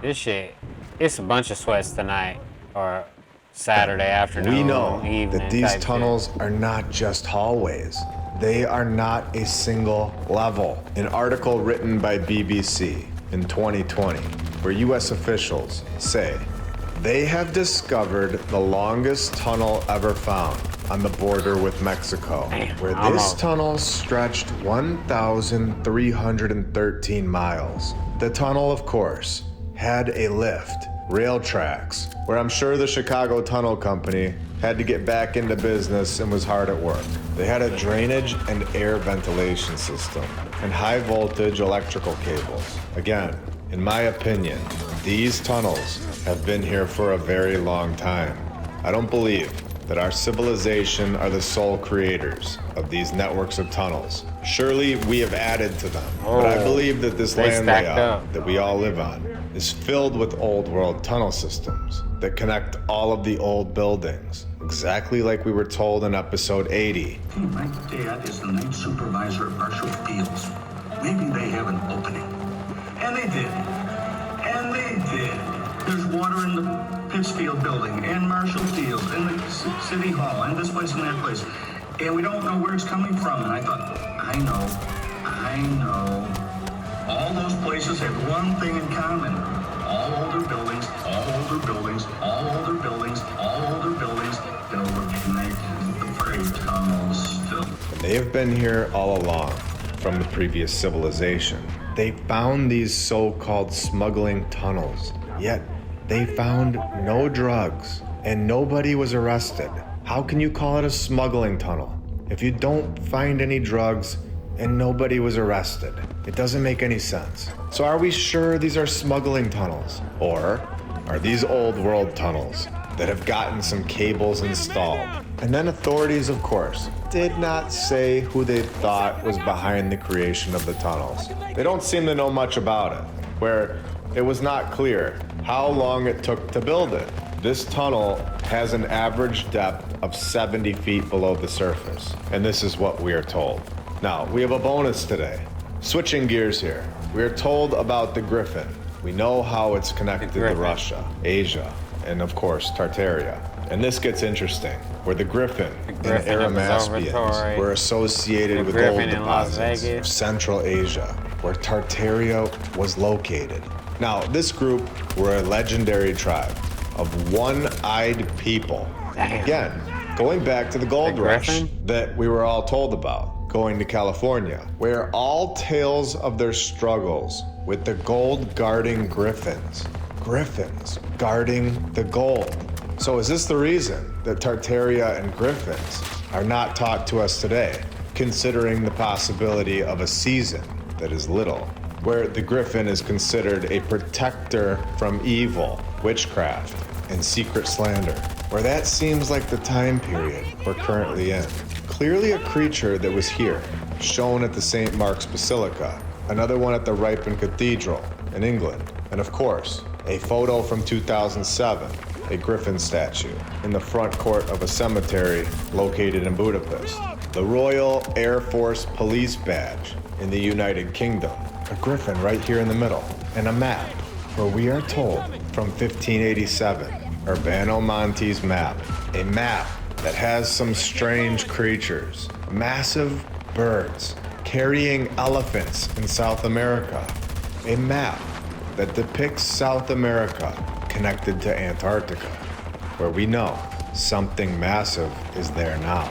this shit, it's a bunch of sweats tonight, or Saturday afternoon, We know evening that these type tunnels are not just hallways. They are not a single level. An article written by BBC in 2020, where US officials say they have discovered the longest tunnel ever found on the border with Mexico, where this almost. tunnel stretched 1,313 miles. The tunnel, of course, had a lift, rail tracks, where I'm sure the Chicago Tunnel Company had to get back into business and was hard at work. They had a drainage and air ventilation system and high voltage electrical cables. Again, in my opinion, these tunnels have been here for a very long time. I don't believe that our civilization are the sole creators of these networks of tunnels. Surely we have added to them, but I believe that this They land stacked layout up. that we all live on is filled with old world tunnel systems that connect all of the old buildings, exactly like we were told in episode 80. My dad is the night supervisor at Marshall Fields. Maybe they have an opening. And they did. And they did. There's water in the Pittsfield building, and Marshall Field, and the City Hall, and this place and that place. And we don't know where it's coming from. And I thought, I know. All those places have one thing in common. All older buildings, all older buildings, all older buildings, all older buildings that overconnect the freight tunnels still. They have been here all along from the previous civilization. They found these so-called smuggling tunnels, yet they found no drugs and nobody was arrested. How can you call it a smuggling tunnel if you don't find any drugs and nobody was arrested? It doesn't make any sense. So are we sure these are smuggling tunnels? Or are these old world tunnels that have gotten some cables installed? And then authorities, of course, did not say who they thought was behind the creation of the tunnels. They don't seem to know much about it, where it was not clear how long it took to build it. This tunnel has an average depth of 70 feet below the surface, and this is what we are told. Now, we have a bonus today. Switching gears here, we are told about the Griffin. We know how it's connected to Russia, Asia, and of course, Tartaria. And this gets interesting, where the Griffin and Arimaspians were associated with gold deposits of Central Asia, where Tartaria was located. Now, this group were a legendary tribe of one-eyed people. Again, going back to the gold rush that we were all told about, going to California, where all tales of their struggles with the gold guarding griffins guarding the gold. So is this the reason that Tartaria and griffins are not taught to us today, considering the possibility of a season that is little, where the griffin is considered a protector from evil, witchcraft, and secret slander, where that seems like the time period we're currently in. Clearly a creature that was here, shown at the St. Mark's Basilica, another one at the Ripon Cathedral in England, and of course, a photo from 2007, a griffin statue in the front court of a cemetery located in Budapest, the Royal Air Force Police Badge in the United Kingdom, a griffin right here in the middle, and a map where we are told from 1587, Urbano Monti's map, a map that has some strange creatures, massive birds carrying elephants in South America, a map that depicts South America connected to Antarctica, where we know something massive is there now.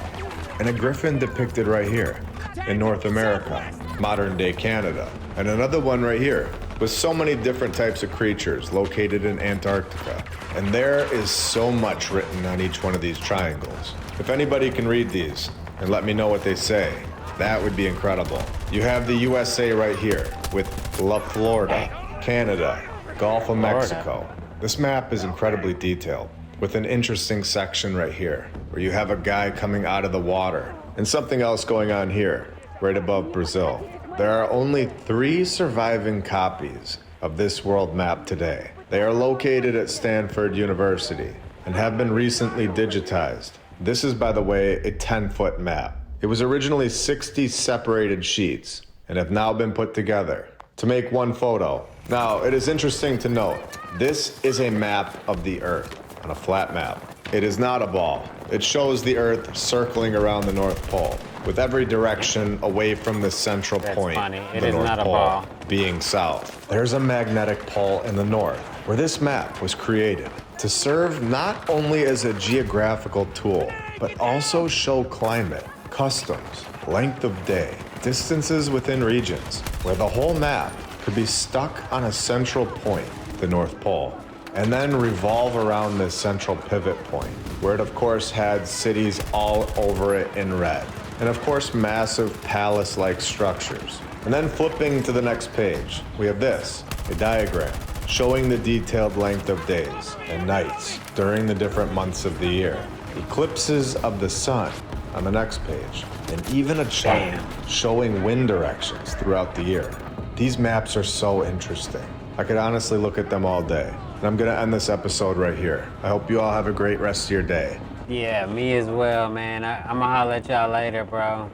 And a griffin depicted right here in North America, modern day Canada. And another one right here, with so many different types of creatures located in Antarctica. And there is so much written on each one of these triangles. If anybody can read these and let me know what they say, that would be incredible. You have the USA right here with La Florida, Canada, Gulf of Mexico. This map is incredibly detailed, with an interesting section right here, where you have a guy coming out of the water, and something else going on here, right above Brazil. There are only 3 surviving copies of this world map today. They are located at Stanford University and have been recently digitized. This is, by the way, a 10-foot map. It was originally 60 separated sheets and have now been put together to make one photo. Now, it is interesting to note, this is a map of the Earth on a flat map. It is not a ball. It shows the Earth circling around the North Pole, with every direction away from the central point, the North Pole, being south. There's a magnetic pole in the north, where this map was created to serve not only as a geographical tool, but also show climate, customs, length of day, distances within regions, where the whole map could be stuck on a central point, the North Pole, and then revolve around this central pivot point, where it of course had cities all over it in red, and of course massive palace-like structures. And then flipping to the next page, we have this, a diagram showing the detailed length of days and nights during the different months of the year, eclipses of the sun on the next page, and even a chart showing wind directions throughout the year. These maps are so interesting. I could honestly look at them all day. And I'm gonna end this episode right here. I hope you all have a great rest of your day. Yeah, me as well, man. I'ma holler at y'all later, bro.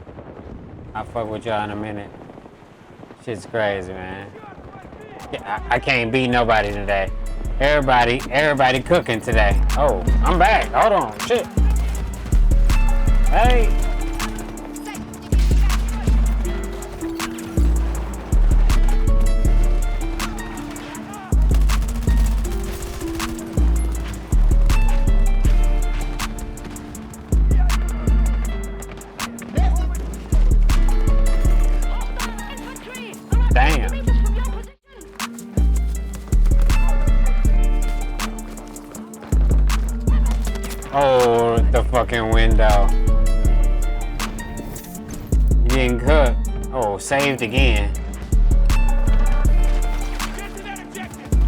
I'll fuck with y'all in a minute. Shit's crazy, man. I can't beat nobody today. Everybody cooking today. Oh, I'm back. Hold on, shit. Hey. Damn. Oh, the fucking window. You didn't cook. Oh, saved again.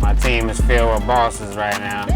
My team is filled with bosses right now.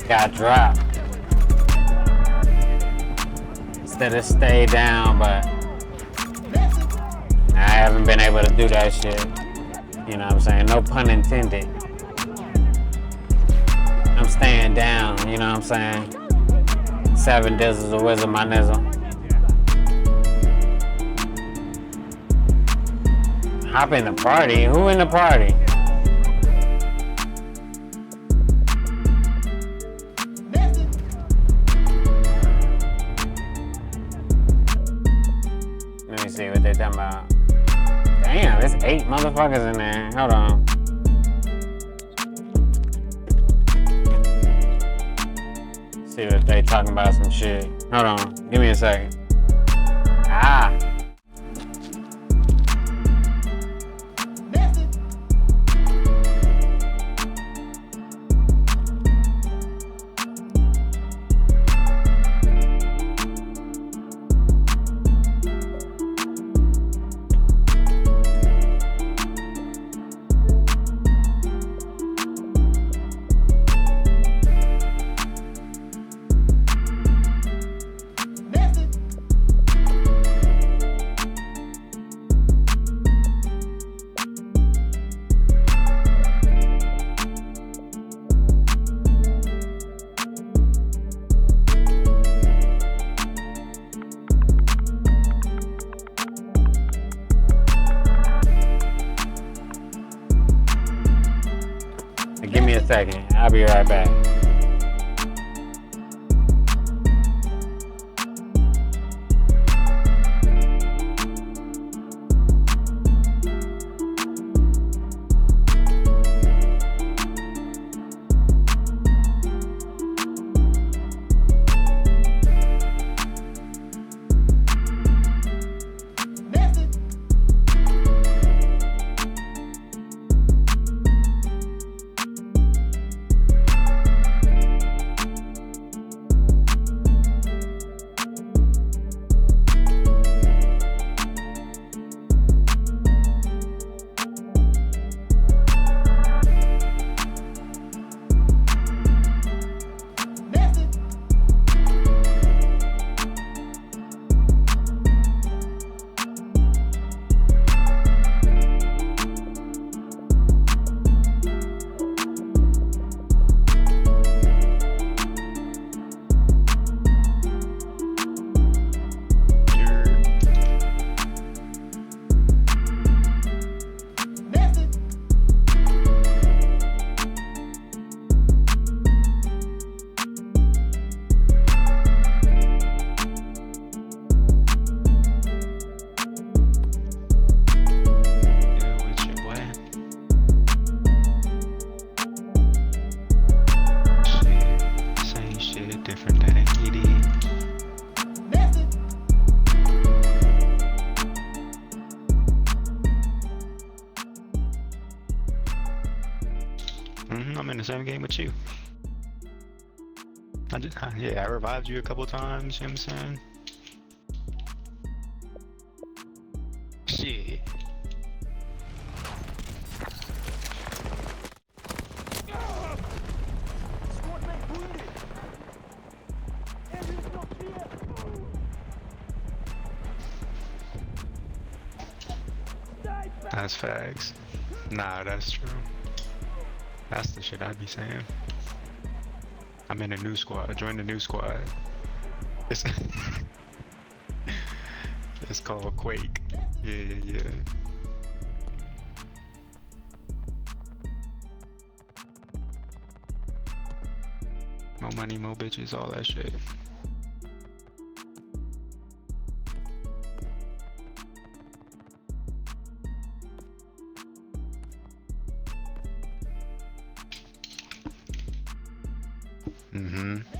Got dropped. Instead of stay down, but I haven't been able to do that shit. You know what I'm saying? No pun intended. I'm staying down, you know what I'm saying? 7 dizzles a wizard, my nizzle. Hop in the party? Who in the party? Let me see what they talking about. Damn, there's 8 motherfuckers in there. Hold on. See if they talking about some shit. Hold on. Give me a second. Ah. a second. I'll be right back. I'm in the same game with you. Yeah, I revived you a couple times, you know what I'm saying? Shit. That's facts. Nah, that's true. That's the shit I'd be saying. I'm in a new squad. Join the new squad. It's, it's called Quake. Yeah. More money, more bitches, all that shit.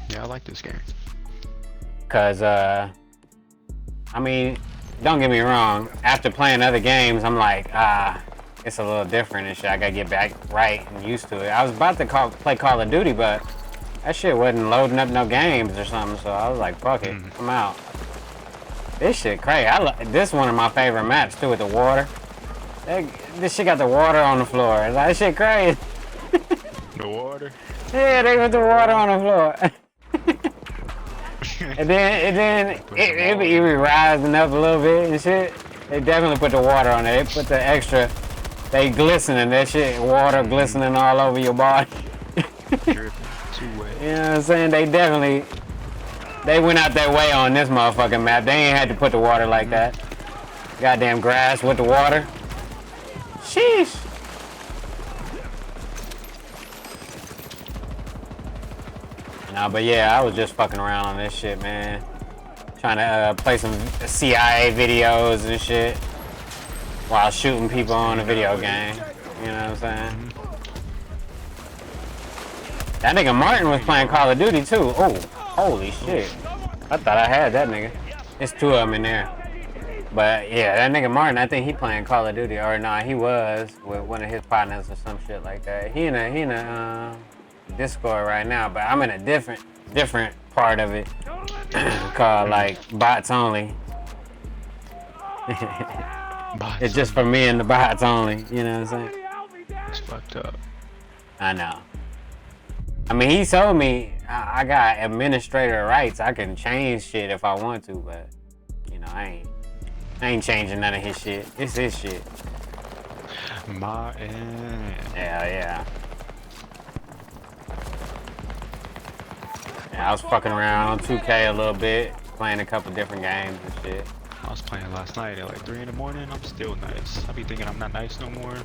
Yeah, I like this game. Cause I mean, don't get me wrong, after playing other games, I'm like, it's a little different and shit. I gotta get back right and used to it. I was about to play Call of Duty, but that shit wasn't loading up no games or something, so I was like, fuck it, I'm out. This shit crazy. This is one of my favorite maps too, with the water. This shit got the water on the floor. That shit crazy. The water? Yeah, they put the water on the floor. and then it be rising up a little bit and shit. They definitely put the water on it. They put the extra, they glistening, that shit, water glistening all over your body. You know what I'm saying? They went out their way on this motherfucking map. They ain't had to put the water like that. Goddamn grass with the water. Sheesh. Nah, but yeah, I was just fucking around on this shit, man. Trying to play some CIA videos and shit while shooting people on a video game. You know what I'm saying? That nigga Martin was playing Call of Duty too. Oh, holy shit. I thought I had that nigga. It's two of them in there. But yeah, that nigga Martin, I think he playing Call of Duty. Or nah, he was with one of his partners or some shit like that. He in a Discord right now, but I'm in a different part of it called like bots only. It's just for me and the bots only, you know what I'm saying? It's fucked up. I know. I mean, he told me I got administrator rights. I can change shit if I want to, but you know, I ain't changing none of his shit. It's his shit. Martin. Yeah. I was fucking around on 2K a little bit, playing a couple different games and shit. was playing last night at like 3 in the morning. I'm still nice. I be thinking I'm not nice no more.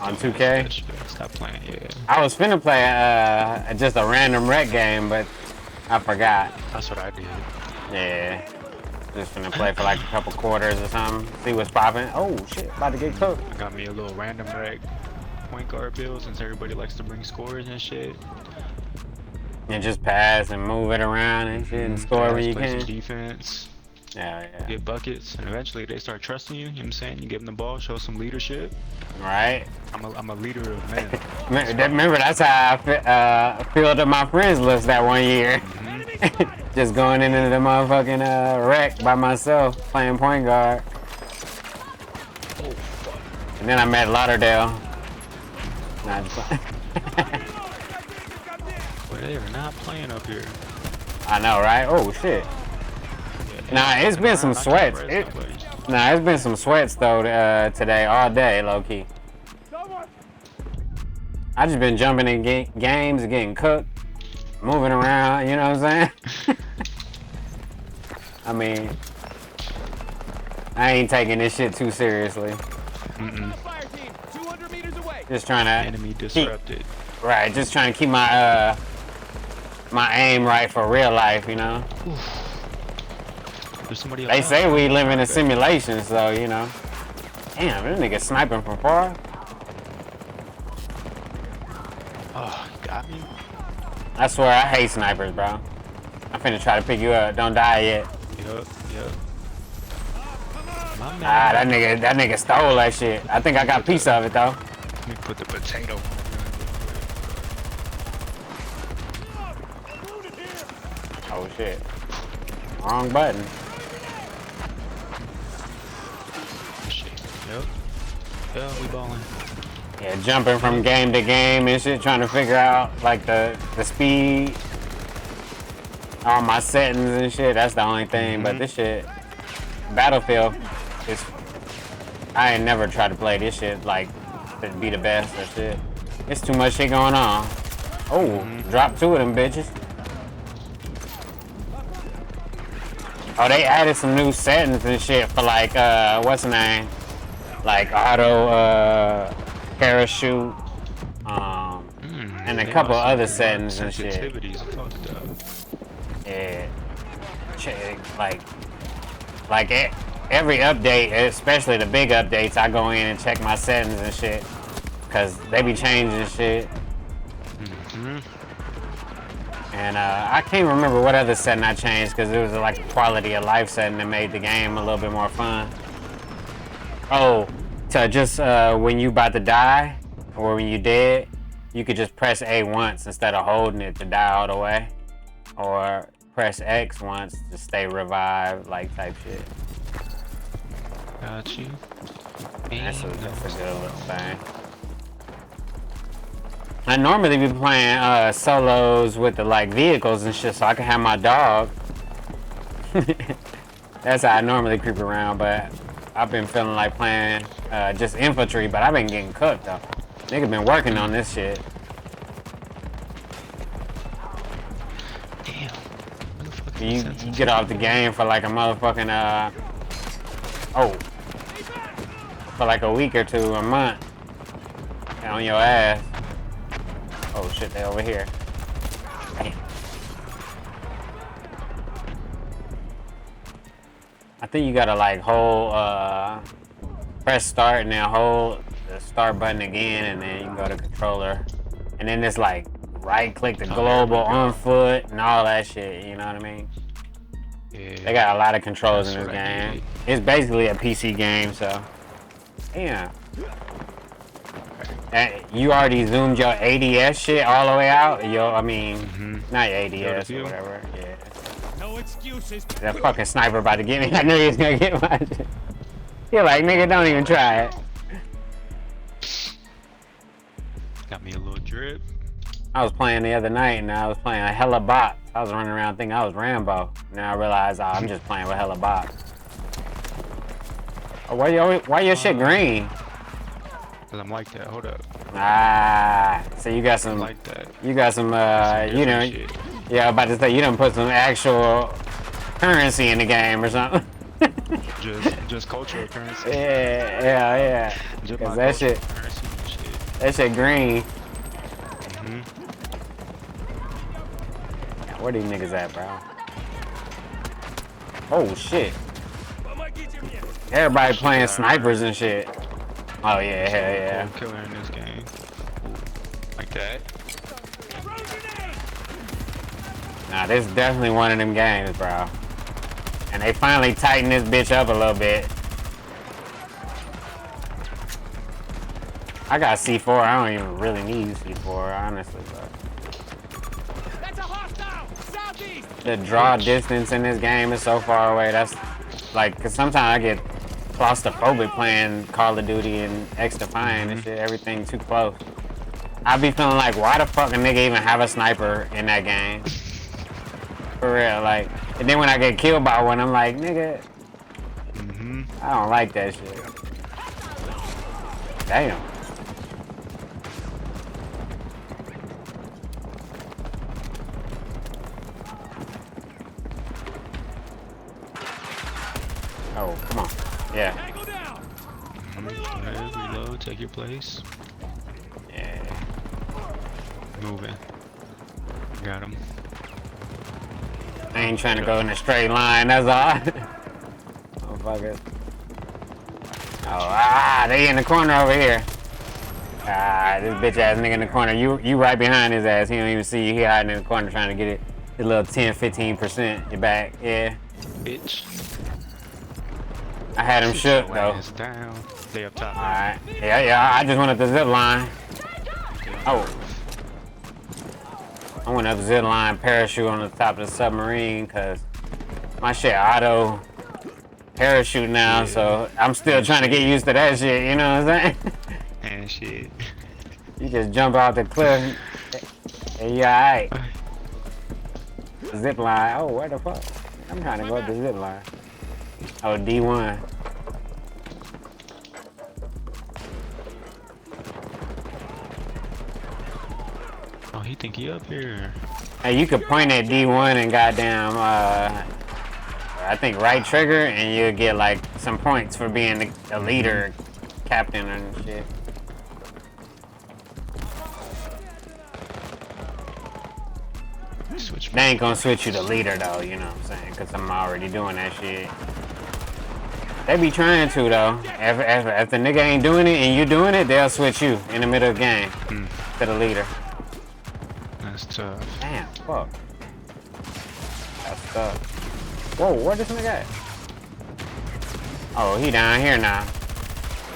On 2K? Stop playing, yeah. I was finna play just a random rec game, but I forgot. That's what I did. Yeah. Just finna play for like a couple quarters or something. See what's popping. Oh shit, about to get cooked. I got me a little random rec point guard build since everybody likes to bring scores and shit. And just pass and move it around and shit and score where you play can. some defense. Yeah. Get buckets, and eventually they start trusting you. You know what I'm saying? You give them the ball, show some leadership. Right. I'm a leader of men. Remember, that's how I filled up my friends list that one year. Just going into the motherfucking rec by myself, playing point guard. And then I met Lauderdale. Nah, just Boy, they are not playing up here. I know, right? Oh shit. Nah, it's been some sweats. Nah, it's been some sweats though today, all day, low key. I just been jumping in games, getting cooked, moving around. You know what I'm saying? I mean, I ain't taking this shit too seriously. Just trying to enemy disrupted. Right, just trying to keep my my aim right for real life, you know. There's somebody they say we live in a simulation, so you know. Damn, this nigga sniping from far. Oh, got me. I swear I hate snipers, bro. I'm finna try to pick you up. Don't die yet. Yup. Ah, that nigga stole that shit. I think I got a piece of it though. Let me put the potato. Oh shit. Wrong button. Shit. Yep. Yeah, we balling. Yeah, jumping from game to game and shit, trying to figure out like the speed, all my settings and shit. That's the only thing. But this shit, Battlefield, is I ain't never tried to play this shit like to be the best or shit. It's too much shit going on. Oh, drop 2 of them bitches. Oh, they added some new settings and shit for like what's the name? Like auto parachute, and a couple other settings and shit. Yeah, like every update, especially the big updates, I go in and check my settings and shit, cause they be changing shit. And I can't remember what other setting I changed, cause it was like a quality of life setting that made the game a little bit more fun. Oh, to just when you about to die, or when you dead, you could just press A once instead of holding it to die all the way, or press X once to stay revived, like type shit. Got you. That's a good little thing. I normally be playing solos with the like vehicles and shit, so I can have my dog. That's how I normally creep around, but I've been feeling like playing just infantry, but I've been getting cooked though. Nigga been working on this shit. Damn. You get off the game for like a motherfucking for like a week or 2, a month, on your ass. Oh shit, they over here. Damn. I think you gotta like hold, press start and then hold the start button again, and then you can go to controller. And then it's like right click the global on foot and all that shit, you know what I mean? Yeah. They got a lot of controls in this game. It's basically a PC game, so. Yeah. You already zoomed your ADS shit all the way out? Not your ADS or whatever. Yeah. No excuses. That fucking sniper about to get me. I knew he was gonna get my shit. You're like, nigga, don't even try it. Got me a little drip. I was playing the other night and I was playing a hella bot. I was running around thinking I was Rambo. Now I realized I'm just playing with hella bots. Oh, why your shit green? Cause I'm like that. Hold up. Ah, so you got some. I'm like that. You got some. You know. Shit. Yeah, I'm about to say you done put some actual currency in the game or something. Just Just cultural currency. Yeah. Just Cause my that cultural shit, currency and shit. that shit green. Mhm. Where these niggas at, bro? Oh shit. Everybody playing snipers and shit. Oh yeah, hell yeah. Cold killer in this game. Like that. Nah, this is definitely one of them games, bro. And they finally tightened this bitch up a little bit. I got C4. I don't even really need C4, honestly, but the draw distance in this game is so far away. That's like, cause sometimes I get claustrophobic playing Call of Duty and X-Defiant and shit. Everything too close. I be feeling like, why the fuck a nigga even have a sniper in that game? For real, like. And then when I get killed by one, I'm like, nigga, I don't like that shit. Damn. Oh, come on. Yeah. Reload, take your place. Yeah. Moving. Got him. I ain't trying to go in a straight line, that's all. Oh, fuck it. Oh, they in the corner over here. This bitch ass nigga in the corner. You right behind his ass. He don't even see you. He hiding in the corner trying to get it. His little 10-15%. Your back, yeah. Bitch. I had him shook though. Down. They up top. Alright. Yeah. I just went up the zip line. Oh. I went up zip line, parachute on the top of the submarine, cause my shit auto parachute now, so I'm still trying to get used to that shit, you know what I'm saying? And shit. You just jump off the cliff and you alright. Zip line. Oh, where the fuck? I'm trying to go up the zip line. Oh, D1. Oh, he think he up here. Hey, you could point at D1 and goddamn, I think right trigger, and you'll get like some points for being a leader, captain, and shit. They ain't gonna switch you to leader though, you know what I'm saying? Cause I'm already doing that shit. They be trying to though. If the nigga ain't doing it and you doing it, they'll switch you in the middle of the game to the leader. That's tough. Damn, fuck. That's tough. Whoa, where this nigga at? Oh, he down here now.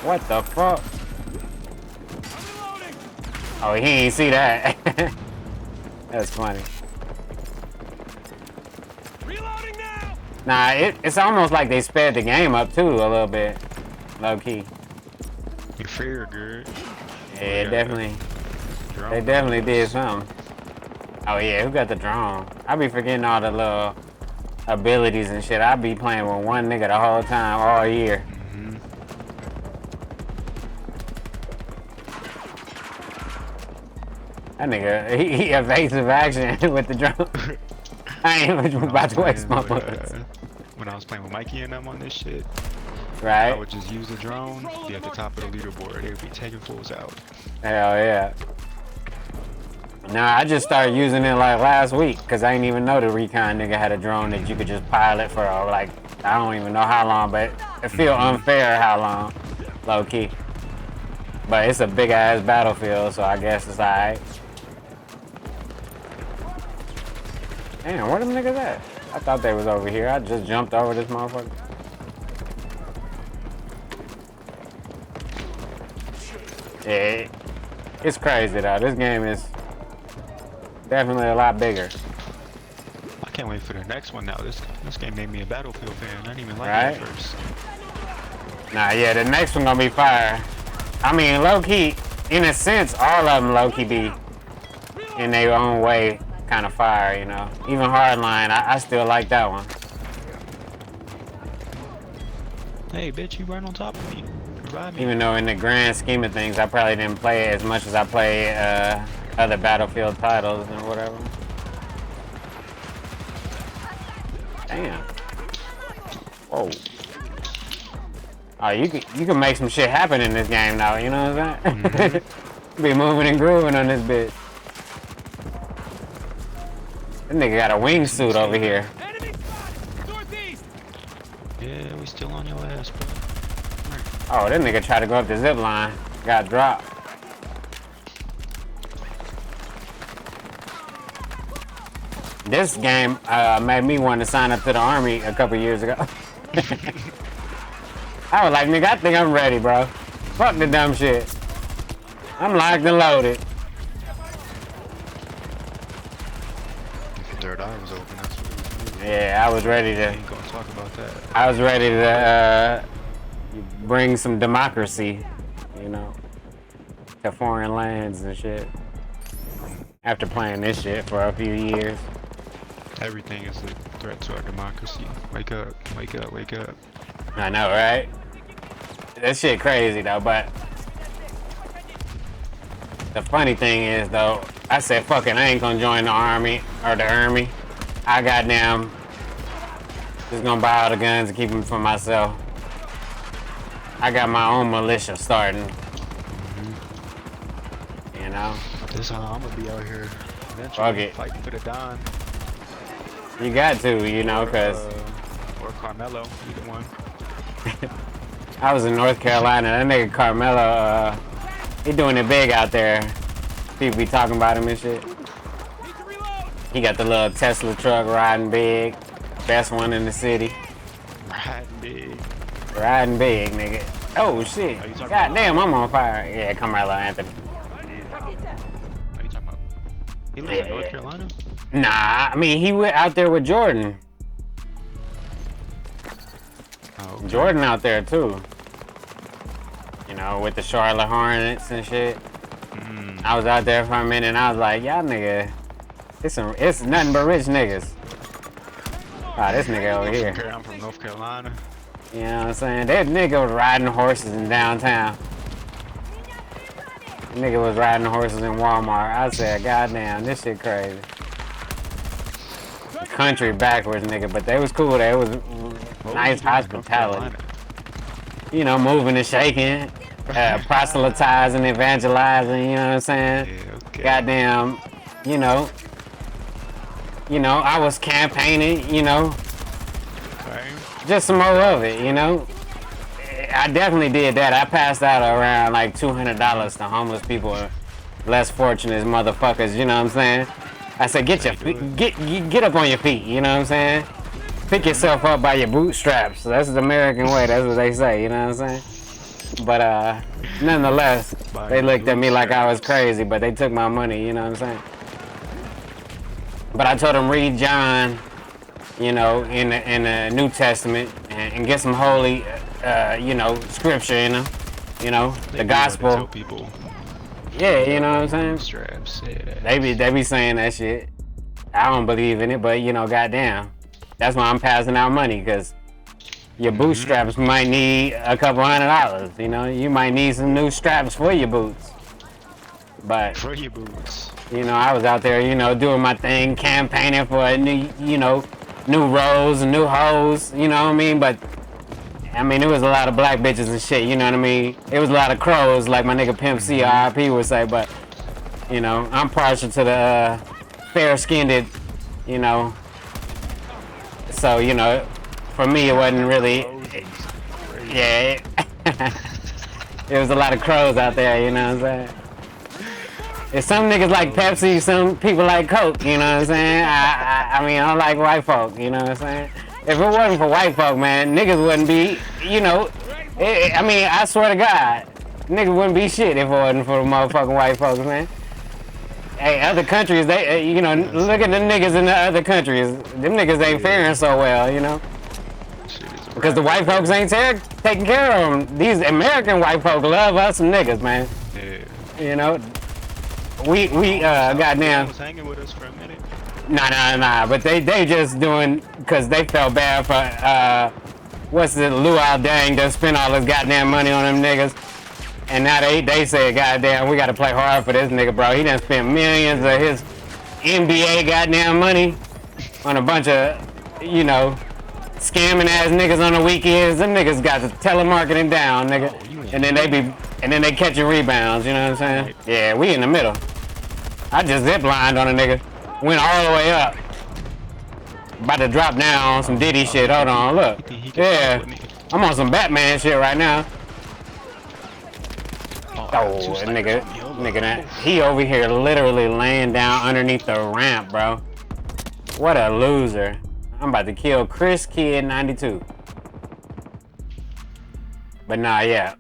What the fuck? Oh, he ain't see that. That's funny. Nah, it's almost like they sped the game up too a little bit, low key. You fear good. Yeah, definitely. They definitely did something. Oh yeah, who got the drone? I be forgetting all the little abilities and shit. I be playing with one nigga the whole time, all year. That nigga, he evasive action with the drone. I ain't even about to waste my bullets. When I was playing with Mikey and them on this shit, right? I would just use the drone, be at the top of the leaderboard. They would be taking fools out. Hell yeah. Nah, I just started using it like last week because I didn't even know the recon nigga had a drone that you could just pilot for like, I don't even know how long, but it feel unfair how long, low key. But it's a big ass battlefield, so I guess it's alright. Damn, where them niggas at? I thought they was over here. I just jumped over this motherfucker. Yeah, it's crazy though. This game is definitely a lot bigger. I can't wait for the next one now. This game made me a Battlefield fan. I didn't even like Right? it at first. Nah, yeah, the next one gonna be fire. I mean, low-key, in a sense, all of them low-key be in their own way kind of fire, you know. Even Hardline, I still like that one. Hey, bitch, you right on top of me. Revive me. Even though in the grand scheme of things, I probably didn't play it as much as I play other Battlefield titles and whatever. Damn. Whoa. Oh, you can make some shit happen in this game now. You know what I'm saying? Be moving and grooving on this bitch. That nigga got a wingsuit over here. Yeah, we still on your ass, bro. Oh, that nigga tried to go up the zip line. Got dropped. This game made me want to sign up to the army a couple years ago. I was like, nigga, I think I'm ready, bro. Fuck the dumb shit. I'm locked and loaded. If your third eye was open, that's what it was doing. Yeah, I was ready to. I ain't gonna talk about that. I was ready to bring some democracy, you know, to foreign lands and shit. After playing this shit for a few years. Everything is a threat to our democracy. Wake up, wake up, wake up. I know, right? That shit crazy though, but the funny thing is though, I said, fuck it, I ain't gonna join the army or the army. I goddamn just gonna buy all the guns and keep them for myself. I got my own militia starting. You know? This is how I'm gonna be out here eventually. Fuck it. Fighting for the Don. You got to, you know, cause or Carmelo, either one. I was in North Carolina. That nigga Carmelo, he doing it big out there. People be talking about him and shit. He got the little Tesla truck riding big. Best one in the city. Riding big. Riding big, nigga. Oh shit. God damn, I'm on fire. Yeah, Carmelo Anthony. Are you talking about? He lives in North Carolina? Nah, I mean, he went out there with Jordan. Oh, okay. Jordan out there too. You know, with the Charlotte Hornets and shit. I was out there for a minute and I was like, y'all nigga, it's nothing but rich niggas. Ah, this nigga over here. I'm from North Carolina. You know what I'm saying? That nigga was riding horses in downtown. Nigga was riding horses in Walmart. I said, goddamn, this shit crazy. Country backwards, nigga, but they was cool. They was nice hospitality. You know, moving and shaking, proselytizing, evangelizing. You know what I'm saying? Yeah, okay. Goddamn, you know, I was campaigning. You know, Okay. just some more of it. You know, I definitely did that. I passed out around like $200 to homeless people, less fortunate motherfuckers. You know what I'm saying? I said, get up on your feet, you know what I'm saying? Pick yourself up by your bootstraps. That's the American way, that's what they say, you know what I'm saying? But nonetheless, they looked at me like I was crazy, but they took my money, you know what I'm saying? But I told them read John, you know, in the New Testament and get some holy, you know, scripture in them, you know, the gospel. Tell people. Yeah, you know what I'm saying? Straps, They be saying that shit. I don't believe in it, but you know, goddamn. That's why I'm passing out money, because your bootstraps might need a couple $100. You know, you might need some new straps for your boots. But for your boots. You know, I was out there, you know, doing my thing, campaigning for a new, you know, new roles and new hoes. You know what I mean? But I mean, it was a lot of black bitches and shit, you know what I mean? It was a lot of crows, like my nigga Pimp C, RIP would say, but, you know, I'm partial to the fair-skinned, you know. So, you know, for me, it wasn't really, yeah, it was a lot of crows out there, you know what I'm saying? If some niggas like Pepsi, some people like Coke, you know what I'm saying? I mean, I don't like white folk, you know what I'm saying? If it wasn't for white folk, man, niggas wouldn't be, you know, I mean, I swear to God, niggas wouldn't be shit if it wasn't for the motherfucking white folks, man. Hey, other countries, they, you know, look at the niggas in the other countries. Them niggas ain't faring so well, you know? Because the white folks ain't taking care of them. These American white folk love us some niggas, man. Yeah. You know? We goddamn. Was hanging with us for a minute. Nah. But they just doing, because they felt bad for, what's it, Luau Dang done spent all his goddamn money on them niggas. And now they said, goddamn, we gotta play hard for this nigga, bro. He done spent millions of his NBA goddamn money on a bunch of, you know, scamming ass niggas on the weekends. Them niggas got the telemarketing down, nigga. And then they catching rebounds, you know what I'm saying? Yeah, we in the middle. I just ziplined on a nigga. Went all the way up. About to drop down on some Diddy shit. Hold on, look. Yeah. I'm on some Batman shit right now. Oh, nigga, he over here literally laying down underneath the ramp, bro. What a loser. I'm about to kill Chris Kid 92. But nah, yeah.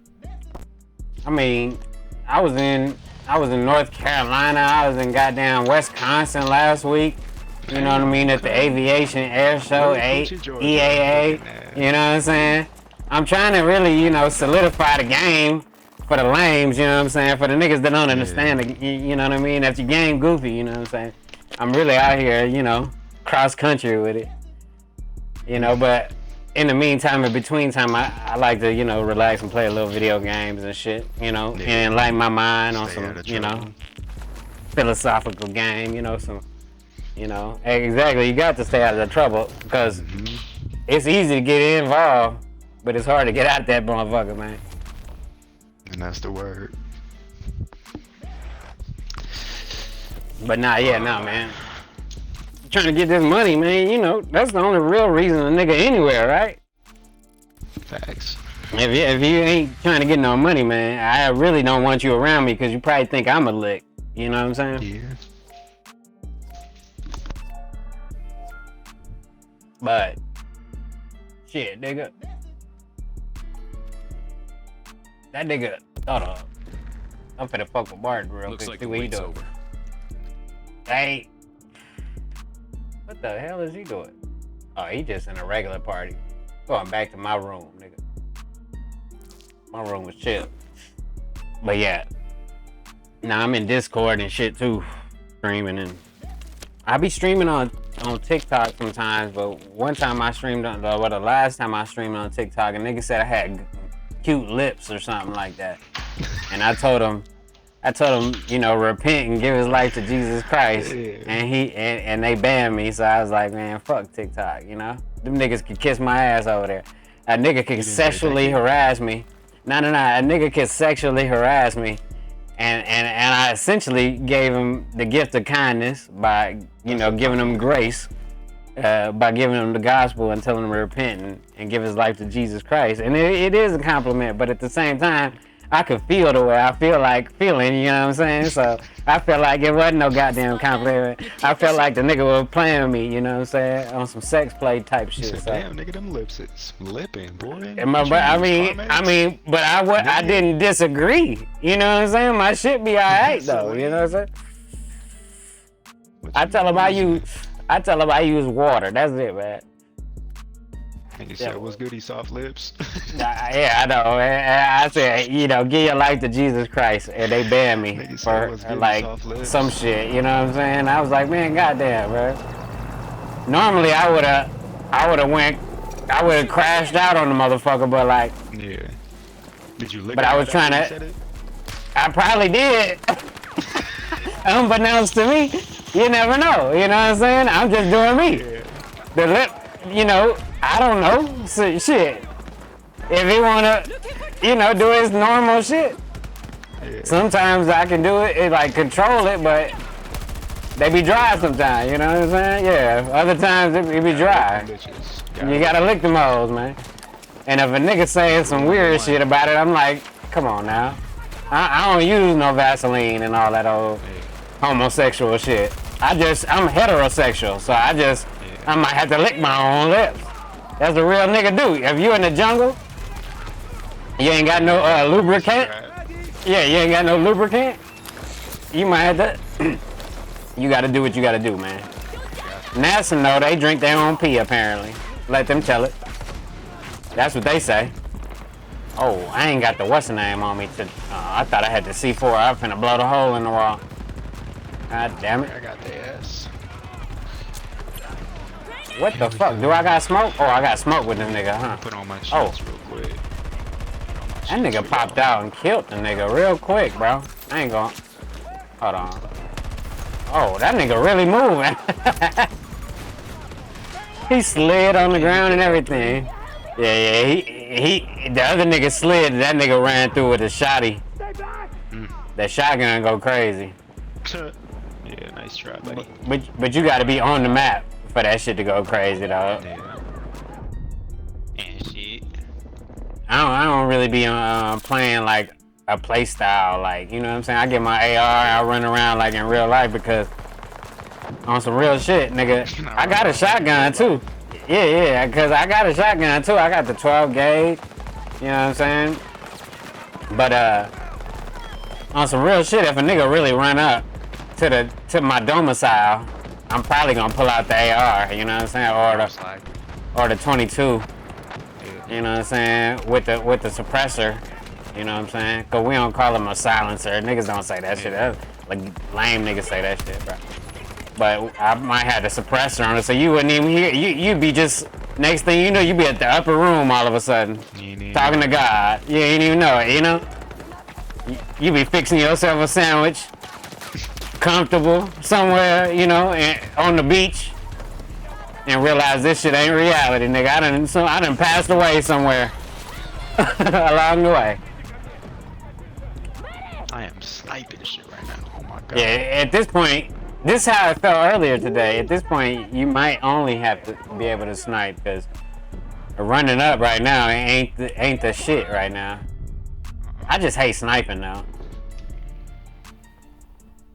I mean, I was in North Carolina. I was in goddamn Wisconsin last week. You know what I mean? At the Aviation Air Show, EAA. You know what I'm saying? I'm trying to really, you know, solidify the game for the lames, you know what I'm saying? For the niggas that don't understand it, you know what I mean? If your game goofy, you know what I'm saying? I'm really out here, you know, cross country with it. You know, but in the meantime, in between time, I like to, you know, relax and play a little video games and shit, you know, and enlighten my mind on some, you know, philosophical game, you know, some, you know, exactly. You got to stay out of the trouble because it's easy to get involved, but it's hard to get out that motherfucker, man. And that's the word. But nah, yeah, nah, man. Trying to get this money, man, you know, that's the only real reason a nigga anywhere, right? Facts. If you ain't trying to get no money, man, I really don't want you around me because you probably think I'm a lick. You know what I'm saying? Yeah. But, shit, nigga. That nigga, hold on. I'm finna fuck with Martin real quick. See what he doing. Hey. What the hell is he doing? Oh, he just in a regular party. Going back to my room, nigga. My room was chill. But yeah. Now I'm in Discord and shit too. Streaming and I be streaming on TikTok sometimes, but one time I streamed on the last time I streamed on TikTok, a nigga said I had cute lips or something like that. And I told him, you know, repent and give his life to Jesus Christ. And they banned me, so I was like, man, fuck TikTok, you know? Them niggas could kiss my ass over there. A nigga could sexually harass me. No, a nigga could sexually harass me. And I essentially gave him the gift of kindness by, you know, giving him grace, by giving him the gospel and telling him to repent and give his life to Jesus Christ. And it is a compliment, but at the same time, I could feel the way I feel like feeling, you know what I'm saying? So I felt like it wasn't no goddamn compliment. I felt like the nigga was playing with me, you know what I'm saying? On some sex play type shit. Said, damn, nigga, them lips is lipping, boy. But I didn't disagree. You know what I'm saying? My shit be alright though, you know what I'm saying? I tell him I use water. That's it, man. And you said, what's good, he soft lips? Yeah, I know. I said, you know, give your life to Jesus Christ. And they banned me for, like, some shit. You know what I'm saying? I was like, man, goddamn, bro. Normally, I would have crashed out on the motherfucker, but, like. Yeah. Did you lick But I was trying to. I probably did. Unbeknownst to me, you never know. You know what I'm saying? I'm just doing me. Yeah. The lip, you know. I don't know. So, shit. If he wanna, you know, do his normal shit. Yeah. Sometimes I can do it, like control it, but they be dry sometimes, you know what I'm saying? Yeah. Other times it be dry. You gotta lick them hoes, man. And if a nigga saying some weird shit about it, I'm like, come on now. I don't use no Vaseline and all that old homosexual shit. I'm heterosexual, so I might have to lick my own lips. That's a real nigga do. If you in the jungle, you ain't got no lubricant. Yeah, you ain't got no lubricant. You might have to. You got to do what you got to do, man. NASA know they drink their own pee apparently. Let them tell it. That's what they say. Oh, I ain't got the what's the name on me. I thought I had the C4. I'm finna blow the hole in the wall. God damn it. I got the ass. What the fuck? Do I got smoke? Oh, I got smoke with this nigga, huh? Put on my shots real quick. That nigga popped out and killed the nigga real quick, bro. I ain't gonna. Hold on. Oh, that nigga really moving. He slid on the ground and everything. Yeah, he the other nigga slid, that nigga ran through with a shotty. That shotgun go crazy. Yeah, nice try, buddy. But you gotta be on the map for that shit to go crazy, dog. Yeah. And shit. I don't really be playing like a play style, like, you know what I'm saying? I get my AR, I run around like in real life because on some real shit, nigga. I got a shotgun too. Yeah, because I got a shotgun too. I got the 12 gauge, you know what I'm saying? But on some real shit, if a nigga really run up to my domicile, I'm probably gonna pull out the AR, you know what I'm saying? Or the 22, you know what I'm saying? With the suppressor, you know what I'm saying? Cause we don't call them a silencer. Niggas don't say that shit. That's, like, lame niggas say that shit, bro. But I might have the suppressor on it, so you wouldn't even hear. You'd be just, next thing you know, you'd be at the upper room all of a sudden, talking to God. You ain't even know it, you know? You be fixing yourself a sandwich, comfortable somewhere, you know, on the beach, and realize this shit ain't reality, nigga. I done passed away somewhere along the way. I am sniping shit right now. Oh my god. Yeah, at this point, this is how I felt earlier today. At this point, you might only have to be able to snipe because running up right now ain't the shit right now. I just hate sniping though.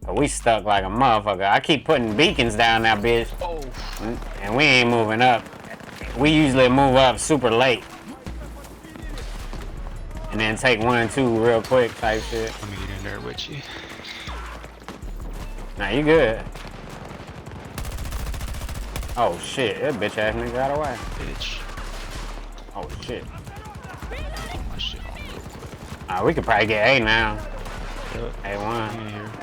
But we stuck like a motherfucker. I keep putting beacons down that bitch. Oh. And we ain't moving up. We usually move up super late. And then take 1 and 2 real quick type shit. Let me get in there with you. Nah, you good. Oh shit, that bitch ass nigga got away. Bitch. Oh shit. Put my shit on real quick. We could probably get A now. A1.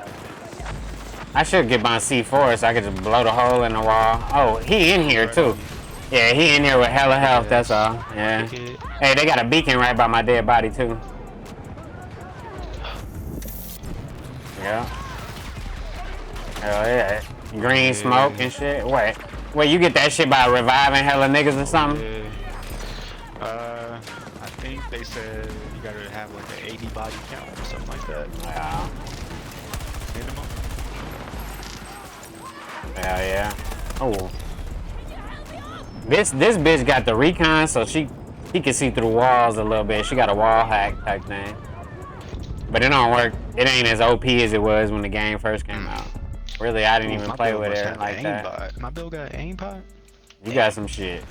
I should get my C4 so I could just blow the hole in the wall. Oh, he in here too. Yeah, he in here with hella health, that's all. Yeah. Hey, they got a beacon right by my dead body too. Yeah. Hell yeah. Green smoke and shit. Wait, you get that shit by reviving hella niggas or something? Yeah. I think they said you gotta have like an 80 body count or something like that. Yeah. Minimum. Hell yeah. Oh. This bitch got the recon, so he can see through walls a little bit. She got a wall hack type thing. But it don't work. It ain't as OP as it was when the game first came out. Really, I didn't even play with it like that. My build got aimbot? You got some shit.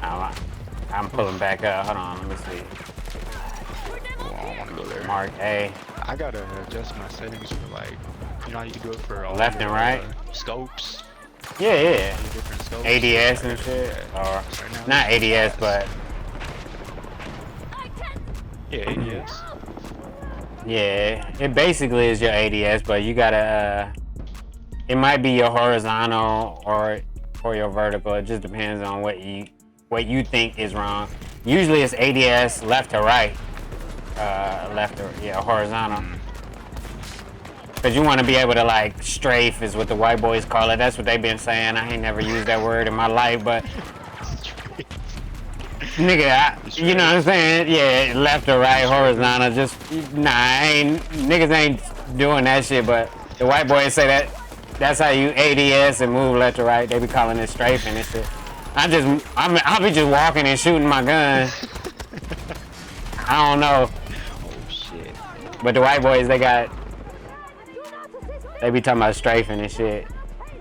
I'm pulling back up. Hold on, let me see. Oh, I don't want to go there. Mark A. I gotta adjust my settings for like, you know how you can do it for all left and right scopes. Yeah. Different scopes. ADS and shit, or not ADS, but yeah, ADS. Yeah, it basically is your ADS, but you gotta. It might be your horizontal or your vertical. It just depends on what you think is wrong. Usually it's ADS left to right, horizontal. Cause you want to be able to like strafe is what the white boys call it. That's what they've been saying. I ain't never used that word in my life, but nigga, you know what I'm saying? Yeah, left or right, horizontal. Just niggas ain't doing that shit. But the white boys say that's how you ADS and move left to right. They be calling it strafing and shit. I'll be just walking and shooting my gun. I don't know. Oh shit. But the white boys, they be talking about strafing and shit.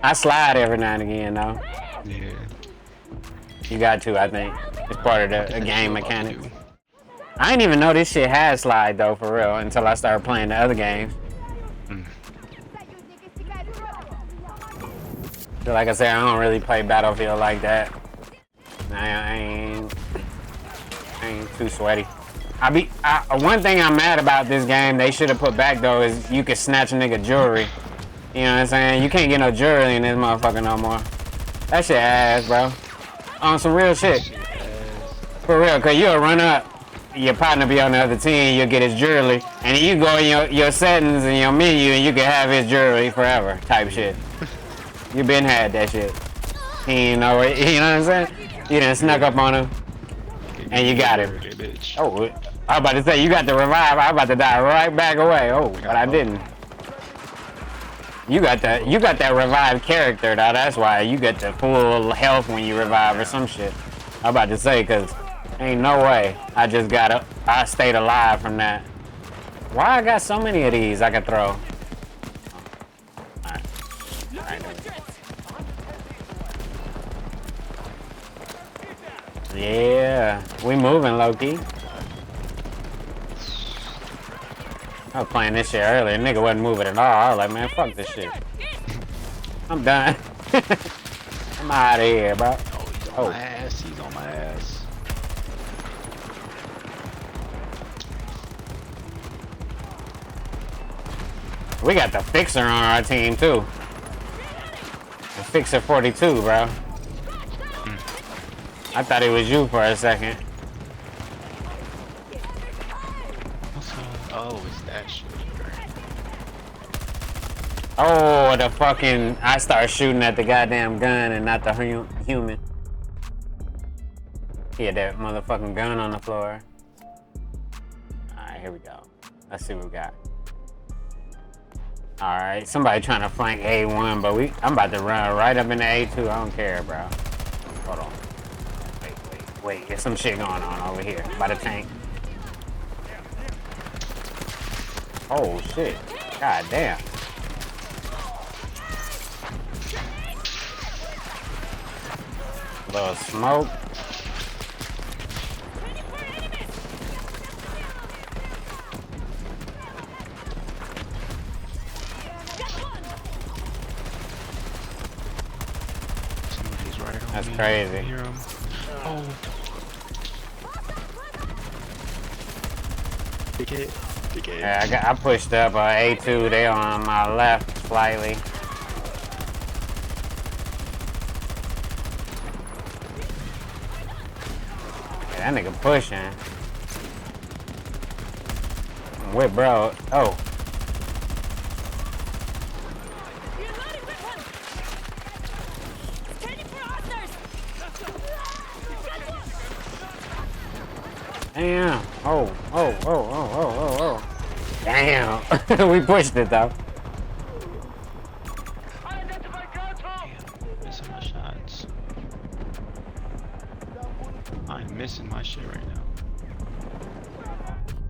I slide every now and again though. Yeah. You got to, I think. It's part of the game mechanics. I didn't even know this shit had slide though, for real, until I started playing the other games. So like I said, I don't really play Battlefield like that. I ain't too sweaty. One thing I'm mad about this game, they should have put back though, is you can snatch a nigga jewelry. You know what I'm saying? You can't get no jewelry in this motherfucker no more. That shit ass, bro. On some real shit. For real, cause you'll run up, your partner be on the other team, you'll get his jewelry, and you go in your settings and your menu and you can have his jewelry forever type shit. You been had that shit. He ain't know it. You know what I'm saying? You done snuck up on him, and you got him. Oh, I was about to say you got the revive. I was about to die right back away. Oh, but I didn't. You got that revived character though. That's why you get the full health when you revive or some shit. I was about to say, cause ain't no way I stayed alive from that. Why I got so many of these I could throw? Alright. Yeah, we moving, low-key. I was playing this shit earlier. Nigga wasn't moving at all. I was like, man, fuck this shit. I'm done. I'm out of here, bro. Oh, my ass. He's on my ass. We got the Fixer on our team, too. The Fixer 42, bro. I thought it was you for a second. Oh, it's that shit. Oh, the fucking... I start shooting at the goddamn gun and not the human. He had that motherfucking gun on the floor. Alright, here we go. Let's see what we got. Alright, somebody trying to flank A1, but I'm about to run right up into A2. I don't care, bro. Hold on. Wait, there's some shit going on over here by the tank. Oh shit. God damn. Little smoke. Somebody's right on That's me. crazy. I hear him. Oh. Big hit. Big hit. Yeah, I pushed up A2. They on my left slightly. Yeah, that nigga pushing. With bro. Oh. Damn. Oh. Damn. We pushed it though. Damn, missing my shots. I'm missing my shit right now.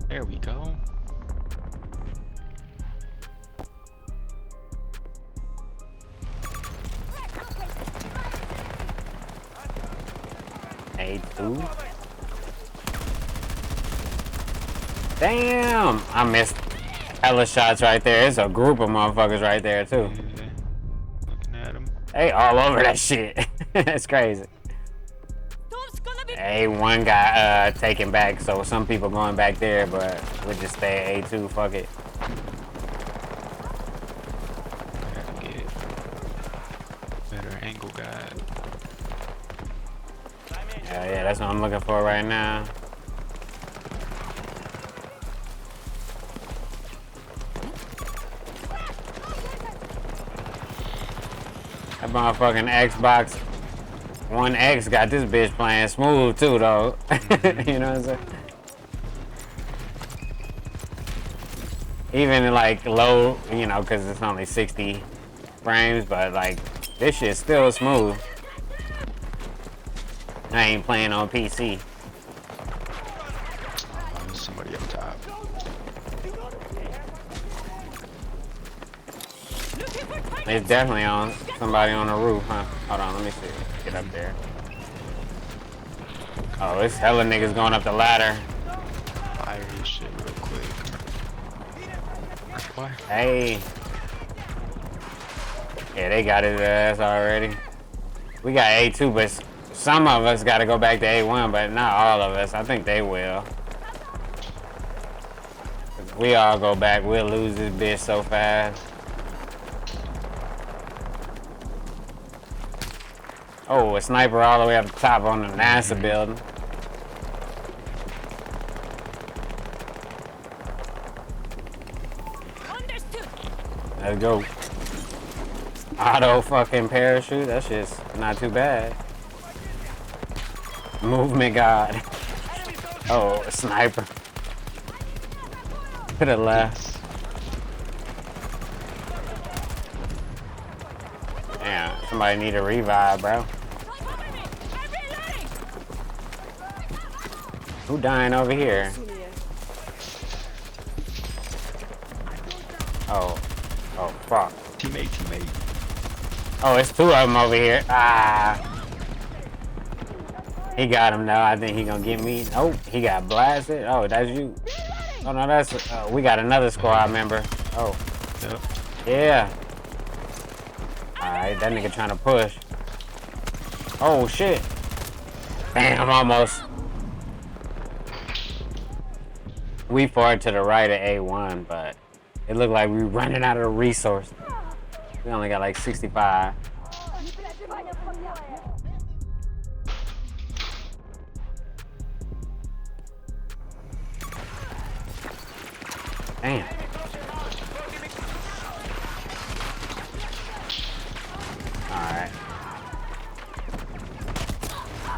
There we go. A2. Damn! I missed hella shots right there. It's a group of motherfuckers right there too. Yeah. Looking at him. They all over that shit. It's crazy. A1 got taken back, so some people going back there, but we just stay at A2. Fuck it. I have to get better angle guide. Yeah, that's what I'm looking for right now. That motherfucking Xbox One X got this bitch playing smooth too, though. You know what I'm saying? Even in like low, you know, because it's only 60 frames, but like this shit's still smooth. I ain't playing on PC. There's somebody up top. It's definitely on somebody on the roof, huh? Hold on, let me see. Get up there. Oh, it's hella niggas going up the ladder. Fire this shit real quick. What? Hey. Yeah, they got his ass already. We got A2, but some of us got to go back to A1, but not all of us. I think they will. If we all go back, we'll lose this bitch so fast. Oh, a sniper all the way up the top on the NASA building. Let's go. Auto fucking parachute. That shit's not too bad. Movement god. Oh, a sniper. Could have left. Damn, somebody need a revive, bro. Who dying over here? Oh, oh fuck. Teammate. Oh, it's two of them over here. Ah. He got him now. I think he gonna get me. Oh, he got blasted. Oh, that's you. Oh no, that's we got another squad member. Oh, Yep. yeah. All right, that nigga trying to push. Oh shit. Damn, almost. We far to the right of A1, but it looked like we running out of the resource. We only got like 65. Damn. Alright.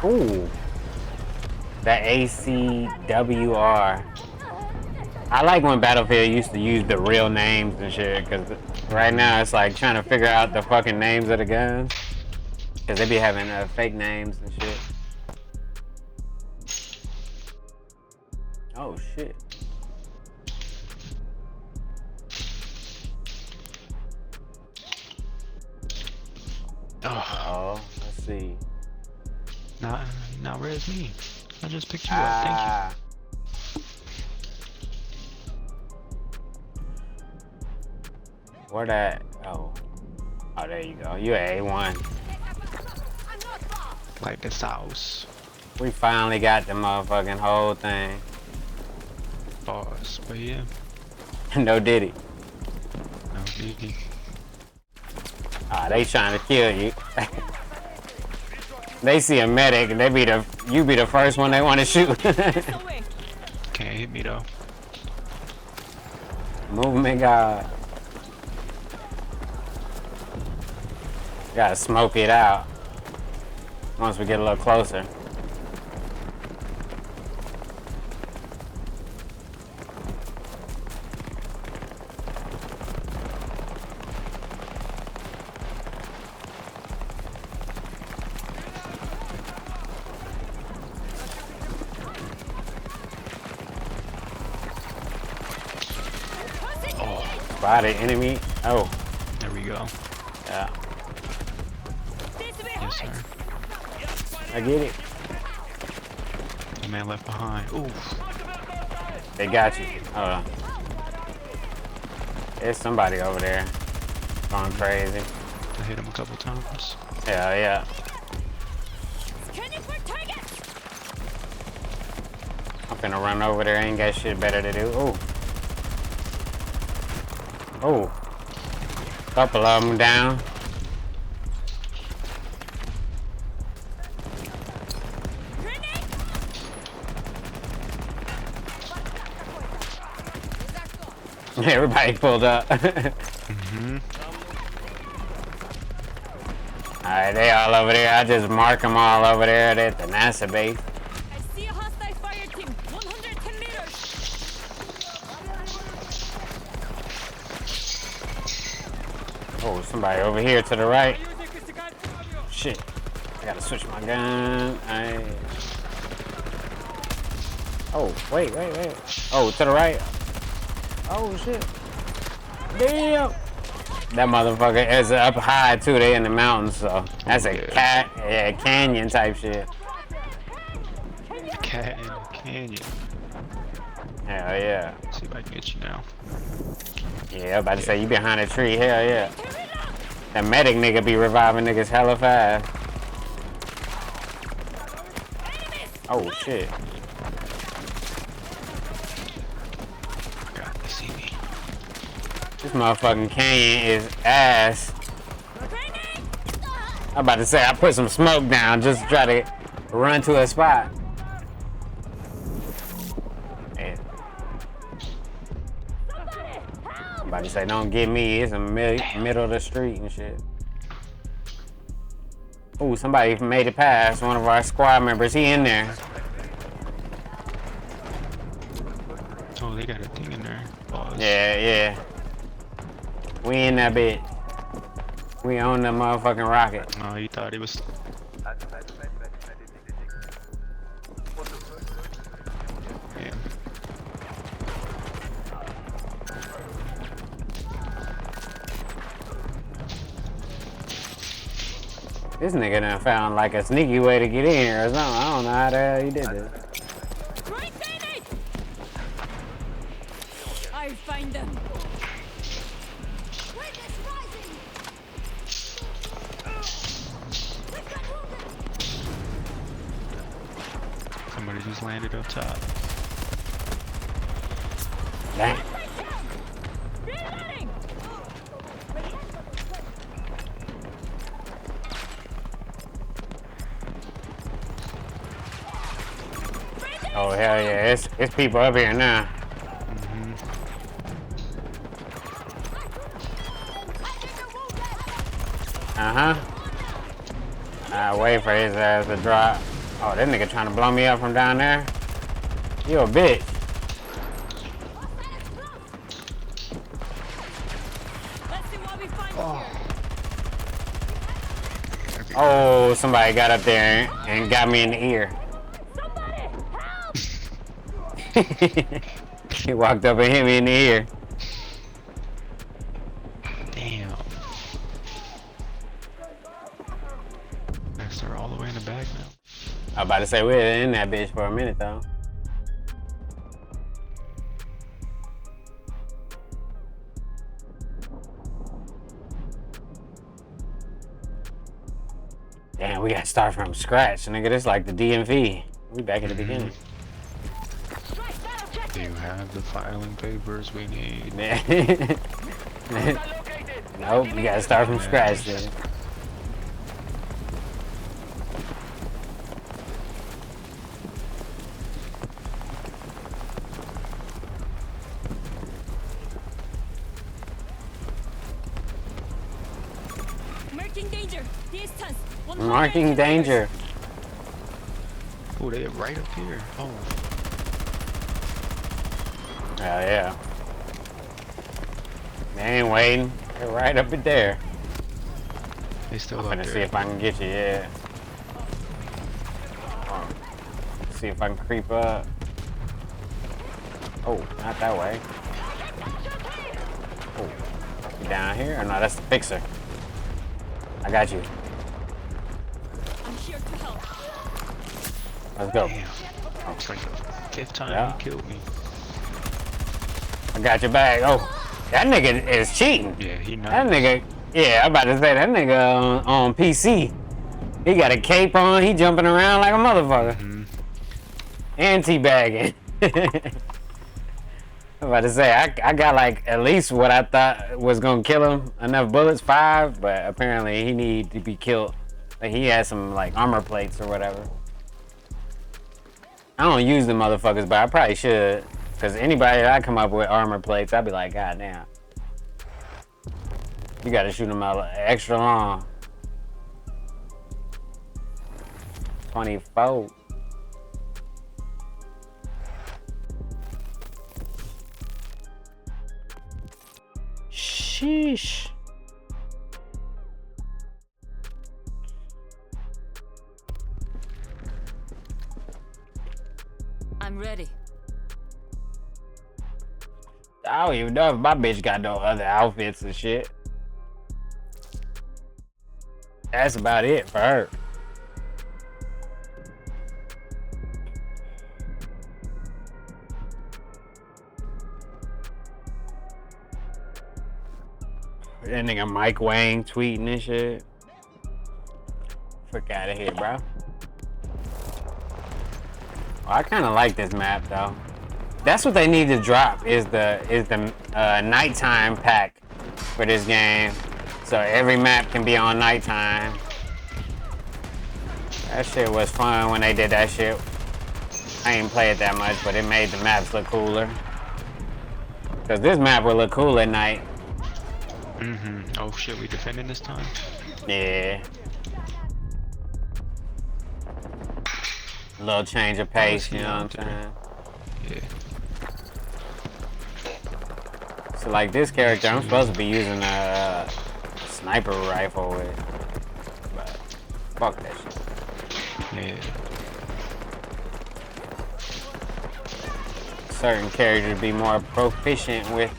Ooh. That ACWR. I like when Battlefield used to use the real names and shit, because right now it's like trying to figure out the fucking names of the guns. Because they be having fake names and shit. Oh shit. Oh, let's see. Now where's me? I just picked you up. Thank you. Where that? Oh, there you go. You at A1. Like the sauce. We finally got the motherfucking whole thing. Boss, but yeah. No diddy. No diddy. Ah, they trying to kill you. They see a medic and you be the first one they want to shoot. Can't hit me though. Movement god. Gotta smoke it out once we get a little closer. Spotted enemy. Oh. There we go. Yeah. Yes, sir. I get it. The man left behind. Ooh. They got you. Hold on. There's somebody over there going crazy. I hit him a couple times. Yeah, yeah. I'm finna run over there. Ain't got shit better to do. Ooh. Oh. Couple of them down. Everybody pulled up. Alright, they all over there. I just mark them all over there at the NASA base. I see a hostile fire team. 110 meters. Oh, somebody over here to the right. Shit. I gotta switch my gun. Oh, wait. Oh, to the right. Oh, shit. Damn. That motherfucker is up high, too. They in the mountains, so that's a canyon type shit. Cat in a canyon. Hell yeah. Let's see if I can get you now. Yeah, I'm about to say, you behind a tree. Hell yeah. That medic nigga be reviving niggas hella fast. Oh, shit. This motherfucking canyon is ass. I'm about to say, I put some smoke down just to try to run to a spot. Man. I'm about to say, don't get me. It's in the middle of the street and shit. Ooh, somebody made it past. One of our squad members. He in there. Oh, they got a thing in there. Pause. Yeah. We in that bitch. We own the motherfucking rocket. Oh, he thought he was. Yeah. This nigga done found like a sneaky way to get in here or something. I don't know how the hell he did this. I'll find them. Somebody just landed up top. Dang. Oh hell yeah, it's people up here now. I wait for his ass to drop. Oh, that nigga trying to blow me up from down there. You a bitch. Oh, somebody got up there and got me in the ear. He walked up and hit me in the ear. Damn. Next, they're all the way in the back now. I was about to say we were in that bitch for a minute though. Damn, we gotta start from scratch, nigga. This like the DMV. We back at the beginning. Do you have the filing papers we need? Nope, you gotta start from scratch then. Marking danger. Distance. Marking danger. Oh, they are right up here. Oh. Hell yeah. They ain't waiting. They're right up in there. They still I'm up gonna there. see if I can get you, yeah. See if I can creep up. Oh, not that way. Oh, you down here? Or no, that's the fixer. I got you. I'm here to help. Let's go. Damn. Looks like the 5th time Yeah. he killed me. I got your bag. Oh, that nigga is cheating. Yeah, he knows. That nigga, yeah, I'm about to say that nigga on PC. He got a cape on. He jumping around like a motherfucker. And teabagging. I'm about to say, I got like at least what I thought was gonna kill him. Enough bullets, 5, but apparently he need to be killed. Like he had some like armor plates or whatever. I don't use the motherfuckers, but I probably should. Cause anybody that I come up with armor plates, I'd be like, God damn. You gotta shoot them out extra long. 24. Sheesh. I'm ready. I don't even know if my bitch got no other outfits and shit. That's about it for her. That nigga Mike Wang tweeting and shit. Fuck out of here, bro. Well, I kind of like this map though. That's what they need to drop is the nighttime pack for this game, so every map can be on nighttime. That shit was fun when they did that shit. I ain't play it that much, but it made the maps look cooler. Cause this map will look cool at night. Oh shit, we defending this time? Yeah. A little change of pace, you know what I'm saying? Yeah. So like this character, I'm supposed to be using a sniper rifle with, but fuck that shit. Yeah. Certain characters be more proficient with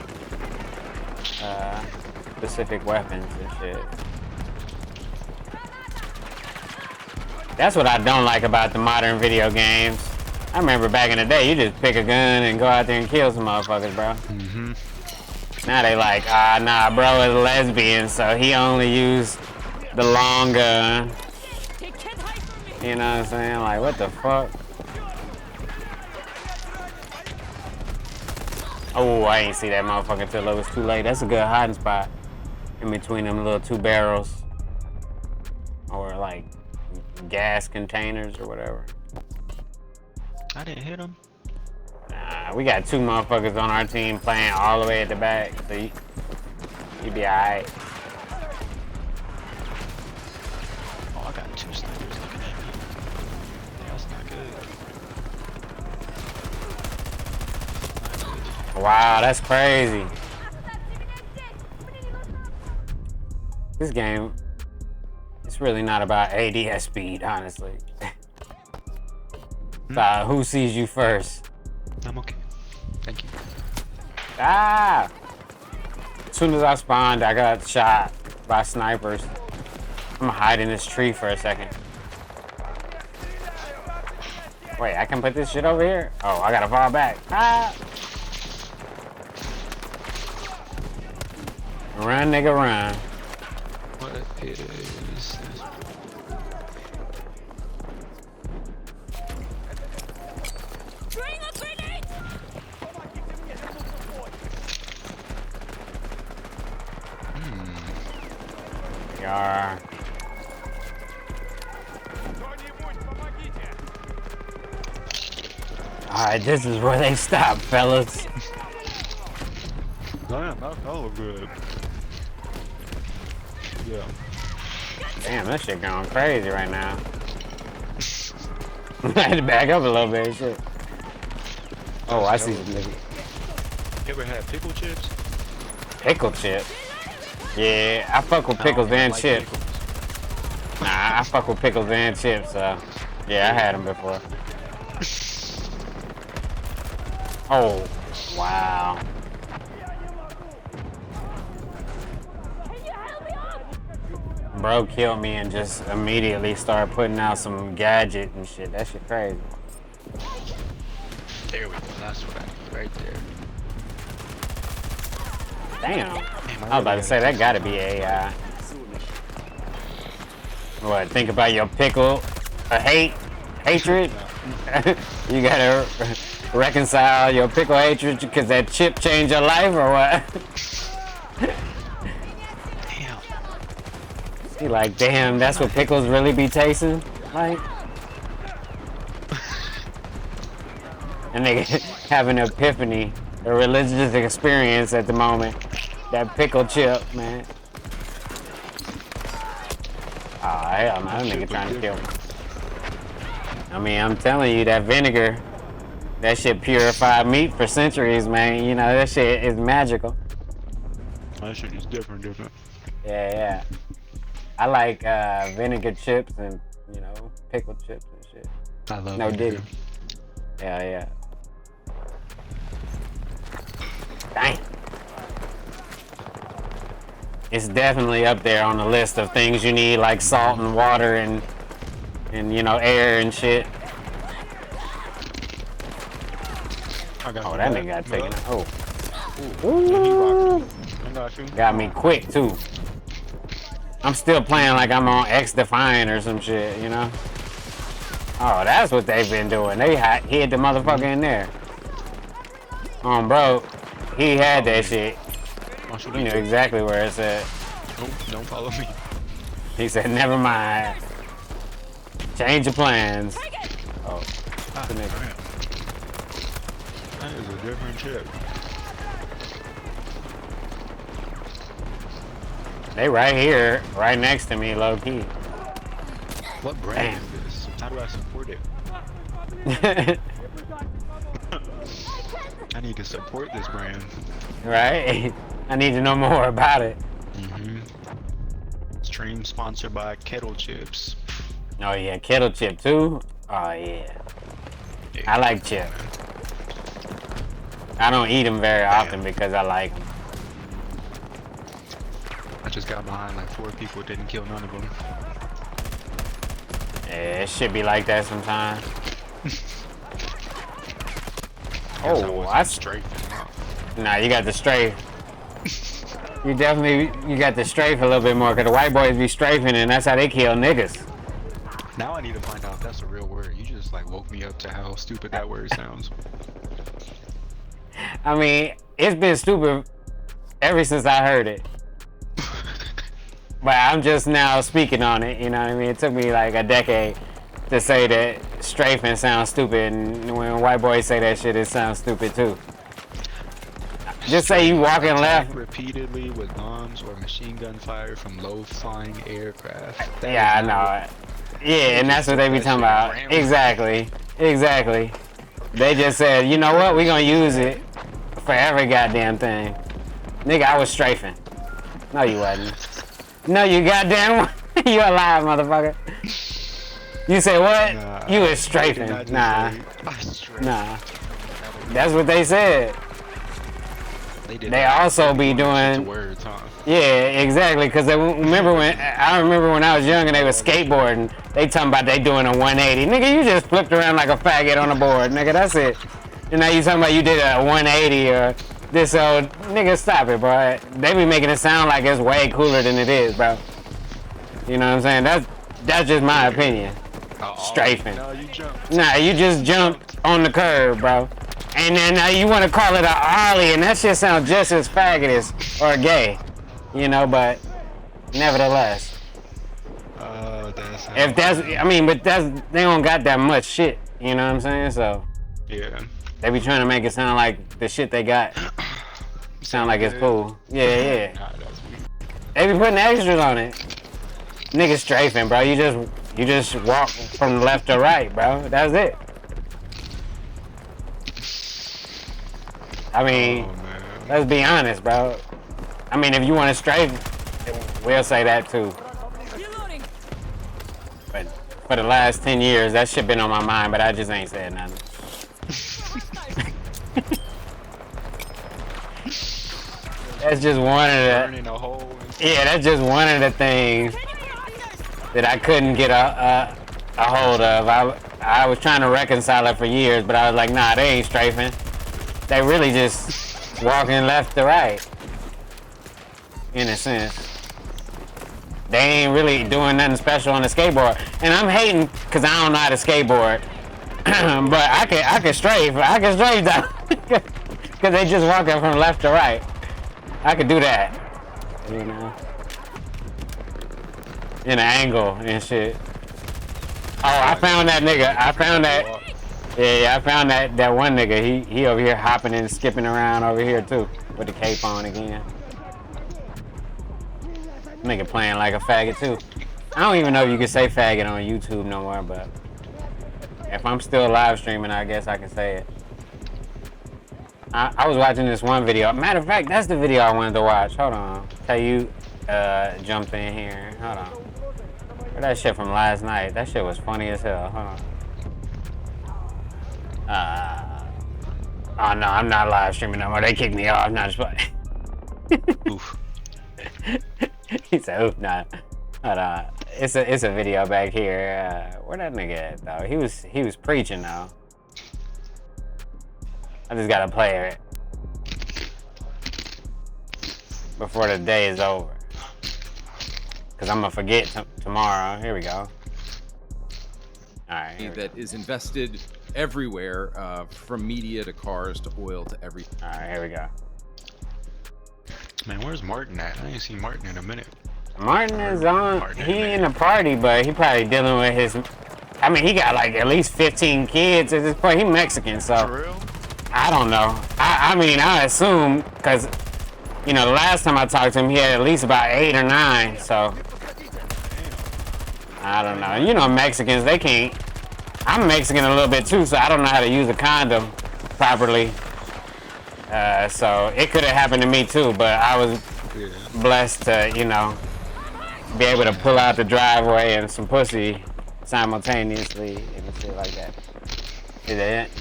specific weapons and shit. That's what I don't like about the modern video games. I remember back in the day, you just pick a gun and go out there and kill some motherfuckers, bro. Mm-hmm. Now they like, ah, nah, bro is a lesbian, so he only used the long gun. You know what I'm saying? Like, what the fuck? Oh, I ain't see that motherfucker till it was too late. That's a good hiding spot in between them little two barrels. Or like gas containers or whatever. I didn't hit him. Nah, we got two motherfuckers on our team playing all the way at the back, so you be alright. Oh, I got two snipers looking at me. That's not good. Wow, that's crazy. This game, it's really not about ADS speed, honestly. It's about who sees you first. I'm okay. Thank you. Ah! As soon as I spawned, I got shot by snipers. I'm gonna hide in this tree for a second. Wait, I can put this shit over here? Oh, I gotta fall back. Ah! Run, nigga, run. What is this? Bring a grenade! Yar. Alright, this is where they stop, fellas. Damn, that's hella good. Yeah. Damn, that shit going crazy right now. I had to back up a little bit, shit. Oh, I see some niggas. You ever had pickle chips? Pickle chip? Yeah, I fuck with pickles and like chips. pickles. Nah, I fuck with pickles and chips, so yeah, I had them before. Oh, wow. Bro killed me and just immediately started putting out some gadget and shit. That shit crazy. There we go. That's what I need right there. Damn. I was about to say, that gotta be AI. What, think about your pickle, hatred? You gotta reconcile your pickle hatred because that chip changed your life or what? Damn. You like, damn, that's what pickles really be tasting like? And they have an epiphany, a religious experience at the moment. That pickle chip, man. Oh, hell no, that nigga trying to kill me. I mean, I'm telling you, that vinegar, that shit purified meat for centuries, man. You know, that shit is magical. That shit is different. Yeah, yeah. I like vinegar chips and, you know, pickle chips and shit. I love No vinegar. Diddy. Yeah, yeah. Dang. It's definitely up there on the list of things you need, like salt and water and you know, air and shit. I got Oh, that nigga got taken. Oh. Ooh. I got you. Got me quick too. I'm still playing like I'm on X Defiant or some shit, you know? Oh, that's what they've been doing. They hid the motherfucker in there. Bro, he had that shit. You know exactly where it's at. Nope, don't follow me. He said, never mind. Change your plans. Oh, That is a different chip. they right here, right next to me, low key. What brand is this? How do I support it? I need to support this brand. Right? I need to know more about it. Stream sponsored by Kettle Chips. Oh yeah, kettle chip too? Oh yeah. I like chip. I don't eat them very often because I like them. I just got behind like 4 people, didn't kill none of them. Yeah, it should be like that sometimes. Oh, I strafing. Nah, you got the strafe. You got the strafe a little bit more, cause the white boys be strafing and that's how they kill niggas. Now I need to find out if that's a real word. You just like woke me up to how stupid that word sounds. I mean, it's been stupid ever since I heard it. But I'm just now speaking on it, you know what I mean? It took me like a decade to say that strafing sounds stupid, and when white boys say that shit, it sounds stupid too. Just say you walking left. Repeatedly with bombs or machine gun fire from low-flying aircraft. Yeah, I know it. Yeah, and that's what they be talking about. Exactly. Exactly. They just said, you know what? We gonna use it for every goddamn thing. Nigga, I was strafing. No, you wasn't. No, you goddamn you alive, motherfucker. You say what? Nah, you was strafing. Nah. Nah. That's what they said. They also be doing. Words, huh? Yeah, exactly. Cause I remember when I was young and they was skateboarding. They talking about they doing a 180. Nigga, you just flipped around like a faggot on the board, nigga. That's it. And now you talking about you did a 180 or this old nigga. Stop it, bro. They be making it sound like it's way cooler than it is, bro. You know what I'm saying? That's just my opinion. Strafing. No, you jumped. Nah, you just jumped on the curb, bro. And then you want to call it a ollie, and that shit sounds just as faggotish or gay, you know. But nevertheless, if that's, I mean, but they don't got that much shit, you know what I'm saying? So yeah, they be trying to make it sound like the shit they got sound like it's cool. Yeah. They be putting extras on it. Niggas strafing, bro. You just walk from left to right, bro. That's it. I mean, let's be honest, bro. I mean, if you want to strafe, we'll say that too. But for the last 10 years, that shit been on my mind, but I just ain't said nothing. That's just one of the. Yeah, that's just one of the things that I couldn't get a hold of. I was trying to reconcile it for years, but I was like, nah, they ain't strafing. They really just walking left to right, in a sense. They ain't really doing nothing special on the skateboard. And I'm hating because I don't know how to skateboard. But I can strafe down. Because they just walking from left to right. I could do that, you know. In an angle and shit. Oh, I found that nigga. I found that one nigga. He over here hopping and skipping around over here too with the cape on again. Nigga playing like a faggot too. I don't even know if you can say faggot on YouTube no more, but if I'm still live streaming, I guess I can say it. I was watching this one video. Matter of fact, that's the video I wanted to watch. Hold on. Tell you jumped in here. Hold on. Where that shit from last night? That shit was funny as hell. Hold on. Oh no, I'm not live streaming no more. They kicked me off. Not just playing. Oof. He said, "Oof, nah." Hold on. It's a video back here. Where that nigga at though? He was preaching though. I just gotta play it before the day is over. Cause I'm gonna forget tomorrow. Here we go. Alright. That is invested everywhere, from media to cars to oil to everything. Alright, here we go. Man, where's Martin at? I ain't seen Martin in a minute. Martin is on. He in the party, but he probably dealing with his. I mean, he got like at least 15 kids at this point. He Mexican, so. For real? I don't know. I mean, I assume, because, you know, the last time I talked to him, he had at least about 8 or 9, so. I don't know. You know, Mexicans, they can't. I'm Mexican a little bit too, so I don't know how to use a condom properly. So it could have happened to me too, but I was blessed to, you know, be able to pull out the driveway and some pussy simultaneously and shit like that.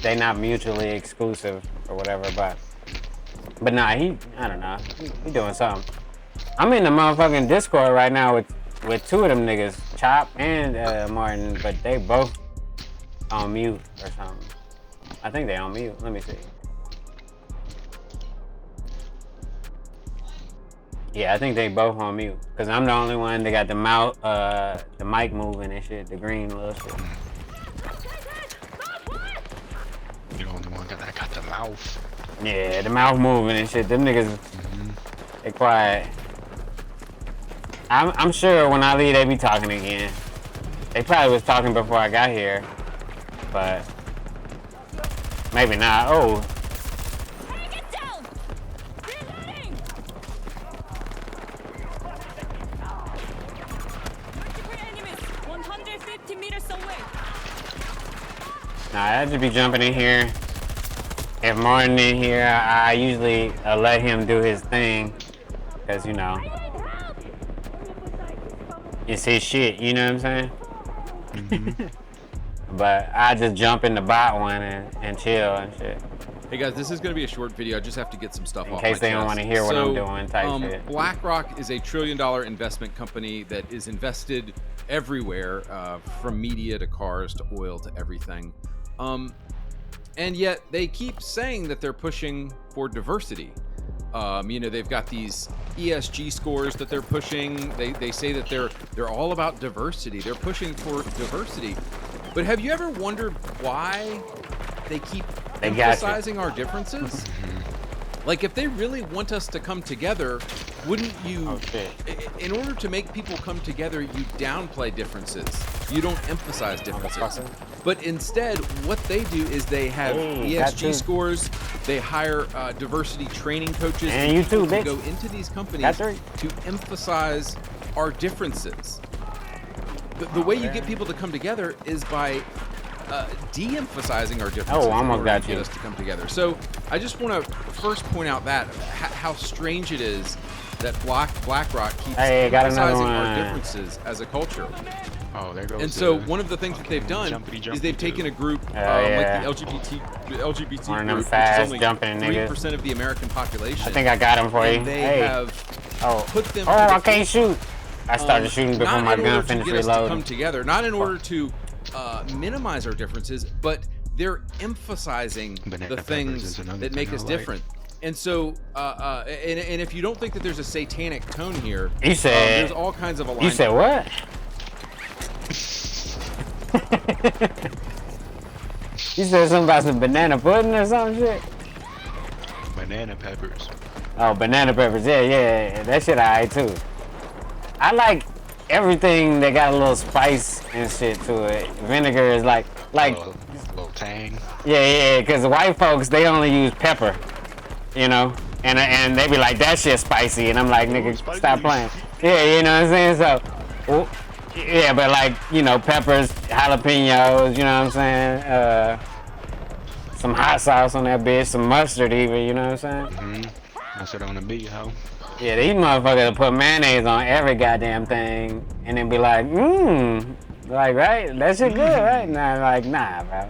They not mutually exclusive or whatever, but nah, I don't know, he doing something. I'm in the motherfucking Discord right now with two of them niggas, Chop and Martin, but they both on mute or something. I think they on mute. Let me see. Yeah, I think they both on mute. Cause I'm the only one that got the mic moving and shit, the green little shit. You're the only one that got the mouth. Yeah, the mouth moving and shit. Them niggas, they quiet. I'm sure when I leave, they be talking again. They probably was talking before I got here, but maybe not. Oh. Get down! Reloading! Multiple enemies, 150 meters away. Nah, I just be jumping in here. If Martin in here, I usually let him do his thing, cause you know, it's his shit. You know what I'm saying? But I just jump in the bot one and chill and shit. Hey guys, this is going to be a short video. I just have to get some stuff off In case my they don't chest. want to hear what I'm doing type shit. BlackRock is a $1 trillion investment company that is invested everywhere, from media to cars to oil to everything. And yet they keep saying that they're pushing for diversity. You know, they've got these ESG scores that they're pushing. They say that they're all about diversity. They're pushing for diversity. But have you ever wondered why they keep emphasizing our differences? Like, if they really want us to come together, wouldn't you, in order to make people come together, you downplay differences. You don't emphasize differences. But instead, what they do is they have ESG scores. They hire diversity training coaches and you too, to go into these companies to emphasize our differences. The way you get people to come together is by de-emphasizing our differences. Oh, almost got to get us to come together. So I just want to first point out that how strange it is that BlackRock keeps emphasizing our differences as a culture. Oh, there goes. And so one of the things that they've done is they've taken a group like the LGBT one group, of them fast which is jumping only niggas. 3% of the American population. I think I got him for you. They Hey. have put them. Oh, I can't shoot. I started shooting before my gun finished Not in order to get us to come reloading. together, not in order to minimize our differences, but they're emphasizing the things that make us different. And so, and if you don't think that there's a satanic tone here, You said. there's all kinds of alignment. You said what? You said something about some banana pudding or some shit? Banana peppers. Oh, banana peppers. Yeah. That shit alright too. I like everything that got a little spice and shit to it. Vinegar is like a little tang. Yeah, because white folks, they only use pepper, you know? And they be like, that shit spicy. And I'm like, nigga, stop playing. Yeah, you know what I'm saying? So, yeah, but like, you know, peppers, jalapenos, you know what I'm saying? Some hot sauce on that bitch, some mustard even, you know what I'm saying? That's it on the beat, ho. Yeah, these motherfuckers put mayonnaise on every goddamn thing and then be like, like, right? That shit good, right? Nah, like, nah, bro.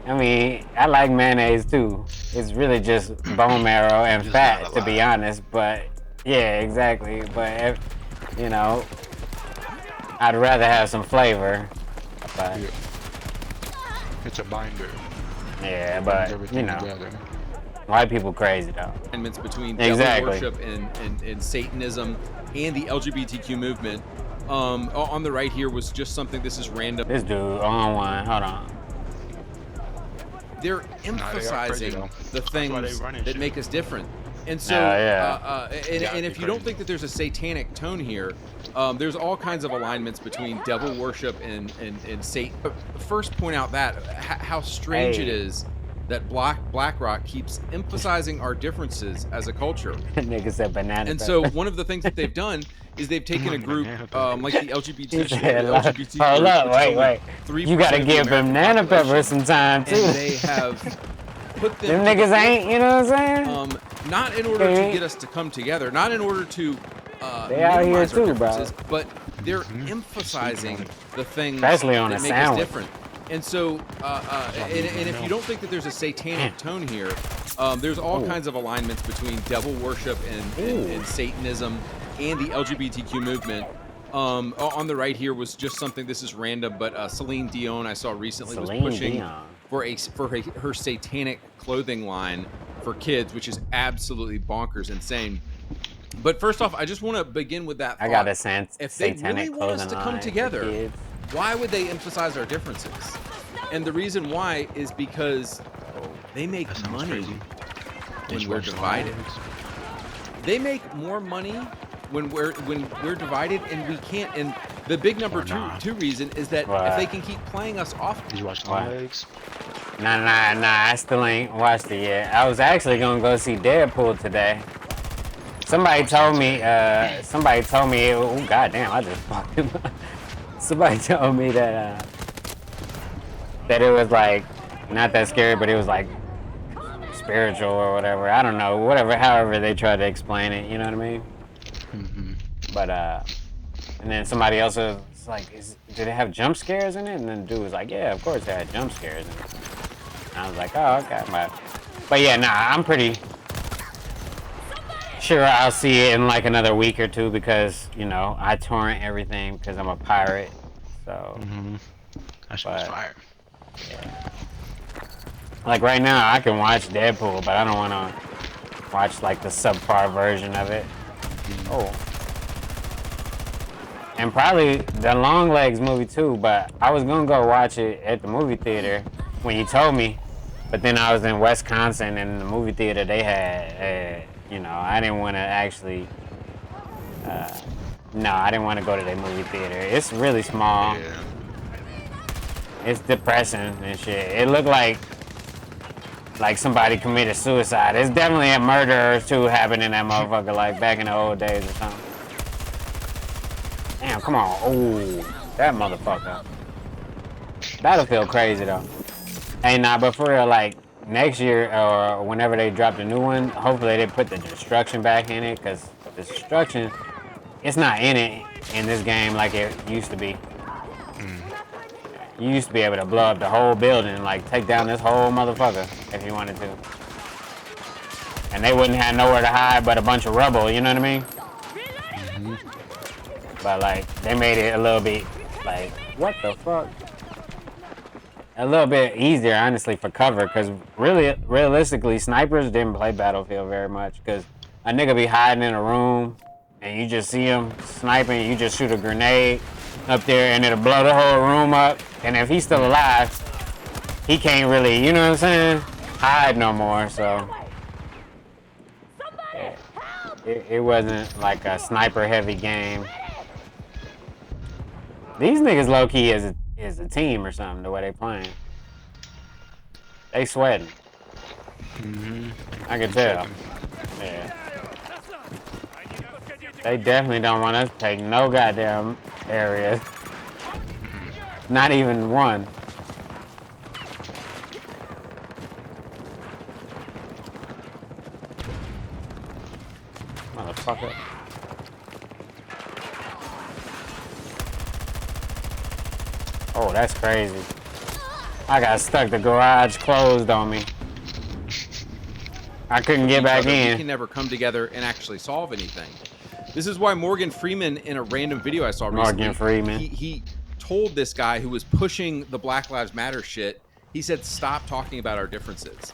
I mean, I like mayonnaise too. It's really just bone marrow and fat, to be honest. But yeah, exactly. But you know, I'd rather have some flavor. But it's a binder. Yeah, but you know, white people crazy though. Alignments between Exactly. devil worship and Satanism and the LGBTQ movement. On the right here was just something. This is random. This dude on one. Hold on. They're emphasizing the things that make us different. And so, and if you don't think that there's a satanic tone here, there's all kinds of alignments between devil worship and Satan. First, point out that how strange it is that BlackRock keeps emphasizing our differences as a culture. Nigga said banana. And so one of the things that they've done is they've taken a group like the LGBT. Hold up, wait. You gotta give them banana peppers some time too. And they have put them. Them niggas ain't, you know what I'm saying? Not in order to get us to come together, not in order to they out here minimize our too, bro. differences, but they're emphasizing the things Especially on that a make sandwich. us different. And so, and if you don't think that there's a satanic tone here, there's all kinds of alignments between devil worship and Satanism and the LGBTQ movement. On the right here was just something, this is random, but Celine Dion I saw recently was pushing for her satanic clothing line for kids, which is absolutely bonkers insane. But first off, I just want to begin with that thought. I got a sense. If they really want us to come together, why would they emphasize our differences? And the reason why is because they make money when we're divided. They make more money when we're divided, and we can't. And the big number two reason is that if they can keep playing us off. Did you watch the legs? Nah. I still ain't watched it yet. I was actually gonna go see Deadpool today. Somebody told me. Oh goddamn! I just fucked him up. Somebody told me that it was like not that scary, but it was like spiritual or whatever. I don't know, however they try to explain it. You know what I mean? Mm-hmm. But and then somebody else was like, "Did it have jump scares in it?" And then the dude was like, "Yeah, of course it had jump scares in it." And I was like, "Oh, okay." But yeah, nah, I'm pretty sure I'll see it in like another week or two because, you know, I torrent everything because I'm a pirate. So, That shit was fire. Yeah. Like right now, I can watch Deadpool, but I don't want to watch like the subpar version of it. Oh. And probably the Longlegs movie too, but I was gonna go watch it at the movie theater when you told me, but then I was in Wisconsin and the movie theater they had, you know, I didn't want to actually, no, I didn't want to go to the movie theater. It's really small. Yeah. It's depressing and shit. It looked like somebody committed suicide. There's definitely a murder or two happening in that motherfucker, like back in the old days or something. Damn, come on. Oh, that motherfucker. Battlefield crazy though. Hey, nah, but for real, like next year or whenever they drop the new one, hopefully they put the destruction back in it, because the destruction, it's not in it in this game like it used to be. You used to be able to blow up the whole building, like take down this whole motherfucker if you wanted to. And they wouldn't have nowhere to hide but a bunch of rubble, you know what I mean? But like, they made it a little bit, like, what the fuck? A little bit easier, honestly, for cover, because really, realistically, snipers didn't play Battlefield very much, because a nigga be hiding in a room, and you just see him sniping, you just shoot a grenade up there, and it'll blow the whole room up, and if he's still alive, he can't really, you know what I'm saying, hide no more, so. Yeah. It wasn't like a sniper-heavy game. These niggas low-key is a team or something, the way they playing. They sweating. I can tell. Yeah. They definitely don't want us to take no goddamn areas. Not even one. Motherfucker. Oh, that's crazy. I got stuck. The garage closed on me. I couldn't get back in. We can never come together and actually solve anything. This is why Morgan Freeman, in a random video I saw recently, Morgan Freeman. he told this guy who was pushing the Black Lives Matter shit, he said, stop talking about our differences.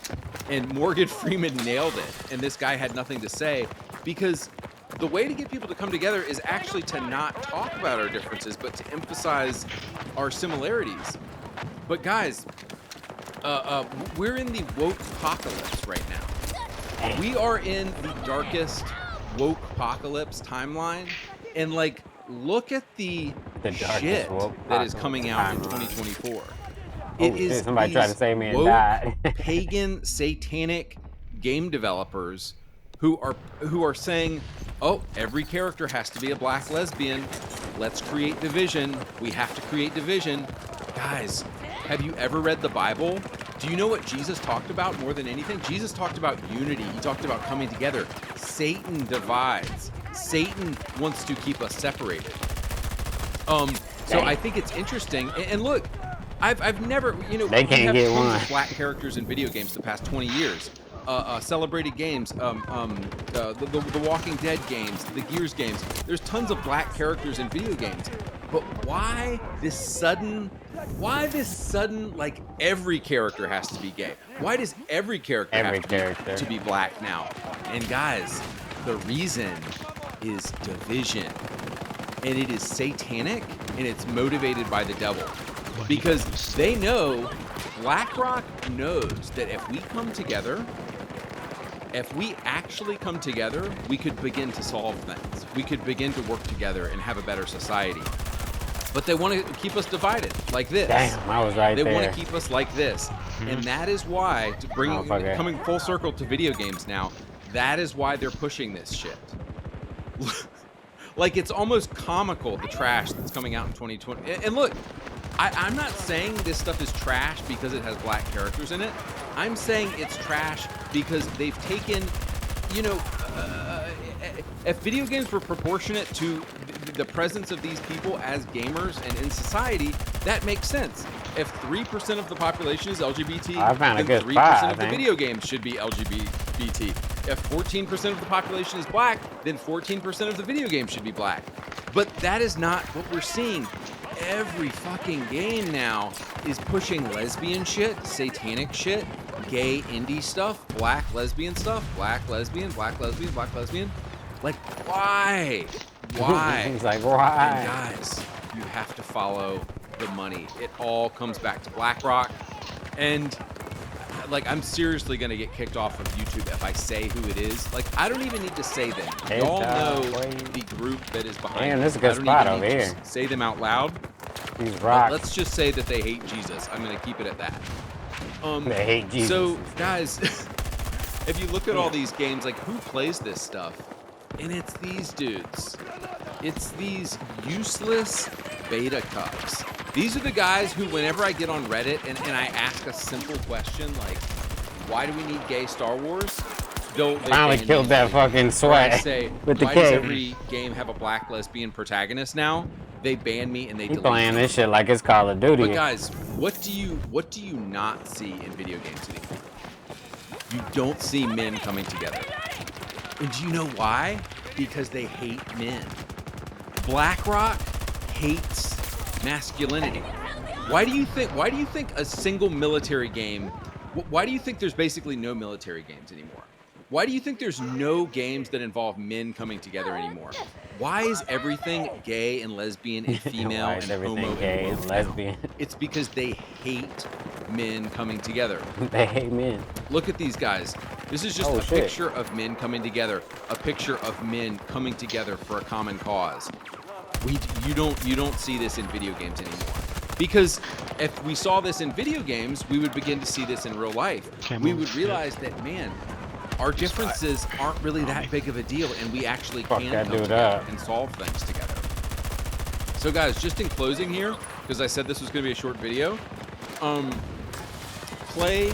And Morgan Freeman nailed it. And this guy had nothing to say, because the way to get people to come together is actually to not talk about our differences, but to emphasize our similarities. But guys, we're in the woke apocalypse right now. We are in the darkest woke apocalypse timeline, and like, look at the shit that is coming out in 2024. Oh, shit, somebody tried to save me and woke, died. pagan, satanic game developers who are saying, oh, every character has to be a black lesbian. Let's create division. We have to create division. Guys, have you ever read the Bible? Do you know what Jesus talked about more than anything? Jesus talked about unity. He talked about coming together. Satan divides. Satan wants to keep us separated. So I think it's interesting. And look, I've never, you know, They can't we have get tons one. of black characters in video games the past 20 years. Celebrated games, the Walking Dead games, the Gears games. There's tons of black characters in video games. But why this sudden, like every character has to be gay? Why does every character have to be black now? And guys, the reason is division. And it is satanic, and it's motivated by the devil. Because they know, BlackRock knows that if we come together, if we actually come together, we could begin to solve things. We could begin to work together and have a better society. But they want to keep us divided, like this. Damn, I was right They there. want to keep us like this. And that is why, to bring Motherfucker. coming full circle to video games now, that is why they're pushing this shit. Like, it's almost comical, the trash that's coming out in 2020. And look, I'm not saying this stuff is trash because it has black characters in it. I'm saying it's trash because they've taken, you know, if video games were proportionate to the presence of these people as gamers and in society, that makes sense. If 3% of the population is LGBT, I found a then good 3% spot, I of the think. video games should be LGBT. If 14% of the population is black, then 14% of the video game should be black. But that is not what we're seeing. Every fucking game now is pushing lesbian shit, satanic shit, gay indie stuff, black lesbian stuff, black lesbian, black lesbian, black lesbian. Like, why? Why? He's like, why? And guys, you have to follow the money. It all comes back to BlackRock. And like, I'm seriously gonna get kicked off of YouTube if I say who it is. Like, I don't even need to say them. Y'all know the group that is behind Man, it. this is a good I don't spot even over need to here. say them out loud. These But rocks. let's just say that they hate Jesus. I'm gonna keep it at that. They hate Jesus. So, guys, if you look at all these games, like, who plays this stuff? And it's these dudes. It's these useless beta cups. These are the guys who, whenever I get on Reddit and I ask a simple question like, why do we need gay Star Wars? They Finally ban killed me. that fucking Or I sweat say, with the why does K. every game have a black lesbian protagonist now? They ban me and they You delete playing me. this shit like it's Call of Duty. But guys, what do you not see in video games anymore? You don't see men coming together. And do you know why? Because they hate men. BlackRock hates masculinity. Why do you think a single military game, why do you think there's basically no military games anymore? Why do you think there's no games that involve men coming together anymore? Why is everything gay and lesbian and female Why and is homo everything gay and and woke lesbian? now? It's because they hate men coming together. They hate men. Look at these guys. This is just Oh, a shit. picture of men coming together. A picture of men coming together for a common cause. You don't see this in video games anymore. Because if we saw this in video games, we would begin to see this in real life. We would realize that, man, our differences aren't really that big of a deal, and we actually Fuck can that come dude together up. and solve things together. So guys, just in closing here, because I said this was going to be a short video, play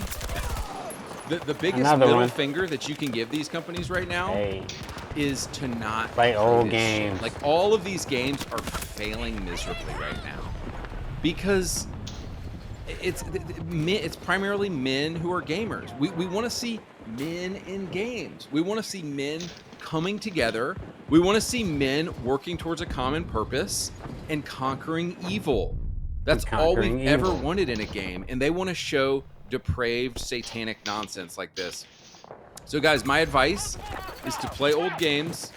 the biggest Another middle one. finger that you can give these companies right now is to not Play old this games. shit. Like, all of these games are failing miserably right now because it's primarily men who are gamers. We want to see men in games. We want to see men coming together. We want to see men working towards a common purpose and conquering evil. That's all we've Conquering ever evil. wanted in a game, and they want to show depraved satanic nonsense like this. So guys, my advice is to play old games,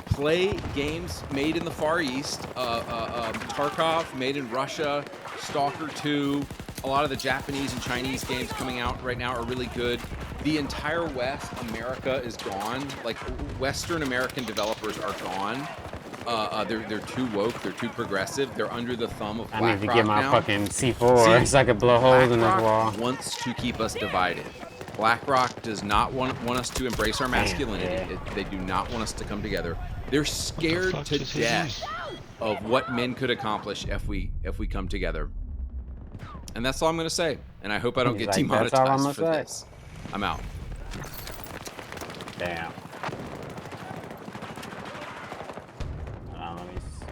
play games made in the Far East, Tarkov made in Russia, Stalker 2, a lot of the Japanese and Chinese games coming out right now are really good. The entire West, America is gone. Like, Western American developers are gone. They're too woke. They're too progressive. They're under the thumb of I BlackRock need to get my now. fucking C4 so I can blow holes in this BlackRock wall. wants to keep us divided. BlackRock does not want us to embrace our masculinity. They do not want us to come together. They're scared to death of what men could accomplish if we come together. And that's all I'm gonna say. And I hope I don't He's get like, "That's all I'm demonetized for gonna say." this. I'm out. Damn. Let me see.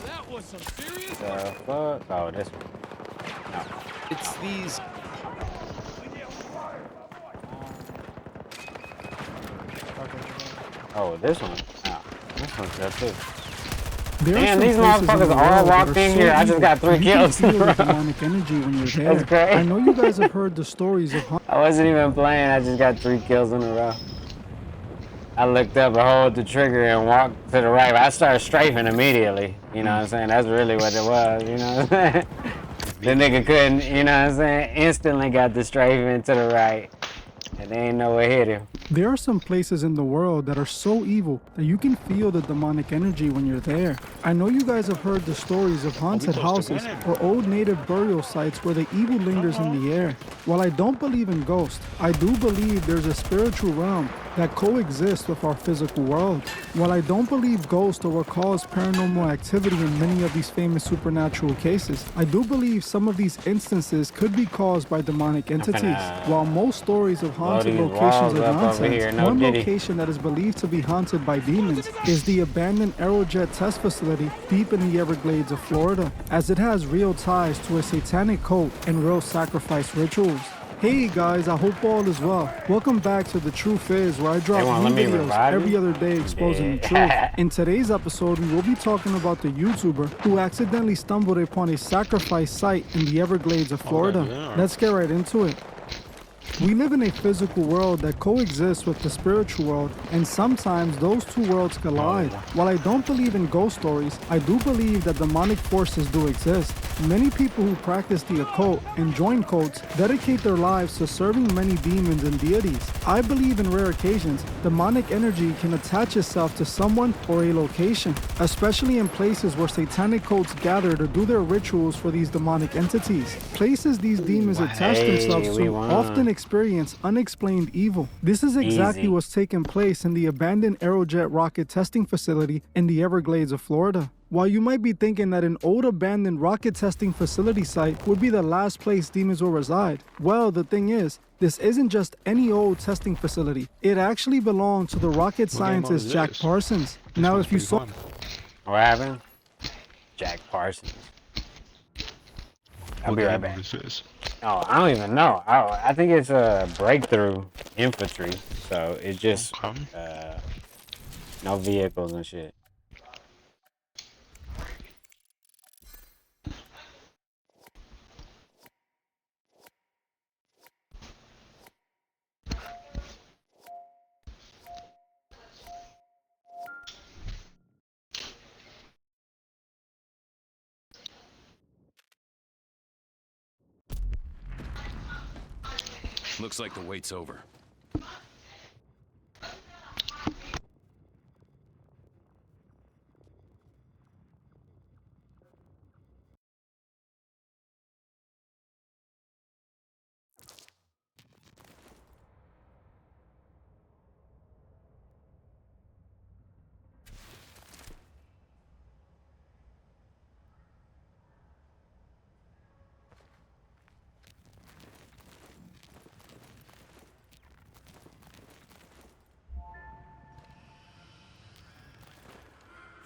That was some serious. The fuck? Oh, this one. No. It's these. Oh, this one. Oh, this one's good too. There are Damn, some these places in motherfuckers the all world that walked are in so here. I just evil. got 3 You kills. can feel the demonic energy when you're there. That's great. I know you guys have heard the stories of I wasn't even playing. I just got 3 kills in a row. I looked up, hold the trigger, and walked to the right. I started strafing immediately. You know what I'm saying? That's really what it was. You know what I'm saying? The nigga couldn't, you know what I'm saying? Instantly got the strafing to the right. And they ain't know what hit him. There are some places in the world that are so evil that you can feel the demonic energy when you're there. I know you guys have heard the stories of haunted houses or old native burial sites where the evil lingers in the air. While I don't believe in ghosts, I do believe there's a spiritual realm that coexists with our physical world. While I don't believe ghosts are what cause paranormal activity in many of these famous supernatural cases, I do believe some of these instances could be caused by demonic entities. While most stories of haunted these locations walls are up over nonsense, here, no one diddy. location that is believed to be haunted by demons is the abandoned Aerojet test facility deep in the Everglades of Florida, as it has real ties to a satanic cult and real sacrifice rituals. Hey guys, I hope all is well. Welcome back to The Truth Is, where I drop wanna new let me videos revive every you? other day exposing the truth. In today's episode, we will be talking about the YouTuber who accidentally stumbled upon a sacrifice site in the Everglades of Florida. Let's get right into it. We live in a physical world that coexists with the spiritual world, and sometimes those two worlds collide. While I don't believe in ghost stories, I do believe that demonic forces do exist. Many people who practice the occult and join cults dedicate their lives to serving many demons and deities. I believe in rare occasions, demonic energy can attach itself to someone or a location, especially in places where satanic cults gather to do their rituals for these demonic entities. Places these demons attach themselves to often experience unexplained evil. This is exactly what's taken place in the abandoned Aerojet rocket testing facility in the Everglades of Florida. While you might be thinking that an old abandoned rocket testing facility site would be the last place demons will reside, well, the thing is, this isn't just any old testing facility. It actually belonged to the rocket scientist Jack Parsons. Now, if you saw... What happened? Jack Parsons. I'll be right back. Oh, I don't even know. I think it's a breakthrough infantry, so it's just no vehicles and shit. Looks like the wait's over.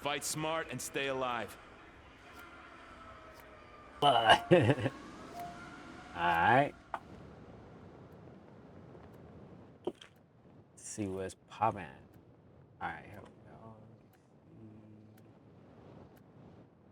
Fight smart and stay alive. Alright. See what's poppin'. Alright, here we go.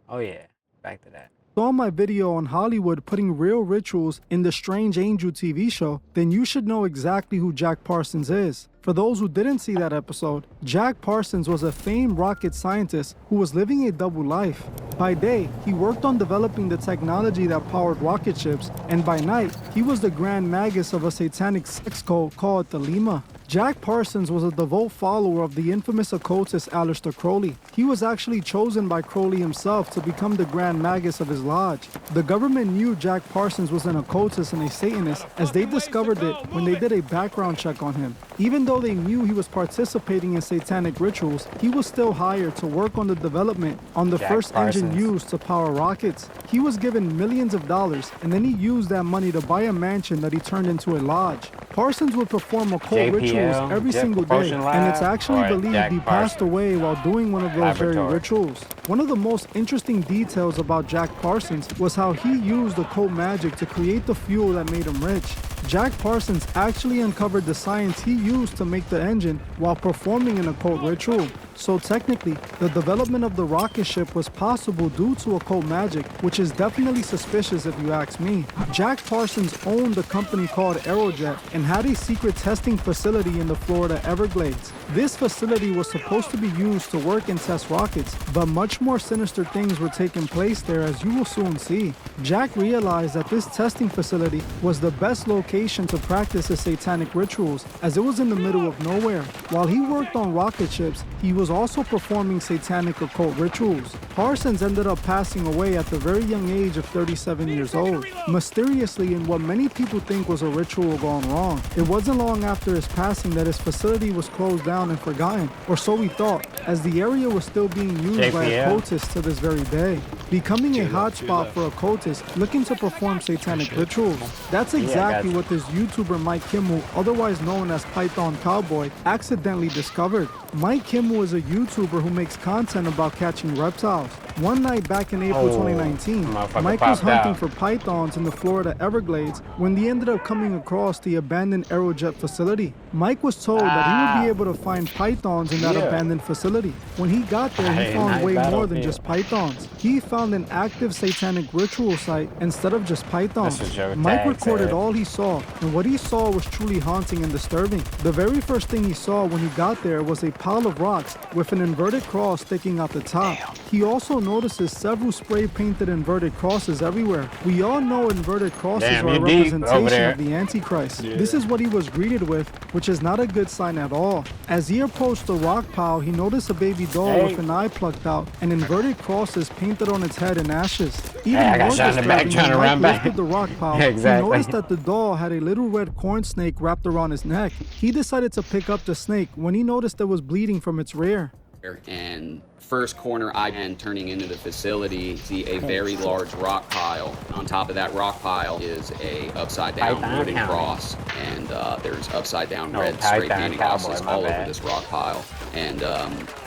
Oh yeah, back to that. Saw my video on Hollywood putting real rituals in the Strange Angel TV show, then you should know exactly who Jack Parsons is. For those who didn't see that episode, Jack Parsons was a famed rocket scientist who was living a double life. By day, he worked on developing the technology that powered rocket ships, and by night, he was the grand magus of a satanic sex cult called Thelema. Jack Parsons was a devout follower of the infamous occultist Aleister Crowley. He was actually chosen by Crowley himself to become the Grand Magus of his lodge. The government knew Jack Parsons was an occultist and a Satanist as they discovered it when they did a background check on him. Even though they knew he was participating in satanic rituals, he was still hired to work on the development on the first engine used to power rockets. He was given millions of dollars, and then he used that money to buy a mansion that he turned into a lodge. Parsons would perform occult rituals every single day, and it's actually believed he passed away while doing one of those very rituals. One of the most interesting details about Jack Parsons was how he used occult magic to create the fuel that made him rich. Jack Parsons actually uncovered the science he used to make the engine while performing an occult ritual. So technically, the development of the rocket ship was possible due to occult magic, which is definitely suspicious if you ask me. Jack Parsons owned a company called Aerojet and had a secret testing facility in the Florida Everglades. This facility was supposed to be used to work and test rockets, but much more sinister things were taking place there, as you will soon see. Jack realized that this testing facility was the best location to practice his satanic rituals, as it was in the middle of nowhere. While he worked on rocket ships, he was also performing satanic occult rituals. Parsons ended up passing away at the very young age of 37 years old, mysteriously in what many people think was a ritual gone wrong. It wasn't long after his passing that his facility was closed down and forgotten, or so we thought, as the area was still being used by occultists to this very day, becoming a hotspot for occultists looking to perform satanic rituals. That's exactly what this YouTuber Mike Kimmel, otherwise known as Python Cowboy, accidentally discovered. Mike Kimmel is a YouTuber who makes content about catching reptiles. One night back in April 2019, Mike was hunting for pythons in the Florida Everglades when they ended up coming across the abandoned Aerojet facility. Mike was told that he would be able to find pythons in that abandoned facility. When he got there, he found way more than just pythons. He found an active satanic ritual site instead of just pythons. Mike recorded all he saw, and what he saw was truly haunting and disturbing. The very first thing he saw when he got there was a pile of rocks with an inverted cross sticking out the top. He also notices several spray-painted inverted crosses everywhere. We all know inverted crosses are a representation of the Antichrist. This is what he was greeted with, which is not a good sign at all. As he approached the rock pile, he noticed a baby doll with an eye plucked out and inverted crosses painted on its head in ashes. Even more disturbing, when Mike lifted the rock pile, he noticed that the doll had a little red corn snake wrapped around his neck. He decided to pick up the snake when he noticed it was bleeding from its rear. And first corner I am turning into the facility, see a very large rock pile. On top of that rock pile is a upside down wooden cross, and there's upside down red spray painted crosses all over this rock pile. And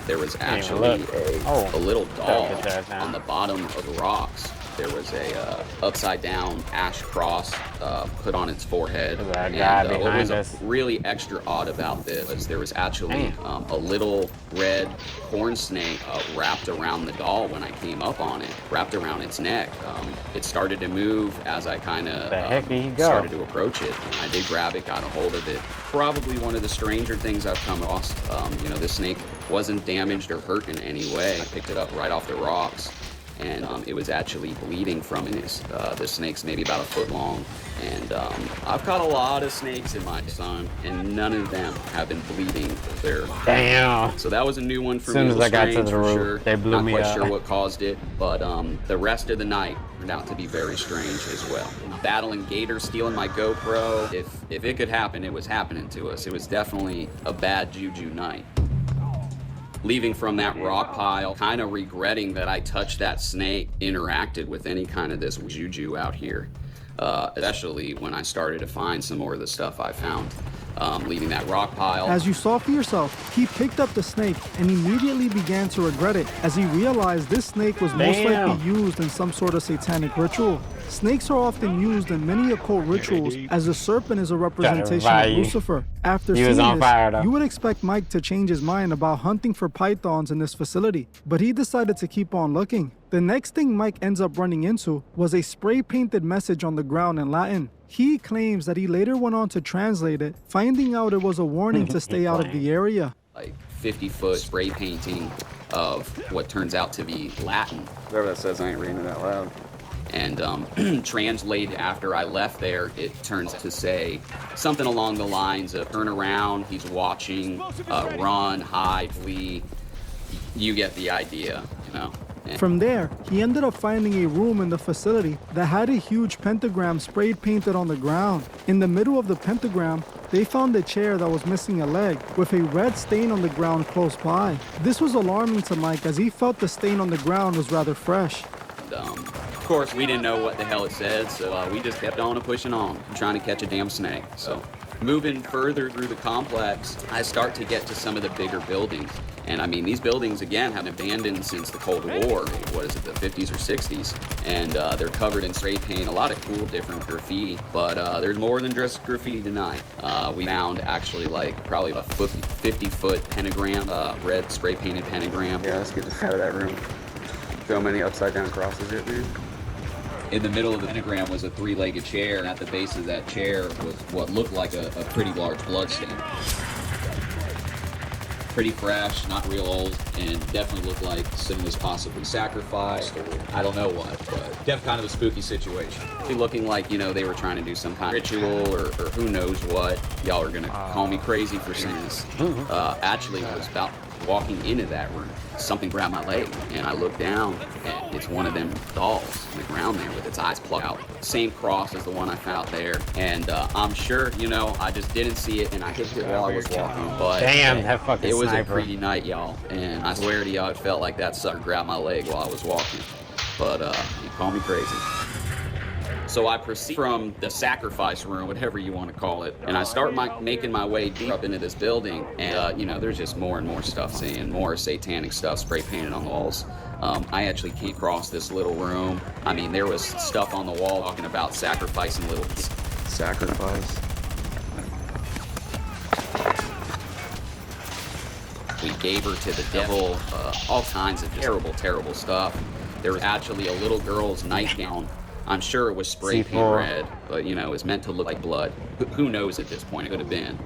there was actually a little doll on the bottom of the rocks. There was a upside down ash cross put on its forehead. And what was really extra odd about this was there was actually a little red corn snake wrapped around the doll when I came up on it, wrapped around its neck. It started to move as I kind of started to approach it. And I did grab it, got a hold of it. Probably one of the stranger things I've come across. You know, this snake wasn't damaged or hurt in any way. I picked it up right off the rocks. And it was actually bleeding from it. The snake's maybe about a foot long. And I've caught a lot of snakes in my time, and none of them have been bleeding. Damn. So that was a new one for me. As soon as I got to the roof, sure. they blew me up. Not quite sure what caused it, but the rest of the night turned out to be very strange as well. Battling gators, stealing my GoPro. If it could happen, it was happening to us. It was definitely a bad juju night. Leaving from that rock pile, kind of regretting that I touched that snake, interacted with any kind of this juju out here. Especially when I started to find some more of the stuff I found. Leaving that rock pile. As you saw for yourself, he picked up the snake and immediately began to regret it as he realized this snake was most likely used in some sort of satanic ritual. Snakes are often used in many occult rituals, as the serpent is a representation of Lucifer. After seeing this, you would expect Mike to change his mind about hunting for pythons in this facility, but he decided to keep on looking. The next thing Mike ends up running into was a spray-painted message on the ground in Latin. He claims that he later went on to translate it, finding out it was a warning to stay out of the area. Like 50-foot spray painting of what turns out to be Latin. Whatever that says, I ain't reading it out loud. And translated after I left there, it turns to say something along the lines of turn around, he's watching, run, hide, flee. You get the idea, you know. From there, he ended up finding a room in the facility that had a huge pentagram sprayed painted on the ground. In the middle of the pentagram, they found a chair that was missing a leg with a red stain on the ground close by. This was alarming to Mike as he felt the stain on the ground was rather fresh. Of course, we didn't know what the hell it said, so we just kept on and pushing on, trying to catch a damn snake. So moving further through the complex, I start to get to some of the bigger buildings. And I mean, these buildings, again, have been abandoned since the Cold War. What is it, the 50s or 60s? And they're covered in spray paint, a lot of cool different graffiti. But there's more than just graffiti tonight. We found actually like probably a 50-foot pentagram, red spray painted pentagram. Yeah, let's get out of that room. So many upside down crosses here, dude. In the middle of the pentagram was a three-legged chair, and at the base of that chair was what looked like a pretty large blood stain. Pretty fresh, not real old, and definitely looked like someone was possibly sacrificed, or I don't know what, but definitely kind of a spooky situation. Looking like, you know, they were trying to do some kind of ritual, or who knows what. Y'all are gonna call me crazy for saying this. Actually, I was about walking into that room. Something grabbed my leg, and I looked down, and it's one of them dolls on the ground there with its eyes plugged out. Same cross as the one I found there, and I'm sure, you know, I just didn't see it, and I hit it while I was walking, but damn, that fucking it was sniper. a pretty night, y'all, and I swear to y'all, it felt like that sucker grabbed my leg while I was walking, but you call me crazy. So I proceed from the sacrifice room, whatever you want to call it, and I start making my way deep up into this building, and you know, there's just more and more stuff, seeing more satanic stuff spray painted on the walls. I actually came across this little room. I mean, there was stuff on the wall talking about sacrificing little kids. Sacrifice. We gave her to the devil, all kinds of terrible, terrible stuff. There was actually a little girl's nightgown. I'm sure it was spray paint red, but you know, it was meant to look like blood. Who knows at this point? It could have been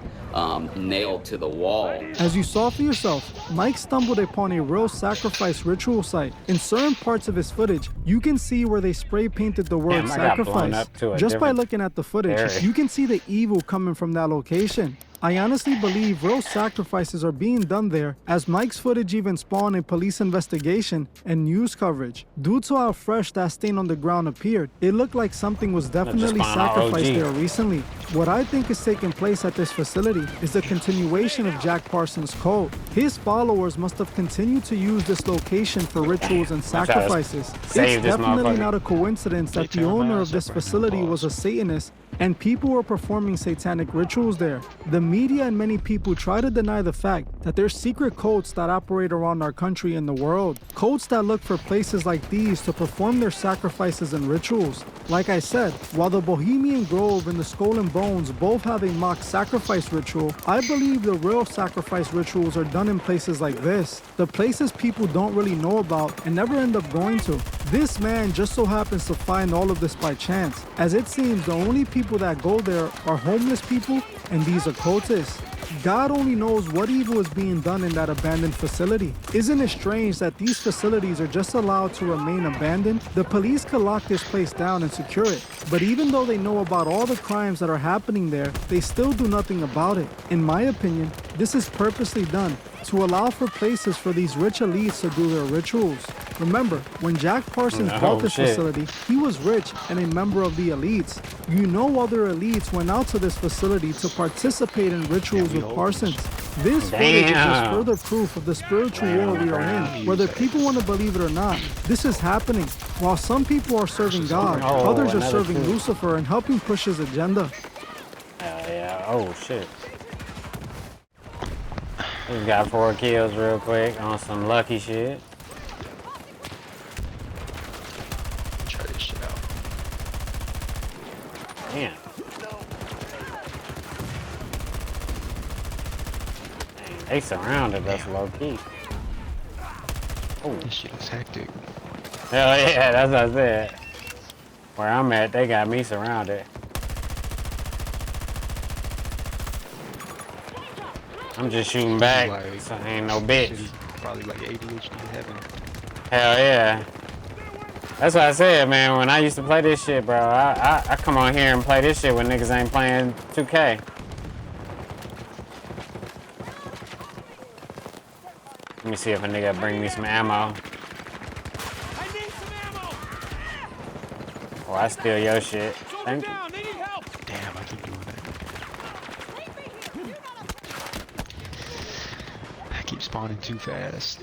nailed to the wall. As you saw for yourself, Mike stumbled upon a real sacrifice ritual site. In certain parts of his footage, you can see where they spray painted the word sacrifice. Just by looking at the footage, you can see the evil coming from that location. I honestly believe real sacrifices are being done there, as Mike's footage even spawned a police investigation and news coverage. Due to how fresh that stain on the ground appeared, it looked like something was definitely sacrificed there recently. What I think is taking place at this facility is the continuation of Jack Parsons' cult. His followers must have continued to use this location for rituals and sacrifices. It's definitely not a coincidence that the owner of this facility was a Satanist and people were performing satanic rituals there. The media and many people try to deny the fact that there's secret cults that operate around our country and the world. Cults that look for places like these to perform their sacrifices and rituals. Like I said, while the Bohemian Grove and the Skull and Bones both have a mock sacrifice ritual, I believe the real sacrifice rituals are done in places like this. The places people don't really know about and never end up going to. This man just so happens to find all of this by chance, as it seems the only people that go there are homeless people and these occultists. God only knows what evil is being done in that abandoned facility. Isn't it strange that these facilities are just allowed to remain abandoned? The police could lock this place down and secure it, but even though they know about all the crimes that are happening there, they still do nothing about it. In my opinion, this is purposely done to allow for places for these rich elites to do their rituals. Remember, when Jack Parsons bought this facility, he was rich and a member of the elites. You know other elites went out to this facility to participate in rituals with Parsons. This footage is just further proof of the spiritual war we are in. Whether people want to believe it or not, this is happening. While some people are serving God, others are serving Lucifer and helping push his agenda. Yeah, oh shit. We got 4 kills real quick on some lucky shit. Try this shit out. Damn. Dang, they surrounded us low key. Oh, this shit is hectic. Hell yeah, that's what I said. Where I'm at, they got me surrounded. I'm just shooting back, like, so ain't no bitch. Probably like ADHD in heaven. Hell yeah. That's what I said, man. When I used to play this shit, bro, I come on here and play this shit when niggas ain't playing 2K. Let me see if a nigga bring me some ammo. Oh, I steal your shit. Thank you. Damn, I keep doing that. I keep spawning too fast.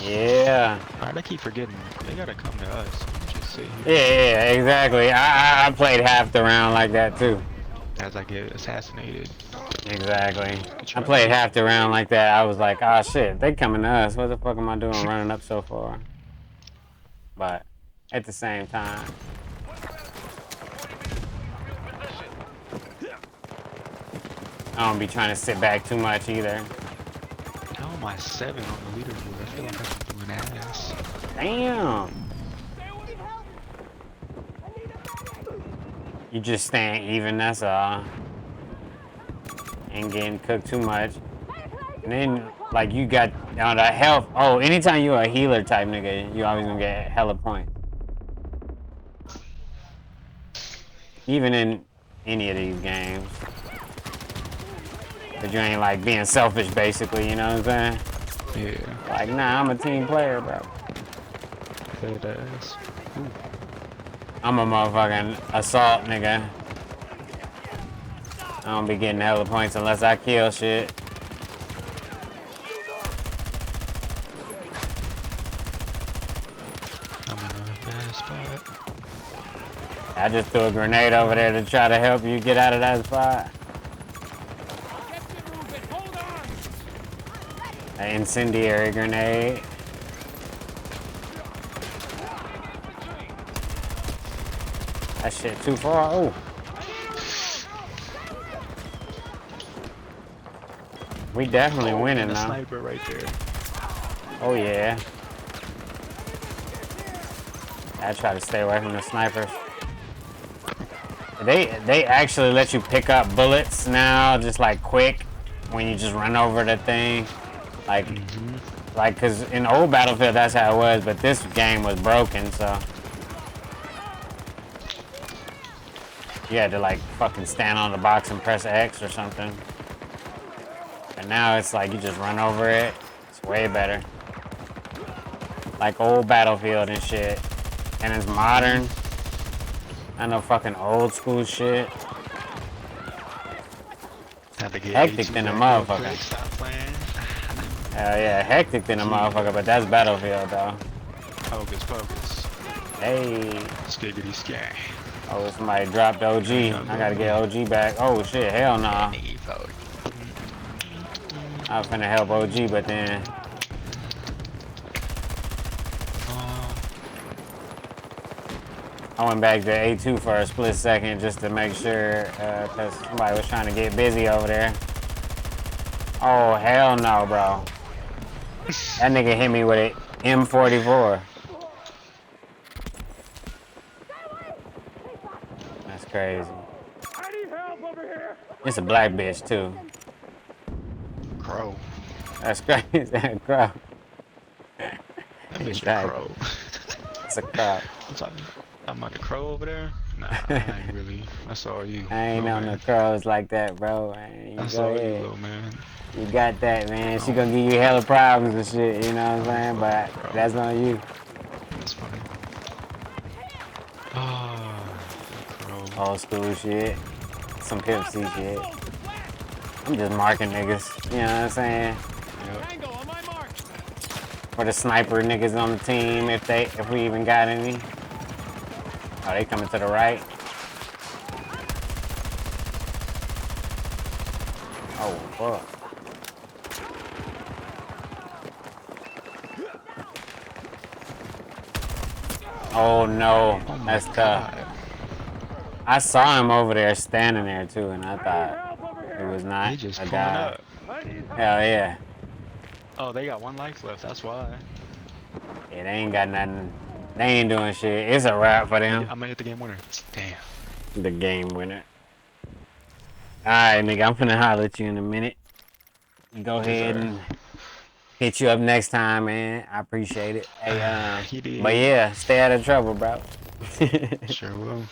Yeah. Alright, I keep forgetting. They gotta come to us. Let me just sit here. Yeah, exactly. I played half the round like that too. As I get assassinated. Exactly. I played half the round like that. I was like, oh shit, they coming to us. What the fuck am I doing running up so far? But at the same time. I don't be trying to sit back too much either. How am I 7 on the leaderboard? I feel like I'm doing ass. Damn. You just staying even, that's all. Ain't getting cooked too much. And then, like, you got on the health. Oh, anytime you a healer type nigga, you always gonna get hella points. Even in any of these games. But you ain't like being selfish, basically, you know what I'm saying? Yeah. Like, nah, I'm a team player, bro. Dead ass. Ooh. I'm a motherfucking assault nigga. I don't be getting hella points unless I kill shit. I'm in a bad spot. I just threw a grenade over there to try to help you get out of that spot. An incendiary grenade. That shit too far. Oh. We definitely winning now. Sniper right there. Oh yeah. I try to stay away from the snipers. They actually let you pick up bullets now, just like quick, when you just run over the thing. Like, like, cause in old Battlefield that's how it was, but this game was broken, so you had to like fucking stand on the box and press X or something. And now it's like you just run over it. It's way better. Like old Battlefield and shit. And it's modern. I know fucking old school shit. Hectic than a motherfucker. Hell yeah, hectic than a motherfucker, but that's Battlefield though. Focus, focus. Hey. Skiggity sky. Oh, somebody dropped OG. I gotta get OG back. Oh shit, hell nah. I was finna help OG, but then I went back to A2 for a split second just to make sure, cause somebody was trying to get busy over there. Oh hell no, bro. That nigga hit me with an M44. That's crazy. It's a black bitch too. Crow. That's crazy. Crow. That bitch a crow. It's a crow. I'm talking about the crow over there? Nah, I ain't really. That's all you. I ain't on the crows like that, bro. That's all you, little man. You got that, man. She gonna give you hella problems and shit, you know what I'm saying? But that's on you. That's funny. Oh, crow. Old school shit. Some Pimp C shit. I'm just marking niggas, you know what I'm saying? For the sniper niggas on the team, if we even got any. Oh, they coming to the right. Oh, fuck. Oh no, that's tough. I saw him over there standing there too, and I thought it was not a guy. Hell yeah. Oh, they got 1 life left, that's why. Yeah, they ain't got nothing. They ain't doing shit. It's a wrap for them. I'm gonna hit the game winner. Damn. The game winner. Alright, nigga, I'm finna holler at you in a minute. You go ahead and Hit you up next time, man. I appreciate it. Hey, He did. but yeah, stay out of trouble, bro. Sure will.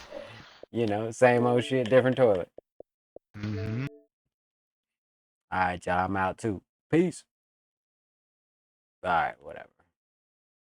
You know, same old shit, different toilet. Mm-hmm. All right, y'all. I'm out too. Peace. All right, whatever.